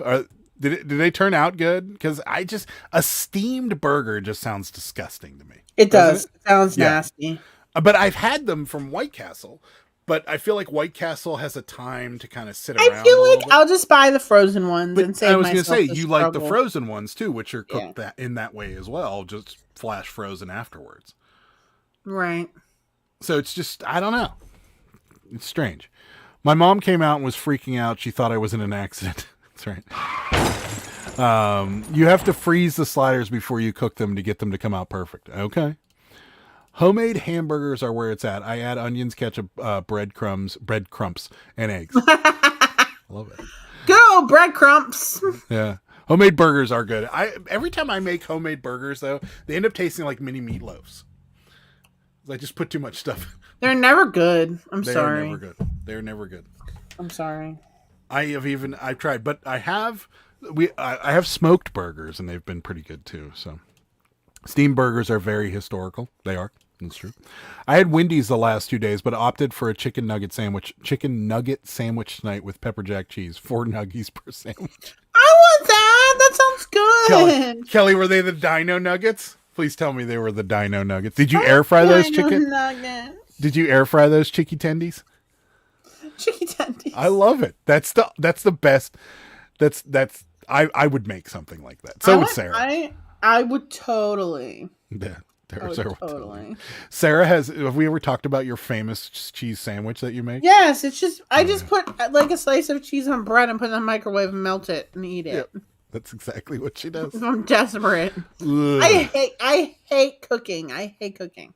S4: Did they turn out good? Because a steamed burger just sounds disgusting to me.
S5: It does. It sounds nasty.
S4: But I've had them from White Castle. But I feel like White Castle has a time to kind of sit around.
S5: I feel like I'll just buy the frozen ones and save myself. I was going to say, you like the frozen ones too, which are cooked in that way as well, just flash frozen afterwards. Right. So it's just, I don't know. It's strange. My mom came out and was freaking out. She thought I was in an accident. That's right. You have to freeze the sliders before you cook them to get them to come out perfect. Okay. Homemade hamburgers are where it's at. I add onions, ketchup, breadcrumbs, and eggs. Love it. Good old breadcrumbs.
S4: Yeah. Homemade burgers are good. Every time I make homemade burgers, though, they end up tasting like mini meatloafs. I just put too much stuff.
S5: They're never good. I'm sorry.
S4: They're never good. They're never good.
S5: I'm sorry.
S4: I've tried, but I have smoked burgers, and they've been pretty good too. So steamed burgers are very historical. They are. That's true. I had Wendy's the last 2 days, but opted for a chicken nugget sandwich tonight with pepper jack cheese. 4 nuggies per sandwich.
S5: I want that. That sounds good.
S4: Kelly, were they the Dino Nuggets? Please tell me they were the Dino Nuggets. Did you air fry those chicken nuggets? Did you air fry those chicky tendies?
S5: Chicky tendies.
S4: I love it. That's the best. I would make something like that. So would Sarah.
S5: I would totally.
S4: Yeah. Sarah's
S5: Oh,
S4: our what to
S5: totally.
S4: like. Sarah have we ever talked about your famous cheese sandwich that you make?
S5: Yes, it's just I just put like a slice of cheese on bread and put it in the microwave and melt it and eat it.
S4: Yep. That's exactly what she does.
S5: I'm desperate.
S4: Ugh.
S5: I hate cooking. I hate cooking.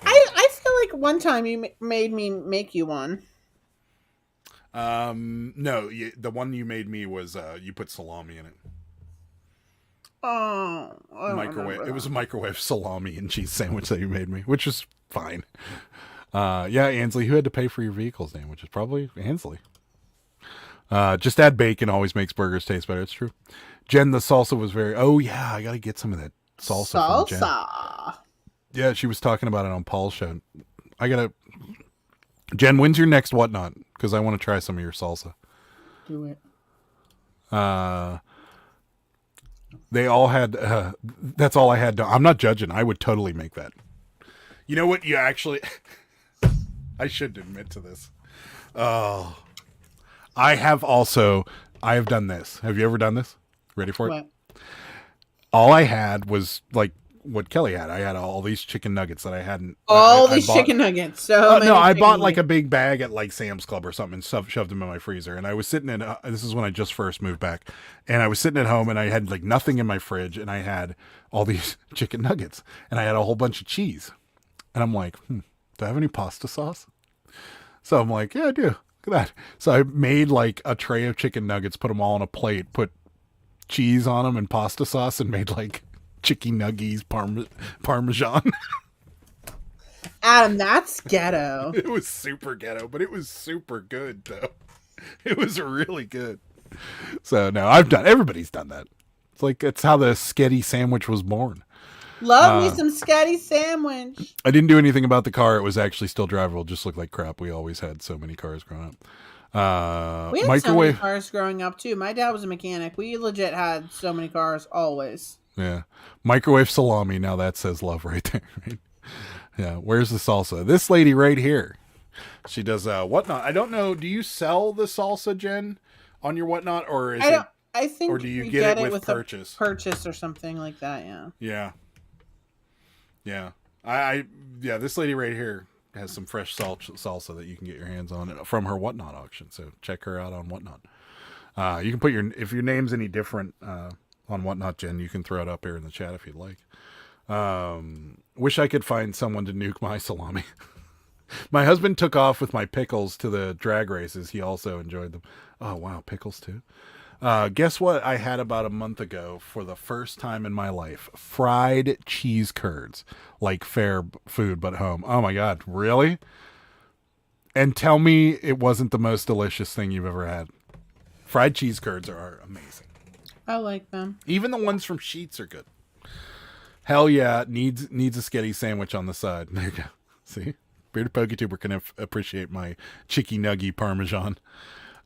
S5: I feel like one time you made me make you one.
S4: No, the one you made me was you put salami in it.
S5: Oh, I don't
S4: Microwave.
S5: remember
S4: It was a
S5: that.
S4: microwave salami and cheese sandwich that you made me, which was fine. Yeah, Ansley, who had to pay for your vehicles name, which is probably Ansley. Just add bacon always makes burgers taste better. It's true. Jen, the salsa was very. Oh yeah, I gotta get some of that salsa. From Jen.
S5: Salsa.
S4: Yeah, she was talking about it on Paul's show. I gotta. Jen, when's your next whatnot? Because I want to try some of your salsa.
S5: Do it.
S4: They all had. That's all I had. I'm not judging. I would totally make that. You know what? You actually. I should admit to this. Oh, I have also. I have done this. Have you ever done this? Ready for it?
S5: What?
S4: All I had was like what Kelly had. I had all these chicken nuggets that I hadn't.
S5: All
S4: I
S5: these
S4: bought-
S5: chicken nuggets. So many
S4: no, I
S5: chicken
S4: bought like a
S5: nuggets.
S4: big bag at like Sam's Club or something and shoved them in my freezer. And I was sitting in, this is when I just first moved back. And I was sitting at home and I had like nothing in my fridge and I had all these chicken nuggets and I had a whole bunch of cheese. And I'm like, do I have any pasta sauce? So I'm like, yeah, I do. Look at that. So I made like a tray of chicken nuggets, put them all on a plate, put cheese on them and pasta sauce and made like chicken nuggies, parmesan.
S5: Adam, that's ghetto.
S4: It was super ghetto, but it was super good though. It was really good. So no, everybody's done that. It's like it's how the sketty sandwich was born.
S5: Love me some scatty sandwich.
S4: I didn't do anything about the car. It was actually still drivable. It just looked like crap. We always had so many cars growing up.
S5: We had so many
S4: Microwave.
S5: cars growing up too. My dad was a mechanic. We legit had so many cars always.
S4: Yeah. Microwave salami. Now that says love right there. Right? Yeah. Where's the salsa? This lady right here. She does whatnot. I don't know. Do you sell the salsa, Jen, on your whatnot, or is it?
S5: I think
S4: or do you
S5: we
S4: get it with
S5: a
S4: purchase?
S5: purchase or something like that. Yeah.
S4: Yeah. Yeah. Yeah, this lady right here has some fresh salsa that you can get your hands on from her Whatnot auction. So check her out on Whatnot. You can put if your name's any different on Whatnot, Jen, you can throw it up here in the chat if you'd like. Wish I could find someone to nuke my salami. My husband took off with my pickles to the drag races. He also enjoyed them. Oh, wow. Pickles too. Guess what I had about a month ago for the first time in my life? Fried cheese curds. Like fair food, but home. Oh my God. Really? And tell me it wasn't the most delicious thing you've ever had. Fried cheese curds are amazing.
S5: I like them.
S4: Even the ones from Sheetz are good. Hell yeah. Needs a sketty sandwich on the side. There you go. See? Bearded PokeTuber can appreciate my chicky nuggy parmesan.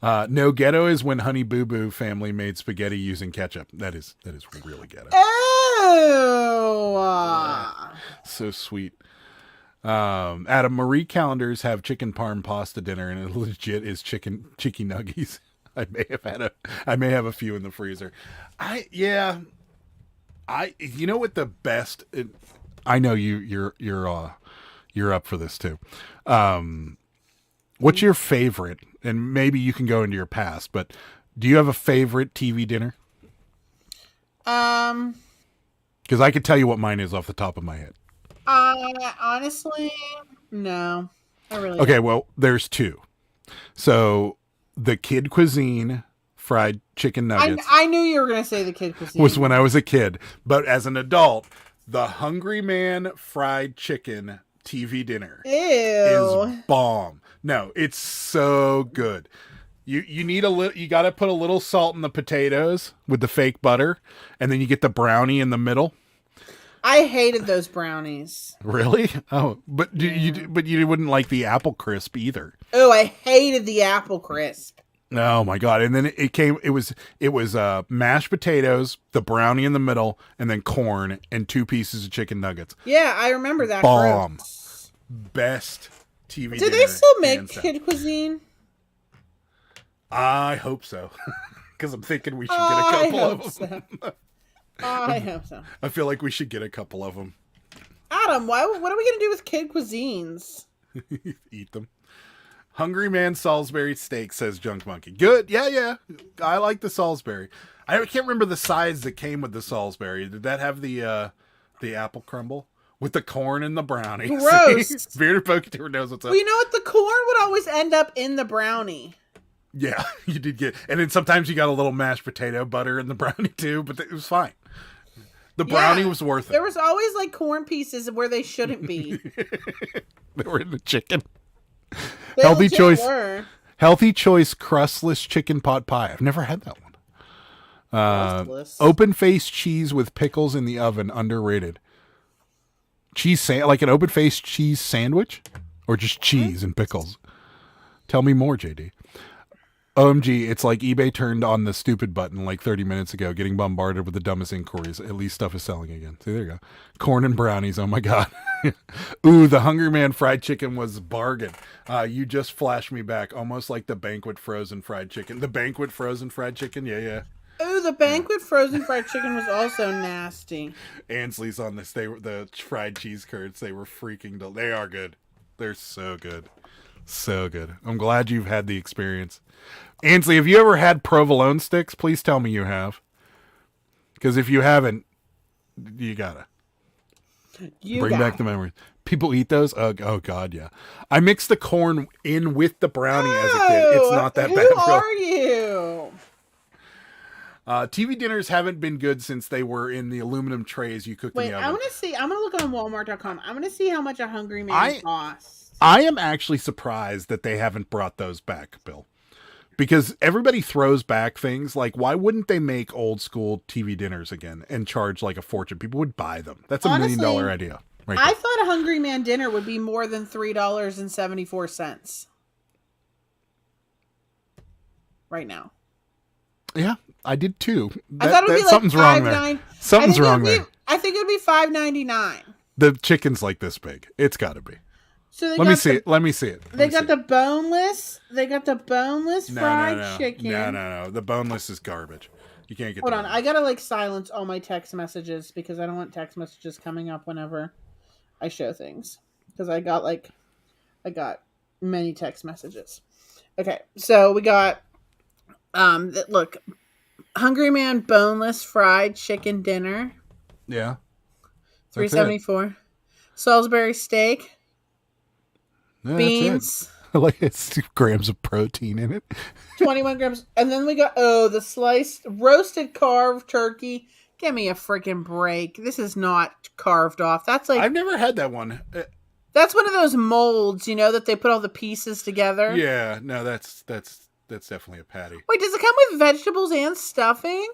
S4: No, ghetto is when Honey Boo Boo family made spaghetti using ketchup. That is really ghetto.
S5: Oh,
S4: So sweet. Adam, Marie calendars have chicken parm pasta dinner, and it legit is chicky nuggies. I may have a few in the freezer. You know what the best? I know you're up for this too. What's your favorite? And maybe you can go into your past, but do you have a favorite TV dinner? Because I could tell you what mine is off the top of my head.
S5: Honestly, no. I really
S4: Okay,
S5: don't.
S4: well, there's two. So the Kid Cuisine fried chicken nuggets
S5: I knew you were gonna say the kid cuisine.
S4: was when I was a kid, but as an adult, the Hungry Man fried chicken TV dinner
S5: Ew.
S4: is bomb. No, it's so good. You need you got to put a little salt in the potatoes with the fake butter, and then you get the brownie in the middle.
S5: I hated those brownies.
S4: Really? Oh, but you wouldn't like the apple crisp either.
S5: Oh, I hated the apple crisp.
S4: Oh my God. And then it was mashed potatoes, the brownie in the middle, and then corn and 2 pieces of chicken nuggets.
S5: Yeah, I remember that.
S4: Bomb.
S5: Gross.
S4: Best TV
S5: Do
S4: dinner.
S5: they still make
S4: hands down.
S5: kid cuisine?
S4: I hope so. Because I'm thinking we should get a
S5: I
S4: couple
S5: hope
S4: of them.
S5: so. I hope so.
S4: I feel like we should get a couple of them.
S5: Adam, what are we gonna do with kid cuisines?
S4: Eat them. Hungry Man Salisbury steak, says Junk Monkey. Good. Yeah. I like the Salisbury. I can't remember the sides that came with the Salisbury. Did that have the apple crumble with the corn and the brownie?
S5: Gross.
S4: Bearded Poketour knows what's up.
S5: Well, you know what? The corn would always end up in the brownie.
S4: Yeah, you did get, and then sometimes you got a little mashed potato butter in the brownie too, but it was fine. The brownie was worth it.
S5: There was always like corn pieces where they shouldn't be.
S4: They were in the chicken.
S5: They
S4: Healthy
S5: legit
S4: choice.
S5: were.
S4: Healthy choice crustless chicken pot pie. I've never had that one.
S5: Crustless.
S4: Open faced cheese with pickles in the oven, underrated. Like an open faced cheese sandwich, or just cheese and pickles. Tell me more, JD. OMG, it's like eBay turned on the stupid button like 30 minutes ago, getting bombarded with the dumbest inquiries. At least stuff is selling again. See, there you go. Corn and brownies. Oh my God. Ooh, the Hungry Man fried chicken was bargain. You just flashed me back, almost like the Banquet frozen fried chicken. The Banquet frozen fried chicken? Yeah.
S5: Ooh, the Banquet frozen fried chicken was also nasty.
S4: Ansley's on this. The fried cheese curds. They were freaking. They are good. They're so good. So good. I'm glad you've had the experience. Ansley, have you ever had provolone sticks? Please tell me you have. Because if you haven't, you gotta. Bring back the memories. People eat those? Oh God, yeah. I mixed the corn in with the brownie as a kid. It's not that bad.
S5: Who are you?
S4: TV dinners haven't been good since they were in the aluminum trays you cooked in the oven.
S5: I want to see. I'm going to look on Walmart.com. I'm going to see how much a Hungry Man costs.
S4: I am actually surprised that they haven't brought those back, Bill. Because everybody throws back things. Like, why wouldn't they make old school TV dinners again and charge like a fortune? People would buy them. That's a $1 million idea. Right
S5: I thought a Hungry Man dinner would be more than $3.74. Right now.
S4: Yeah, I did too.
S5: I thought it would be like
S4: something's wrong there. Something's wrong there.
S5: I think it would be $5.99.
S4: The chicken's like this big. It's got to be.
S5: So
S4: Let me see it. Let me see it.
S5: They got the boneless. They got the boneless fried chicken.
S4: No. The boneless is garbage. You can't get.
S5: Hold on, I gotta like silence all my text messages because I don't want text messages coming up whenever I show things. Because I got many text messages. Okay, so we got look, Hungry Man boneless fried chicken dinner.
S4: Yeah.
S5: $3.74. Salisbury steak.
S4: Yeah,
S5: beans.
S4: Like it's 2 grams of protein in it.
S5: 21 grams. And then we got, the sliced roasted carved turkey. Give me a freaking break. This is not carved off. That's like,
S4: I've never had that one.
S5: That's one of those molds, that they put all the pieces together.
S4: Yeah, no, that's definitely a patty.
S5: Wait, does it come with vegetables and stuffing?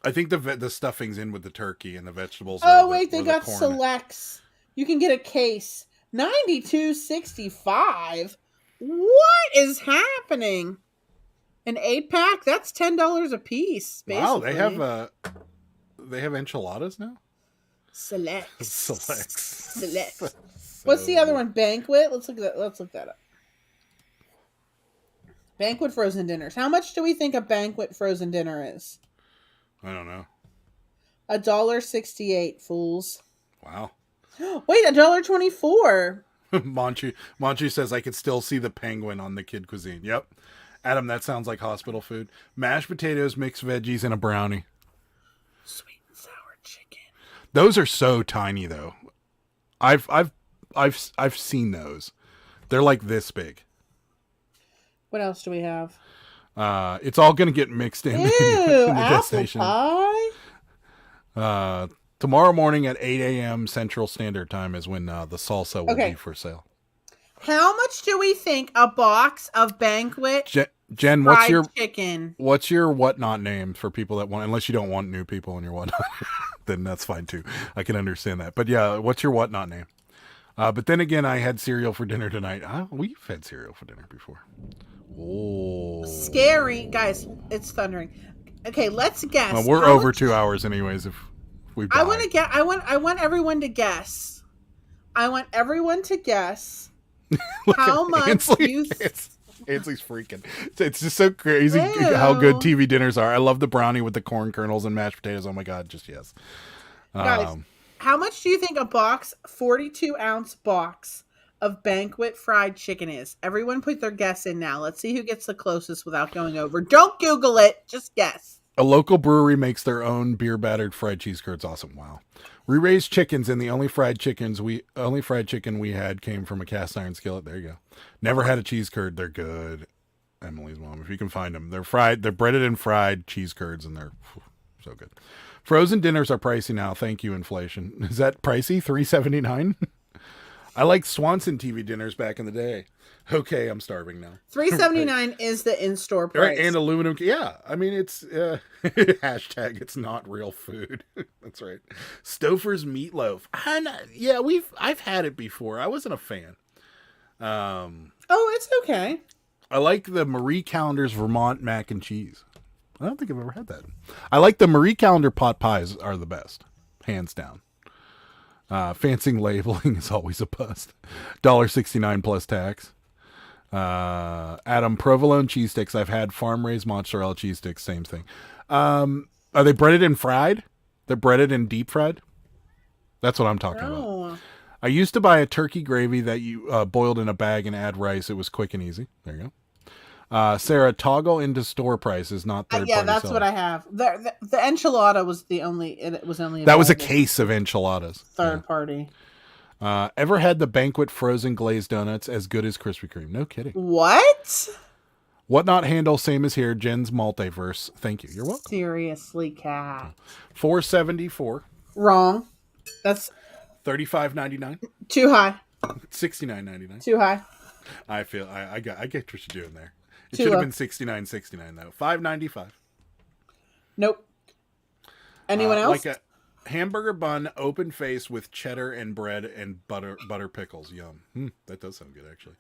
S4: I think the stuffing's in with the turkey and the vegetables.
S5: Oh, wait, they got selects. You can get a case. $92.65. What is happening? An 8-pack? That's $10 a piece. Basically.
S4: Wow, they have enchiladas now.
S5: Selects. What's the other one? Banquet. Let's look that up. Banquet frozen dinners. How much do we think a banquet frozen dinner is?
S4: I don't know.
S5: $1.68, fools.
S4: Wow.
S5: Wait, $1.24.
S4: Manchu says I could still see the penguin on the kid cuisine. Yep. Adam, that sounds like hospital food. Mashed potatoes, mixed veggies, and a brownie.
S5: Sweet and sour chicken.
S4: Those are so tiny though. I've seen those. They're like this big.
S5: What else do we have?
S4: It's all gonna get mixed in.
S5: Ew,
S4: in the
S5: apple pie.
S4: Tomorrow morning at 8 a.m. Central Standard Time is when the salsa will be for sale.
S5: How much do we think a box of Banquet
S4: Jen,
S5: fried chicken?
S4: What's your whatnot name for people that want? Unless you don't want new people in your whatnot, then that's fine too. I can understand that. But yeah, what's your whatnot name? But then again, I had cereal for dinner tonight. We've had cereal for dinner before. Oh,
S5: scary, guys! It's thundering. Okay, let's guess.
S4: Well, we're over 2 hours, anyways. If we,
S5: I want to get. I want everyone to guess. I want everyone to guess how much
S4: Ainsley's freaking. It's just so crazy how good TV dinners are. I love the brownie with the corn kernels and mashed potatoes. Oh my god, just yes.
S5: Guys, How much do you think a 42-ounce box of banquet fried chicken is? Everyone put their guess in now. Let's see who gets the closest without going over. Don't Google it. Just guess.
S4: A local brewery makes their own beer battered fried cheese curds. Awesome. Wow. We raised chickens, and the only fried chicken we had came from a cast iron skillet. There you go. Never had a cheese curd. They're good. Emily's mom, if you can find them. They're fried. They're breaded and fried cheese curds, and they're so good. Frozen dinners are pricey now. Thank you, inflation. Is that pricey? $3.79? I liked Swanson TV dinners back in the day. Okay, I'm starving now.
S5: $3.79 is the in-store price.
S4: Right, and aluminum. Yeah, I mean, it's hashtag it's not real food. That's right. Stouffer's meatloaf. I've had it before. I wasn't a fan.
S5: It's okay.
S4: I like the Marie Callender's Vermont mac and cheese. I don't think I've ever had that. I like the Marie Callender pot pies are the best, hands down. Fancy labeling is always a bust. $1.69 plus tax. Adam, provolone cheese sticks. I've had farm raised mozzarella cheese sticks. Same thing. Are they breaded and fried? They're breaded and deep fried. That's what I'm talking about. I used to buy a turkey gravy that you boiled in a bag and add rice. It was quick and easy. There you go. Sarah, toggle into store prices, not third party.
S5: That's what I have. The enchilada was the only. It was only.
S4: That was a case of enchiladas.
S5: Third party.
S4: Ever had the Banquet frozen glazed donuts as good as Krispy Kreme? No kidding.
S5: What?
S4: What not handle? Same as here. Jen's multiverse. Thank you. You're welcome.
S5: Seriously, cat.
S4: $4.74.
S5: Wrong. That's
S4: $35.99.
S5: Too high.
S4: $69.99.
S5: Too high.
S4: I feel I get what you're doing there. It should have been $69.69 though. $5.95.
S5: Nope. Anyone else?
S4: Like a hamburger bun, open face with cheddar and bread and butter pickles. Yum. That does sound good actually.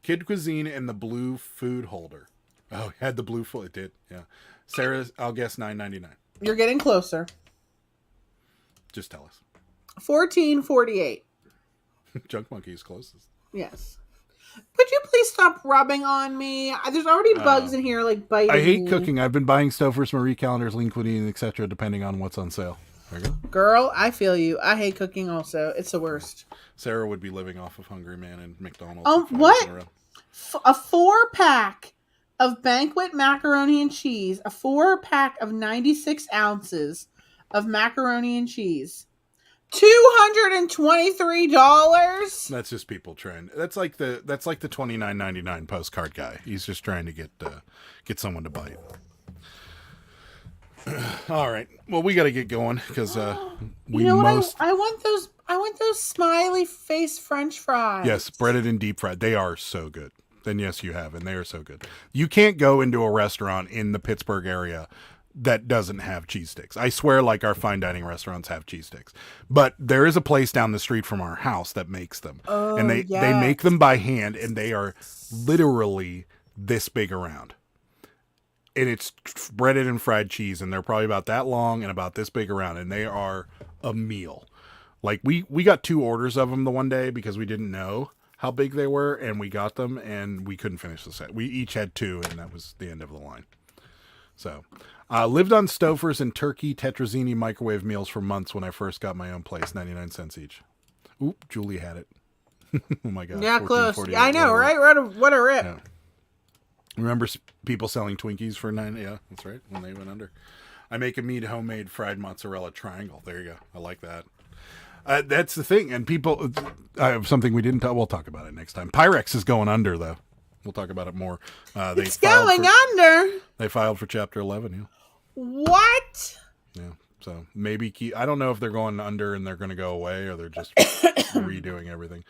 S4: Kid Cuisine and the blue food holder. Oh, it had the blue food. It did. Yeah. Sarah's. I'll guess $9.99.
S5: You're getting closer.
S4: Just tell us.
S5: $14.48.
S4: Junk Monkey is closest.
S5: Yes. Could you please stop rubbing on me? There's already bugs in here, like biting.
S4: I hate
S5: me.
S4: cooking. I've been buying Stouffer's, Marie Callender's, Lean Cuisine, etc., depending on what's on sale. There you go.
S5: Girl, I feel you. I hate cooking also. It's the worst.
S4: Sarah would be living off of Hungry Man and McDonald's.
S5: What? A 4-pack of Banquet macaroni and cheese. A 4-pack of 96 ounces of macaroni and cheese. $223.
S4: That's just people trying. That's like the $29.99 postcard guy. He's just trying to get someone to bite. All right. Well, we got to get going because we
S5: I want those smiley face French fries.
S4: Yes, breaded and deep fried. They are so good. Then yes, you have, and they are so good. You can't go into a restaurant in the Pittsburgh area that doesn't have cheese sticks. I swear, like our fine dining restaurants have cheese sticks, but there is a place down the street from our house that makes them, and they make them by hand, and they are literally this big around, and it's breaded and fried cheese, and they're probably about that long and about this big around, and they are a meal. Like we got 2 orders of them the one day because we didn't know how big they were, and we got them, and we couldn't finish the set. We each had 2, and that was the end of the line. So, lived on Stouffer's and turkey tetrazzini microwave meals for months when I first got my own place, 99 cents each. Oop, Julie had it. Oh my God.
S5: Yeah, close. I know, right? What a rip.
S4: Yeah. Remember people selling Twinkies for 9? Yeah, that's right. When they went under. I make a meat homemade fried mozzarella triangle. There you go. I like that. That's the thing. And people, I have something we didn't talk. We'll talk about it next time. Pyrex is going under though. We'll talk about it more.
S5: It's going under.
S4: They filed for Chapter 11. Yeah.
S5: What?
S4: Yeah. So maybe I don't know if they're going under and they're going to go away or they're just redoing everything.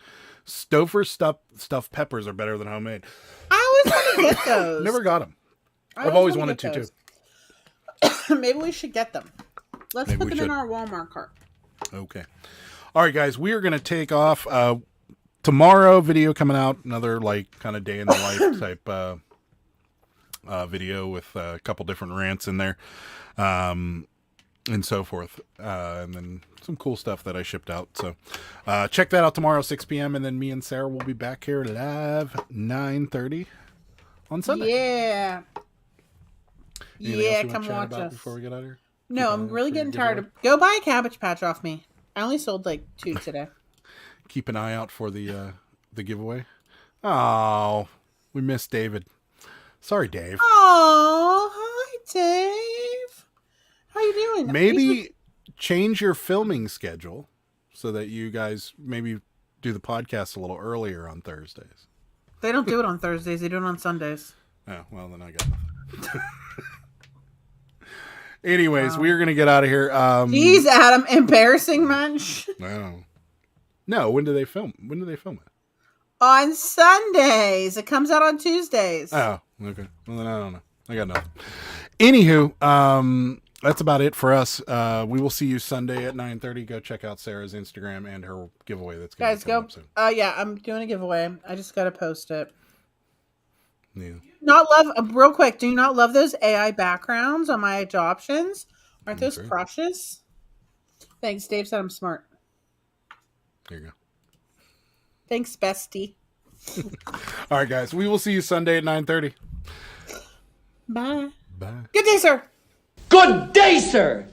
S4: Stouffer's stuffed peppers are better than homemade.
S5: I always want to get those.
S4: Never got them. I've always wanted to too.
S5: Maybe we should get them. Let's put them in our Walmart cart.
S4: Okay. All right, guys. We are going to take off. Tomorrow, video coming out. Another like kind of day in the life type video with a couple different rants in there, and so forth, and then some cool stuff that I shipped out. So check that out tomorrow, 6 p.m. And then me and Sarah will be back here live 9:30 on Sunday.
S5: Yeah.
S4: Anything else you
S5: Come
S4: want to chat
S5: watch
S4: about
S5: us
S4: before we get out of here.
S5: No, I'm really getting tired of. Go buy a Cabbage Patch off me. I only sold like 2 today.
S4: Keep an eye out for the giveaway. Oh, we missed David. Sorry, Dave.
S5: Oh, hi, Dave. How you doing?
S4: Maybe change your filming schedule so that you guys maybe do the podcast a little earlier on Thursdays.
S5: They don't do it on Thursdays. They do it on Sundays.
S4: Oh, well, then I got nothing. Anyways, we're going to get out of here.
S5: Jeez, Adam. Embarrassing much?
S4: No, when do they film? When do they film it?
S5: On Sundays. It comes out on Tuesdays.
S4: Oh, okay. Well, then I don't know. I got nothing. Anywho, that's about it for us. We will see you Sunday at 9:30. Go check out Sarah's Instagram and her giveaway that's going to come up soon.
S5: Yeah, I'm doing a giveaway. I just got to post it.
S4: Yeah.
S5: Not love, real quick, do you not love those AI backgrounds on my adoptions? Aren't those precious? Thanks, Dave said I'm smart.
S4: There you go.
S5: Thanks, bestie.
S4: All right, guys. We will see you Sunday at 9:30.
S5: Bye.
S4: Bye.
S5: Good day, sir.
S1: Good day, sir.